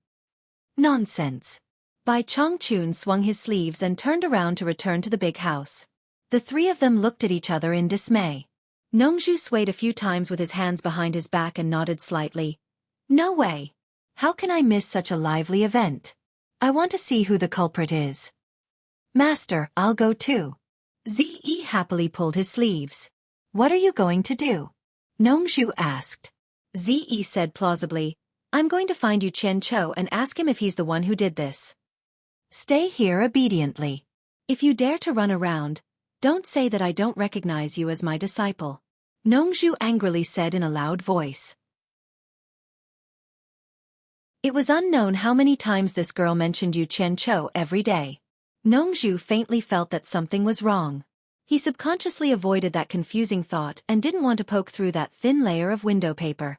Nonsense. Bai Chongchun swung his sleeves and turned around to return to the big house. The 3 of them looked at each other in dismay. Nongzhu swayed a few times with his hands behind his back and nodded slightly. No way. How can I miss such a lively event? I want to see who the culprit is. Master, I'll go too. Xueqi happily pulled his sleeves. What are you going to do? Nongzhu asked. Xueqi said plausibly, I'm going to find Yu Qianqiu and ask him if he's the one who did this. Stay here obediently. If you dare to run around, don't say that I don't recognize you as my disciple. Nongzhu angrily said in a loud voice. It was unknown how many times this girl mentioned Yu Qianzhou every day. Nongzhu faintly felt that something was wrong. He subconsciously avoided that confusing thought and didn't want to poke through that thin layer of window paper.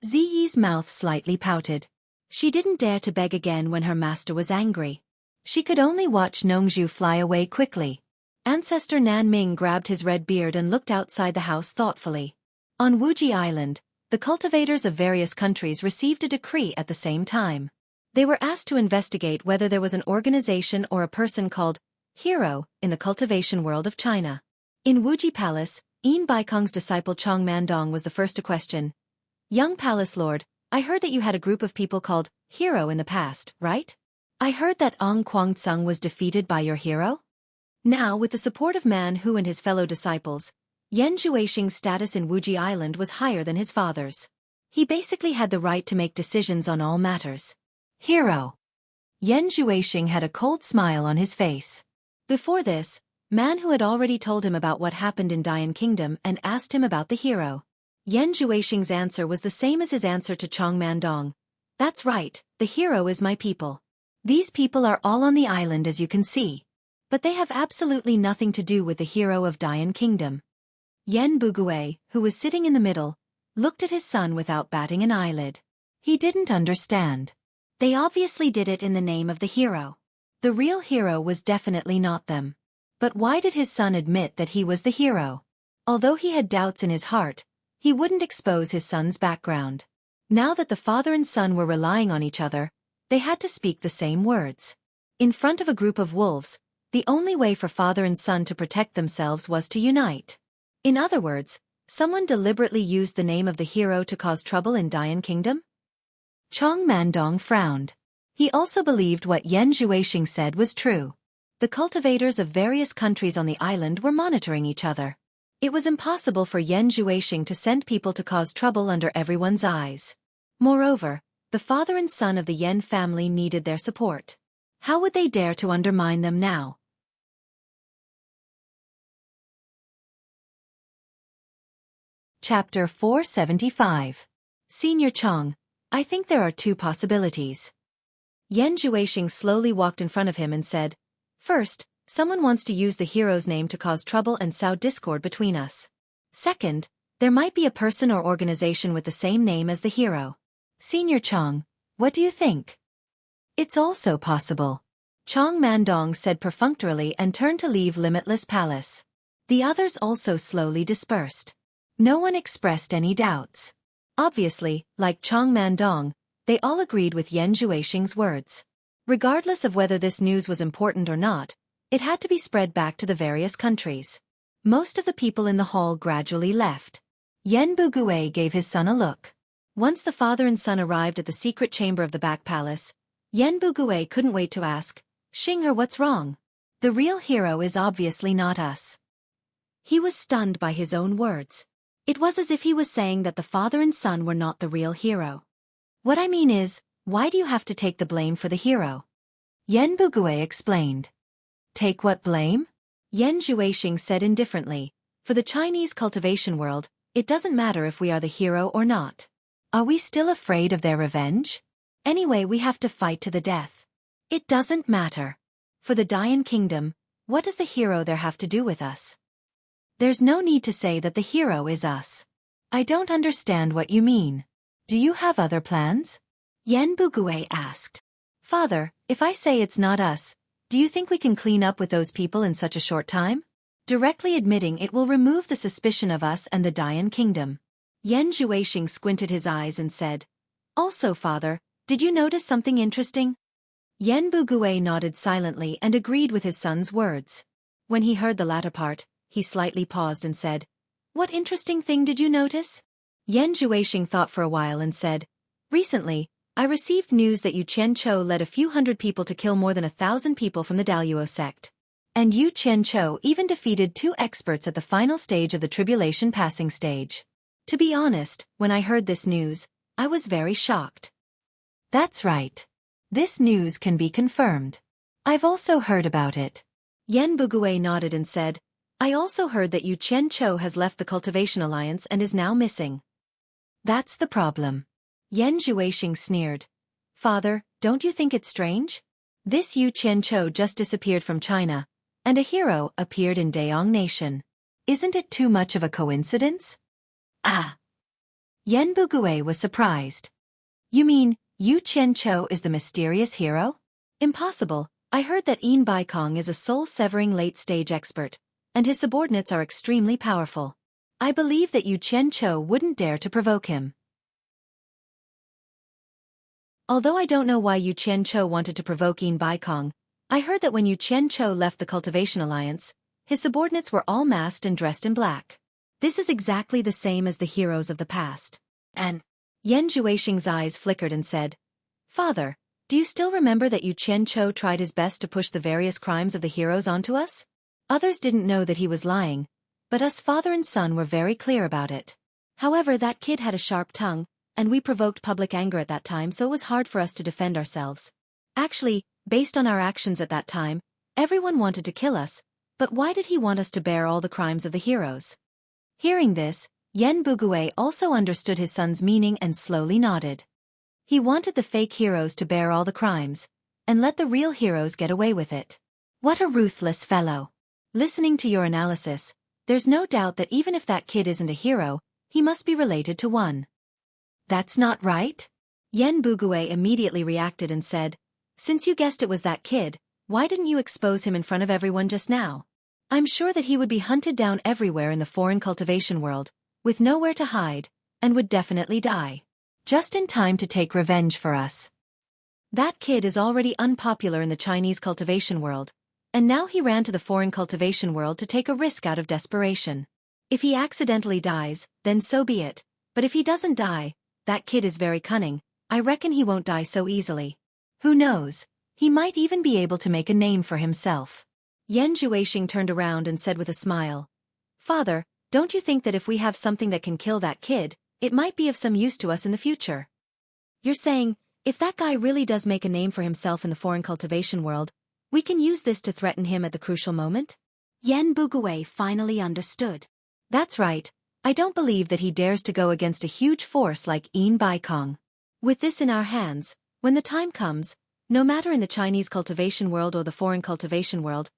Ziyi's mouth slightly pouted. She didn't dare to beg again when her master was angry. She could only watch Nongzhu fly away quickly. Ancestor Nan Ming grabbed his red beard and looked outside the house thoughtfully. On Wuji Island, the cultivators of various countries received a decree at the same time. They were asked to investigate whether there was an organization or a person called Hero in the cultivation world of China. In Wuji Palace, Yin Baikong's disciple Chong Mandong was the first to question. Young Palace Lord, I heard that you had a group of people called Hero in the past, right? I heard that Ong Guangceng was defeated by your hero? Now, with the support of Man Hu and his fellow disciples, Yan Zhuixing's status in Wuji Island was higher than his father's. He basically had the right to make decisions on all matters. Hero. Yan Zhuixing had a cold smile on his face. Before this, Man Hu had already told him about what happened in Dian Kingdom and asked him about the hero. Yan Zhuixing's answer was the same as his answer to Chong Mandong. That's right, the hero is my people. These people are all on the island as you can see. But they have absolutely nothing to do with the hero of Dian Kingdom. Yen Bugui, who was sitting in the middle, looked at his son without batting an eyelid. He didn't understand. They obviously did it in the name of the hero. The real hero was definitely not them. But why did his son admit that he was the hero? Although he had doubts in his heart, he wouldn't expose his son's background. Now that the father and son were relying on each other, they had to speak the same words. In front of a group of wolves, the only way for father and son to protect themselves was to unite. In other words, someone deliberately used the name of the hero to cause trouble in Dian Kingdom? Chong Mandong frowned. He also believed what Yan Zhuixing said was true. The cultivators of various countries on the island were monitoring each other. It was impossible for Yan Zhuixing to send people to cause trouble under everyone's eyes. Moreover, the father and son of the Yan family needed their support. How would they dare to undermine them now? Chapter 475. Senior Chong, I think there are two possibilities. Yan Zhuixing slowly walked in front of him and said, First, someone wants to use the hero's name to cause trouble and sow discord between us. Second, there might be a person or organization with the same name as the hero. Senior Chong, what do you think? It's also possible. Chong Mandong said perfunctorily and turned to leave Limitless Palace. The others also slowly dispersed. No one expressed any doubts. Obviously, like Chong Mandong, they all agreed with Yan Zhuixing's words. Regardless of whether this news was important or not, it had to be spread back to the various countries. Most of the people in the hall gradually left. Yen Bugui gave his son a look. Once the father and son arrived at the secret chamber of the back palace, Yen Bugui couldn't wait to ask, Xing'er, what's wrong? The real hero is obviously not us. He was stunned by his own words. It was as if he was saying that the father and son were not the real hero. What I mean is, why do you have to take the blame for the hero? Yen Bugui explained. Take what blame? Yan Zhuixing said indifferently. For the Chinese cultivation world, it doesn't matter if we are the hero or not. Are we still afraid of their revenge? Anyway, we have to fight to the death. It doesn't matter. For the Dian Kingdom, what does the hero there have to do with us? There's no need to say that the hero is us. I don't understand what you mean. Do you have other plans? Yen Bugui asked. Father, if I say it's not us, do you think we can clean up with those people in such a short time? Directly admitting it will remove the suspicion of us and the Dian Kingdom. Yan Zhuixing squinted his eyes and said, Also, father, did you notice something interesting? Yen Bugui nodded silently and agreed with his son's words. When he heard the latter part, he slightly paused and said, What interesting thing did you notice? Yan Zhuixing thought for a while and said, Recently, I received news that Yu Qianzhou led a few hundred people to kill more than 1,000 people from the Daluo sect. And Yu Qianzhou even defeated 2 experts at the final stage of the Tribulation passing stage. To be honest, when I heard this news, I was very shocked. That's right. This news can be confirmed. I've also heard about it. Yen Bugui nodded and said, I also heard that Yu Qianqiu has left the Cultivation Alliance and is now missing. That's the problem. Yan Xueqi sneered. Father, don't you think it's strange? This Yu Qianqiu just disappeared from China, and a hero appeared in Dayong Nation. Isn't it too much of a coincidence? Ah! Yan Bugue was surprised. You mean, Yu Qianqiu is the mysterious hero? Impossible. I heard that Yin Baikong is a soul-severing late-stage expert, and his subordinates are extremely powerful. I believe that Yu Qianqiu wouldn't dare to provoke him. Although I don't know why Yu Qianqiu wanted to provoke Yin Baikong, I heard that when Yu Qianqiu left the Cultivation Alliance, his subordinates were all masked and dressed in black. This is exactly the same as the heroes of the past. And Yan Xueqing's eyes flickered and said, Father, do you still remember that Yu Qianqiu tried his best to push the various crimes of the heroes onto us? Others didn't know that he was lying, but us father and son were very clear about it. However, that kid had a sharp tongue, and we provoked public anger at that time, so it was hard for us to defend ourselves. Actually, based on our actions at that time, everyone wanted to kill us, but why did he want us to bear all the crimes of the heroes? Hearing this, Yan Bugue also understood his son's meaning and slowly nodded. He wanted the fake heroes to bear all the crimes, and let the real heroes get away with it. What a ruthless fellow. Listening to your analysis, there's no doubt that even if that kid isn't a hero, he must be related to one. That's not right? Yan Bugue immediately reacted and said, Since you guessed it was that kid, why didn't you expose him in front of everyone just now? I'm sure that he would be hunted down everywhere in the foreign cultivation world, with nowhere to hide, and would definitely die. Just in time to take revenge for us. That kid is already unpopular in the Chinese cultivation world, and now he ran to the foreign cultivation world to take a risk out of desperation. If he accidentally dies, then so be it, but if he doesn't die, that kid is very cunning, I reckon he won't die so easily. Who knows, he might even be able to make a name for himself. Yan Xueqing turned around and said with a smile, Father, don't you think that if we have something that can kill that kid, it might be of some use to us in the future? You're saying, if that guy really does make a name for himself in the foreign cultivation world, we can use this to threaten him at the crucial moment? Yan Bugue finally understood. That's right, I don't believe that he dares to go against a huge force like Yin Baikong. With this in our hands, when the time comes, no matter in the Chinese cultivation world or the foreign cultivation world,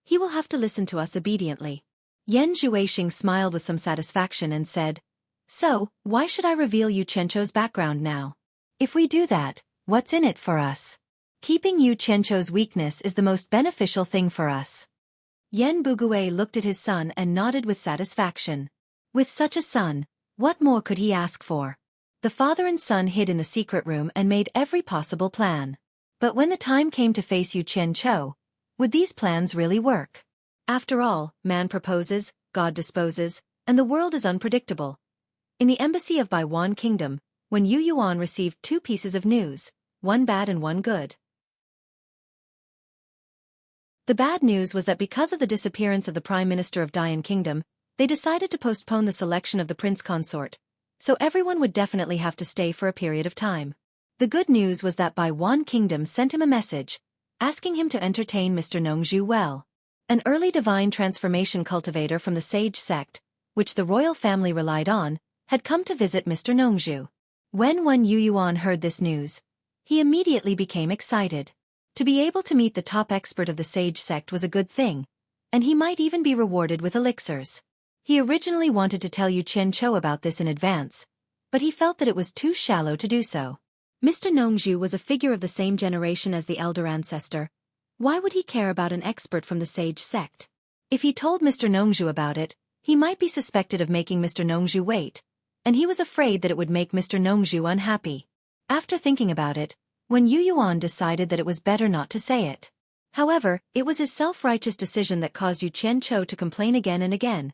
he will have to listen to us obediently. Yan Xueqing smiled with some satisfaction and said, So, why should I reveal Yu Qianqiu's background now? If we do that, what's in it for us? Keeping Yu Qianqiu's weakness is the most beneficial thing for us. Yan Bugue looked at his son and nodded with satisfaction. With such a son, what more could he ask for? The father and son hid in the secret room and made every possible plan. But when the time came to face Yu Qianqiu, would these plans really work? After all, man proposes, God disposes, and the world is unpredictable. In the embassy of Baiwan Kingdom, when Yu Yuan received two pieces of news, one bad and one good. The bad news was that because of the disappearance of the Prime Minister of Dayan Kingdom, they decided to postpone the selection of the prince consort, so everyone would definitely have to stay for a period of time. The good news was that Baiwan Kingdom sent him a message, asking him to entertain Mr. Nongzhu well. An early divine transformation cultivator from the sage sect, which the royal family relied on, had come to visit Mr. Nongzhu. When Yu Yuan heard this news, he immediately became excited. To be able to meet the top expert of the sage sect was a good thing, and he might even be rewarded with elixirs. He originally wanted to tell Yu Qianqiu about this in advance, but he felt that it was too shallow to do so. Mr. Nongzhu was a figure of the same generation as the elder ancestor. Why would he care about an expert from the sage sect? If he told Mr. Nongzhu about it, he might be suspected of making Mr. Nongzhu wait, and he was afraid that it would make Mr. Nongzhu unhappy. After thinking about it, Yu Yuan decided that it was better not to say it. However, it was his self-righteous decision that caused Yu Qianqiu to complain again and again.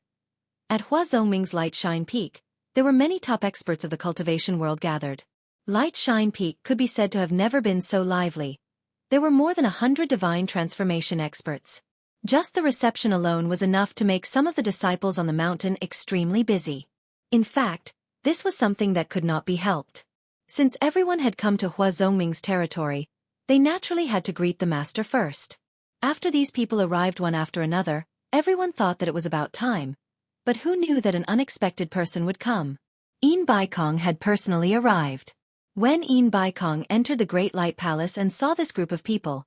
At Hua Zhongming's Light Shine Peak, there were many top experts of the cultivation world gathered. Light Shine Peak could be said to have never been so lively. There were more than 100 divine transformation experts. Just the reception alone was enough to make some of the disciples on the mountain extremely busy. In fact, this was something that could not be helped. Since everyone had come to Hua Zhongming's territory, they naturally had to greet the master first. After these people arrived one after another, Everyone thought that it was about time, but who knew that an unexpected person would come? Een Baikong had personally arrived. When Een Baikong entered the Great Light Palace and saw this group of people,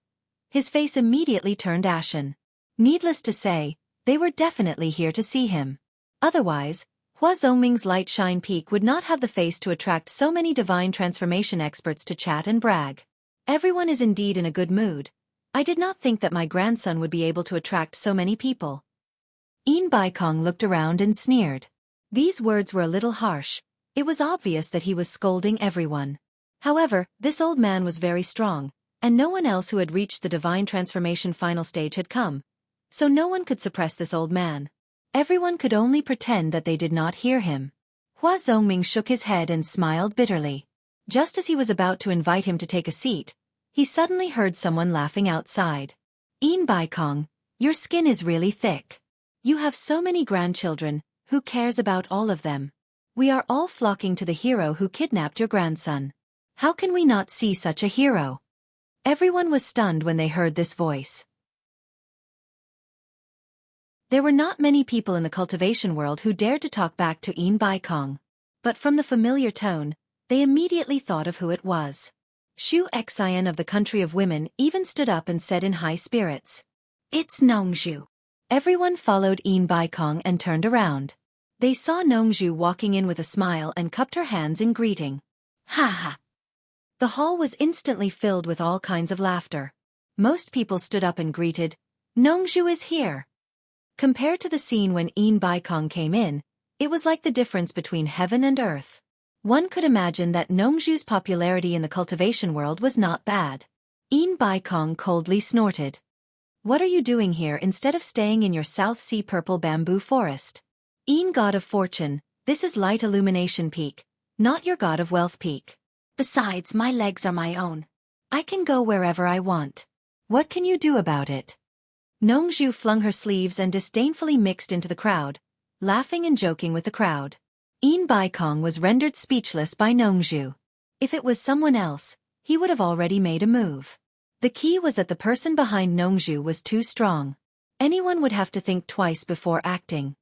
his face immediately turned ashen. Needless to say, they were definitely here to see him. Otherwise, Hua Zhongming's Light Shine Peak would not have the face to attract so many divine transformation experts to chat and brag. Everyone is indeed in a good mood. I did not think that my grandson would be able to attract so many people. Een Baikong looked around and sneered. These words were a little harsh. It was obvious that he was scolding everyone. However, this old man was very strong, and no one else who had reached the divine transformation final stage had come, so no one could suppress this old man. Everyone could only pretend that they did not hear him. Hua Zhongming shook his head and smiled bitterly. Just as he was about to invite him to take a seat, he suddenly heard someone laughing outside. Een Baikong, your skin is really thick. You have so many grandchildren, who cares about all of them? We are all flocking to the hero who kidnapped your grandson. How can we not see such a hero? Everyone was stunned when they heard this voice. There were not many people in the cultivation world who dared to talk back to Een Baikong. But from the familiar tone, they immediately thought of who it was. Xueqi of the country of women even stood up and said in high spirits, "It's Nongzhu." Everyone followed Een Baikong and turned around. They saw Nongzhu walking in with a smile and cupped her hands in greeting. Ha ha! The hall was instantly filled with all kinds of laughter. Most people stood up and greeted, "Nongzhu is here." Compared to the scene when Een Baikong came in, it was like the difference between heaven and earth. One could imagine that Nongzhu's popularity in the cultivation world was not bad. Een Baikong coldly snorted. What are you doing here instead of staying in your South Sea purple bamboo forest? Een God of Fortune, this is Light Illumination Peak, not your God of Wealth Peak. Besides, my legs are my own. I can go wherever I want. What can you do about it? Nongzhu flung her sleeves and disdainfully mixed into the crowd, laughing and joking with the crowd. Een Baikong was rendered speechless by Nongzhu. If it was someone else, he would have already made a move. The key was that the person behind Nongzhu was too strong. Anyone would have to think twice before acting.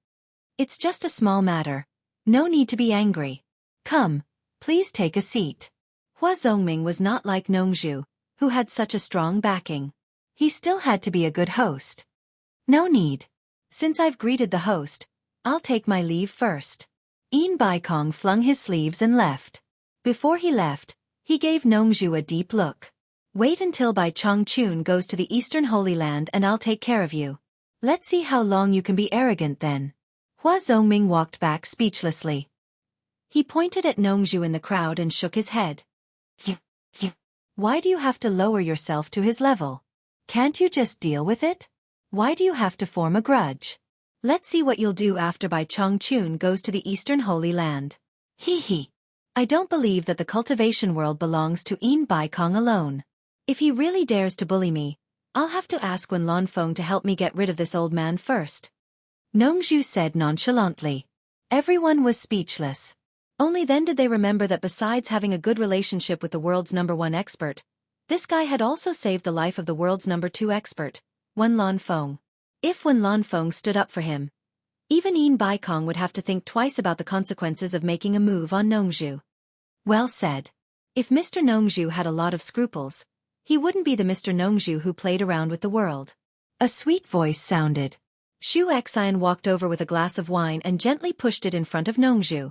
It's just a small matter. No need to be angry. Come, please take a seat. Hua Zhongming was not like Nongzhu, who had such a strong backing. He still had to be a good host. No need. Since I've greeted the host, I'll take my leave first. Een Baikong flung his sleeves and left. Before he left, he gave Nongzhu a deep look. Wait until Bai Chongchun goes to the Eastern Holy Land and I'll take care of you. Let's see how long you can be arrogant then. Hua Zhongming walked back speechlessly. He pointed at Nongzhu in the crowd and shook his head. Why do you have to lower yourself to his level? Can't you just deal with it? Why do you have to form a grudge? Let's see what you'll do after Bai Chongchun goes to the Eastern Holy Land. Hee. I don't believe that the cultivation world belongs to Een Baikong alone. If he really dares to bully me, I'll have to ask Wen Lanfeng to help me get rid of this old man first. Nongzhu said nonchalantly. Everyone was speechless. Only then did they remember that besides having a good relationship with the world's #1 expert, this guy had also saved the life of the world's #2 expert, Wen Lanfeng. If Wen Lanfeng stood up for him, even Een Baikong would have to think twice about the consequences of making a move on Nongzhu. Well said. If Mr. Nongzhu had a lot of scruples, he wouldn't be the Mr. Nongzhu who played around with the world. A sweet voice sounded. Xueqi walked over with a glass of wine and gently pushed it in front of Nongzhu.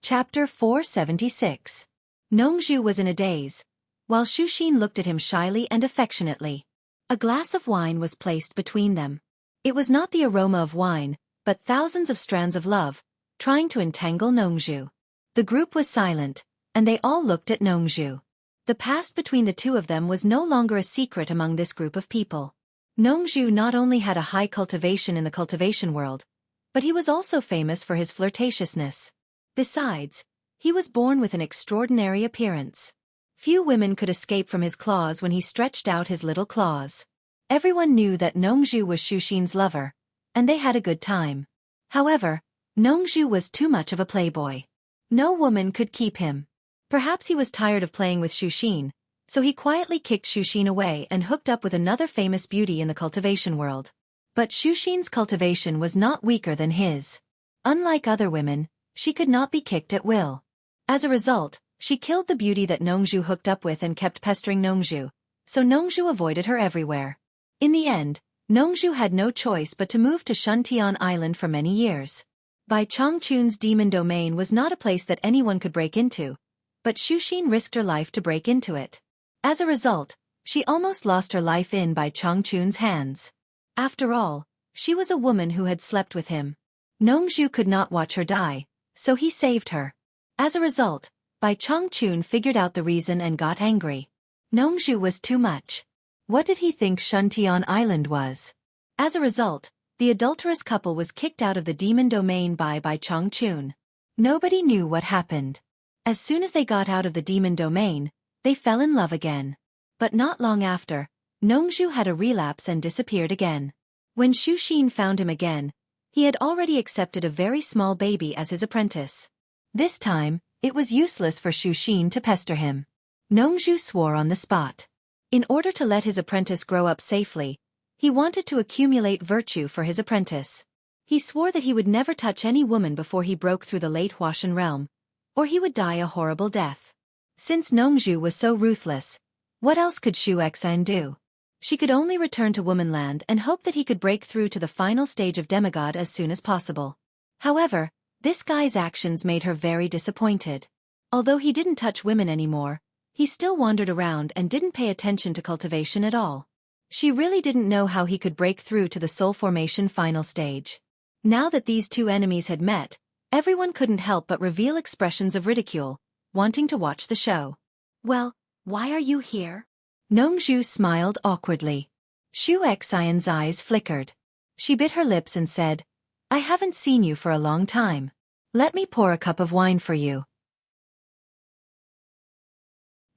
Chapter 476. Nongzhu was in a daze, while Xuxin looked at him shyly and affectionately. A glass of wine was placed between them. It was not the aroma of wine, but thousands of strands of love, trying to entangle Nongzhu. The group was silent, and they all looked at Nongzhu. The past between the two of them was no longer a secret among this group of people. Nongzhu not only had a high cultivation in the cultivation world, but he was also famous for his flirtatiousness. Besides, he was born with an extraordinary appearance. Few women could escape from his claws when he stretched out his little claws. Everyone knew that Nongzhu was Xuxin's lover, and they had a good time. However, Nongzhu was too much of a playboy. No woman could keep him. Perhaps he was tired of playing with Xuxin, So he quietly kicked Xueqi away and hooked up with another famous beauty in the cultivation world. But Xueqi's cultivation was not weaker than his. Unlike other women, she could not be kicked at will. As a result, she killed the beauty that Nongzhu hooked up with and kept pestering Nongzhu, so Nongzhu avoided her everywhere. In the end, Nongzhu had no choice but to move to Shuntian Island for many years. Bai Changchun's demon domain was not a place that anyone could break into, but Xueqi risked her life to break into it. As a result, she almost lost her life in Bai Changchun's hands. After all, she was a woman who had slept with him. Nongzhu could not watch her die, so he saved her. As a result, Bai Changchun figured out the reason and got angry. Nongzhu was too much. What did he think Shuntian Island was? As a result, the adulterous couple was kicked out of the demon domain by Bai Changchun. Nobody knew what happened. As soon as they got out of the demon domain, they fell in love again. But not long after, Nongzhu had a relapse and disappeared again. When Xueqi found him again, he had already accepted a very small baby as his apprentice. This time, it was useless for Xueqi to pester him. Nongzhu swore on the spot. In order to let his apprentice grow up safely, he wanted to accumulate virtue for his apprentice. He swore that he would never touch any woman before he broke through the late Huashan realm, or he would die a horrible death. Since Nongzhu was so ruthless, what else could Xueqi do? She could only return to womanland and hope that he could break through to the final stage of demigod as soon as possible. However, this guy's actions made her very disappointed. Although he didn't touch women anymore, he still wandered around and didn't pay attention to cultivation at all. She really didn't know how he could break through to the soul formation final stage. Now that these two enemies had met, everyone couldn't help but reveal expressions of ridicule, wanting to watch the show. Well, why are you here? Nongzhu smiled awkwardly. Xueqi's eyes flickered. She bit her lips and said, I haven't seen you for a long time. Let me pour a cup of wine for you.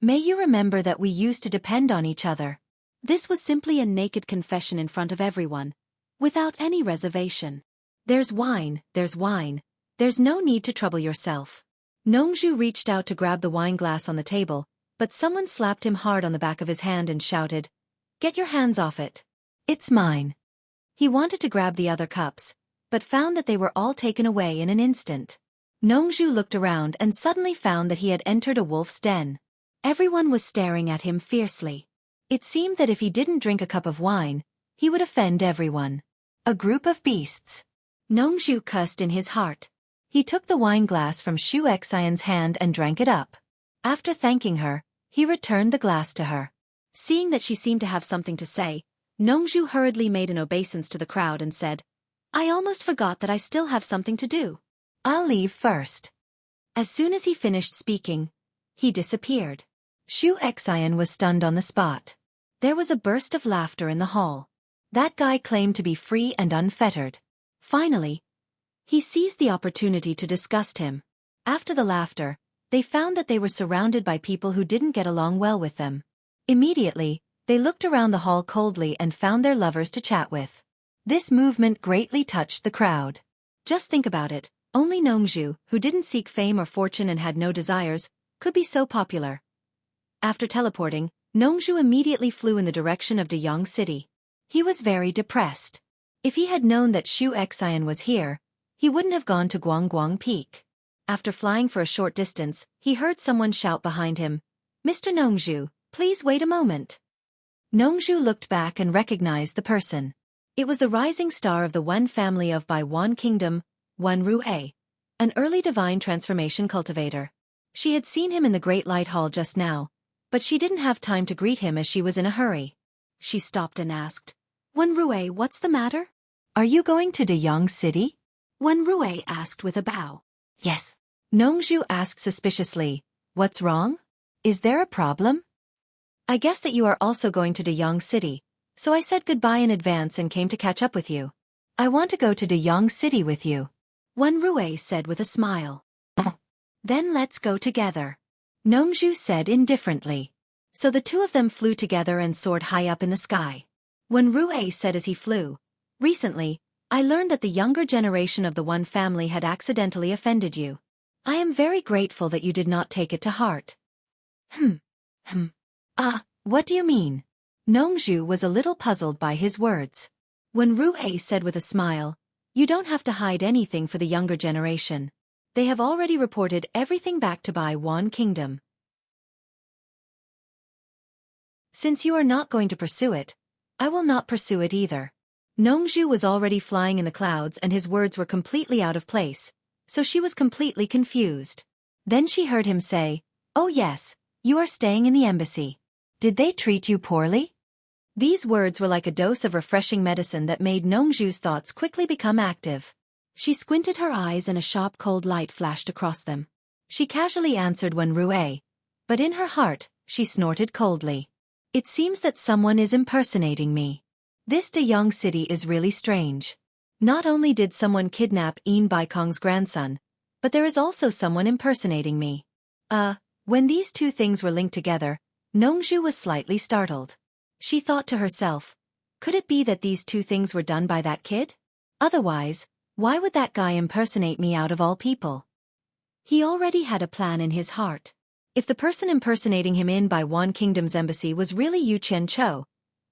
May you remember that we used to depend on each other. This was simply a naked confession in front of everyone, without any reservation. There's wine, there's wine. There's no need to trouble yourself. Nongzhu reached out to grab the wine glass on the table, but someone slapped him hard on the back of his hand and shouted, Get your hands off it. It's mine. He wanted to grab the other cups, but found that they were all taken away in an instant. Nongzhu looked around and suddenly found that he had entered a wolf's den. Everyone was staring at him fiercely. It seemed that if he didn't drink a cup of wine, he would offend everyone. A group of beasts. Nongzhu cussed in his heart. He took the wine glass from Xueqi's hand and drank it up. After thanking her, he returned the glass to her. Seeing that she seemed to have something to say, Nongzhu hurriedly made an obeisance to the crowd and said, I almost forgot that I still have something to do. I'll leave first. As soon as he finished speaking, he disappeared. Xueqi was stunned on the spot. There was a burst of laughter in the hall. That guy claimed to be free and unfettered. Finally, he seized the opportunity to disgust him. After the laughter, they found that they were surrounded by people who didn't get along well with them. Immediately, they looked around the hall coldly and found their lovers to chat with. This movement greatly touched the crowd. Just think about it, only Nongzhu, who didn't seek fame or fortune and had no desires, could be so popular. After teleporting, Nongzhu immediately flew in the direction of Deyang City. He was very depressed. If he had known that Xueqi was here, he wouldn't have gone to Guangguang Peak. After flying for a short distance, he heard someone shout behind him, Mr. Nongzhu, please wait a moment. Nongzhu looked back and recognized the person. It was the rising star of the Wen family of Bai Wan Kingdom, Wen Rue, an early divine transformation cultivator. She had seen him in the Great Light Hall just now, but she didn't have time to greet him as she was in a hurry. She stopped and asked, Wen Rue, what's the matter? Are you going to Deyang City? Wen Rue asked with a bow. Yes. Nongzhu asked suspiciously, What's wrong? Is there a problem? I guess that you are also going to Deyang City, so I said goodbye in advance and came to catch up with you. I want to go to Deyang City with you. Wen Rue said with a smile. Then let's go together. Nongzhu said indifferently. So the two of them flew together and soared high up in the sky. Wen Rue said as he flew, Recently, I learned that the younger generation of the Wen family had accidentally offended you. I am very grateful that you did not take it to heart. Ah, what do you mean? Nongzhu was a little puzzled by his words. When Ruhe said with a smile, you don't have to hide anything for the younger generation. They have already reported everything back to Baiwan Kingdom. Since you are not going to pursue it, I will not pursue it either. Nongzhu was already flying in the clouds and his words were completely out of place, so she was completely confused. Then she heard him say, oh yes, you are staying in the embassy. Did they treat you poorly? These words were like a dose of refreshing medicine that made Nongzhu's thoughts quickly become active. She squinted her eyes and a sharp cold light flashed across them. She casually answered Wen Ruei, but in her heart, she snorted coldly. It seems that someone is impersonating me. This De Yong city is really strange. Not only did someone kidnap Yin Baikong's grandson, but there is also someone impersonating me. When these two things were linked together, Nongzhu was slightly startled. She thought to herself, could it be that these two things were done by that kid? Otherwise, why would that guy impersonate me out of all people? He already had a plan in his heart. If the person impersonating him in Baiwan Kingdom's embassy was really Yu Qianzhou,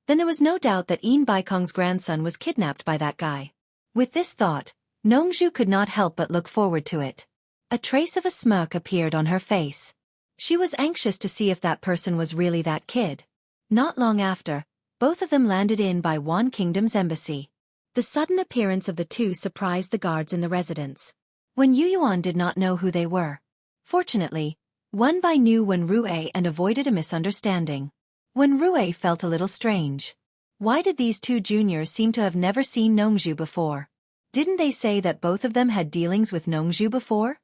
then there was no doubt that Yin Baikong's grandson was kidnapped by that guy. With this thought, Nongzhu could not help but look forward to it. A trace of a smirk appeared on her face. She was anxious to see if that person was really that kid. Not long after, both of them landed in Baiwan Kingdom's embassy. The sudden appearance of the two surprised the guards in the residence. Wen Yuyuan did not know who they were. Fortunately, Wen Bai knew Wen Ruei and avoided a misunderstanding. Wen Ruei felt a little strange. Why did these two juniors seem to have never seen Nongzhu before? Didn't they say that both of them had dealings with Nongzhu before?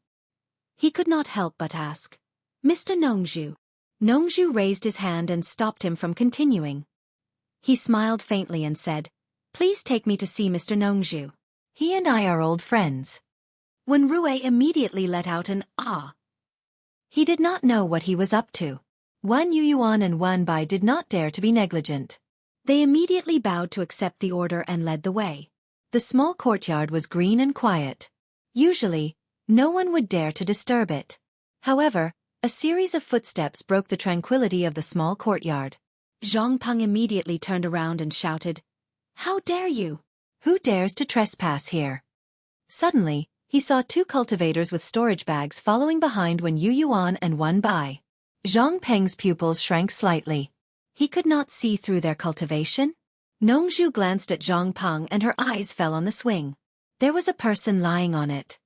He could not help but ask, Mr. Nongzhu. Nongzhu raised his hand and stopped him from continuing. He smiled faintly and said, please take me to see Mr. Nongzhu. He and I are old friends. Wen Ruei immediately let out an ah. He did not know what he was up to. Wan Yuyuan and Wan Bai did not dare to be negligent. They immediately bowed to accept the order and led the way. The small courtyard was green and quiet. Usually, no one would dare to disturb it. However, a series of footsteps broke the tranquility of the small courtyard. Zhang Peng immediately turned around and shouted, how dare you? Who dares to trespass here? Suddenly, he saw two cultivators with storage bags following behind Wen Yuyuan and Wan Bai. Zhang Peng's pupils shrank slightly. He could not see through their cultivation. Nongzhu glanced at Zhang Peng and her eyes fell on the swing. There was a person lying on it.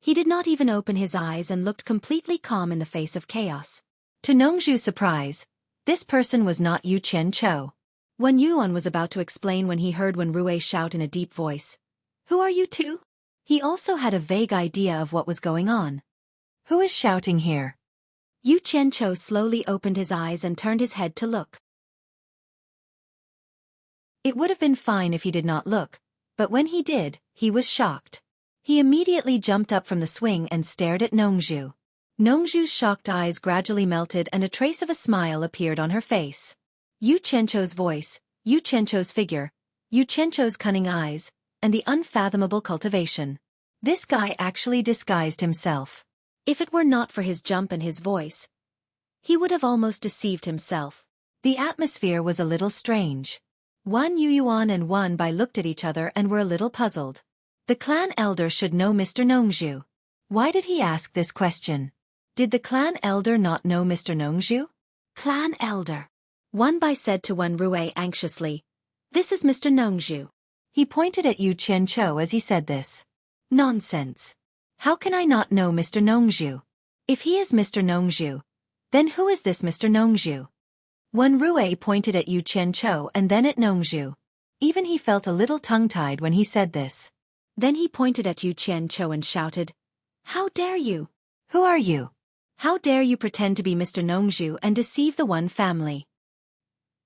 He did not even open his eyes and looked completely calm in the face of chaos. To Nongzhu's surprise, this person was not Yu Qianzhou. Wen Yuan was about to explain when he heard Wen Ruei shout in a deep voice, who are you two? He also had a vague idea of what was going on. Who is shouting here? Yu Qianzhou slowly opened his eyes and turned his head to look. It would have been fine if he did not look, but when he did, he was shocked. He immediately jumped up from the swing and stared at Nongzhu. Nongzhu's shocked eyes gradually melted and a trace of a smile appeared on her face. Yu Qianzhou's voice, Yu Qianzhou's figure, Yu Qianzhou's cunning eyes, and the unfathomable cultivation. This guy actually disguised himself. If it were not for his jump and his voice, he would have almost deceived himself. The atmosphere was a little strange. Wan Yuyuan and Wan Bai looked at each other and were a little puzzled. The clan elder should know Mr. Nongzhu. Why did he ask this question? Did the clan elder not know Mr. Nongzhu? Clan elder. Wan Bai said to Wen Ruei anxiously, this is Mr. Nongzhu. He pointed at Yu Qianzhou as he said this. Nonsense. How can I not know Mr. Nongzhu? If he is Mr. Nongzhu, then who is this Mr. Nongzhu? Wen Ruei pointed at Yu Qianzhou and then at Nongzhu. Even he felt a little tongue-tied when he said this. Then he pointed at Yu Qianzhou and shouted, how dare you? Who are you? How dare you pretend to be Mr. Nongzhu and deceive the Wan family?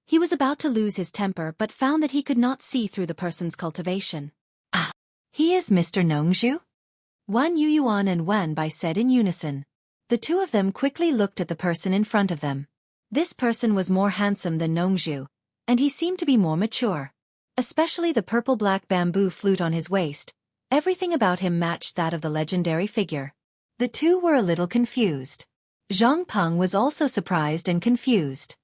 He was about to lose his temper but found that he could not see through the person's cultivation. Ah, he is Mr. Nongzhu? Wan Yuyuan and Wan Bai said in unison. The two of them quickly looked at the person in front of them. This person was more handsome than Nongzhu, and he seemed to be more mature. Especially the purple-black bamboo flute on his waist, everything about him matched that of the legendary figure. The two were a little confused. Zhang Peng was also surprised and confused.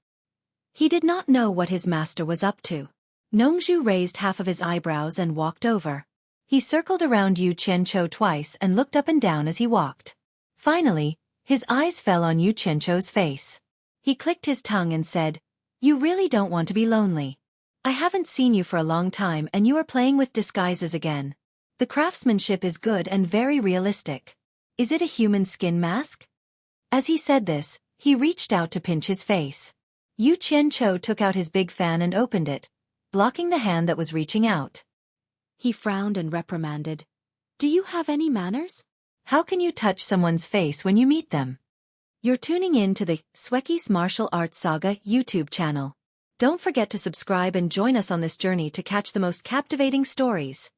He did not know what his master was up to. Nongzhu raised half of his eyebrows and walked over. He circled around Yu Qianqiu twice and looked up and down as he walked. Finally, his eyes fell on Yu Qianqiu's face. He clicked his tongue and said, "You really don't want to be lonely. I haven't seen you for a long time and you are playing with disguises again. The craftsmanship is good and very realistic. Is it a human skin mask?" As he said this, he reached out to pinch his face. Yu Qianqiu took out his big fan and opened it, blocking the hand that was reaching out. He frowned and reprimanded, "Do you have any manners? How can you touch someone's face when you meet them?" You're tuning in to the Xueqi's Martial Arts Saga YouTube channel. Don't forget to subscribe and join us on this journey to catch the most captivating stories.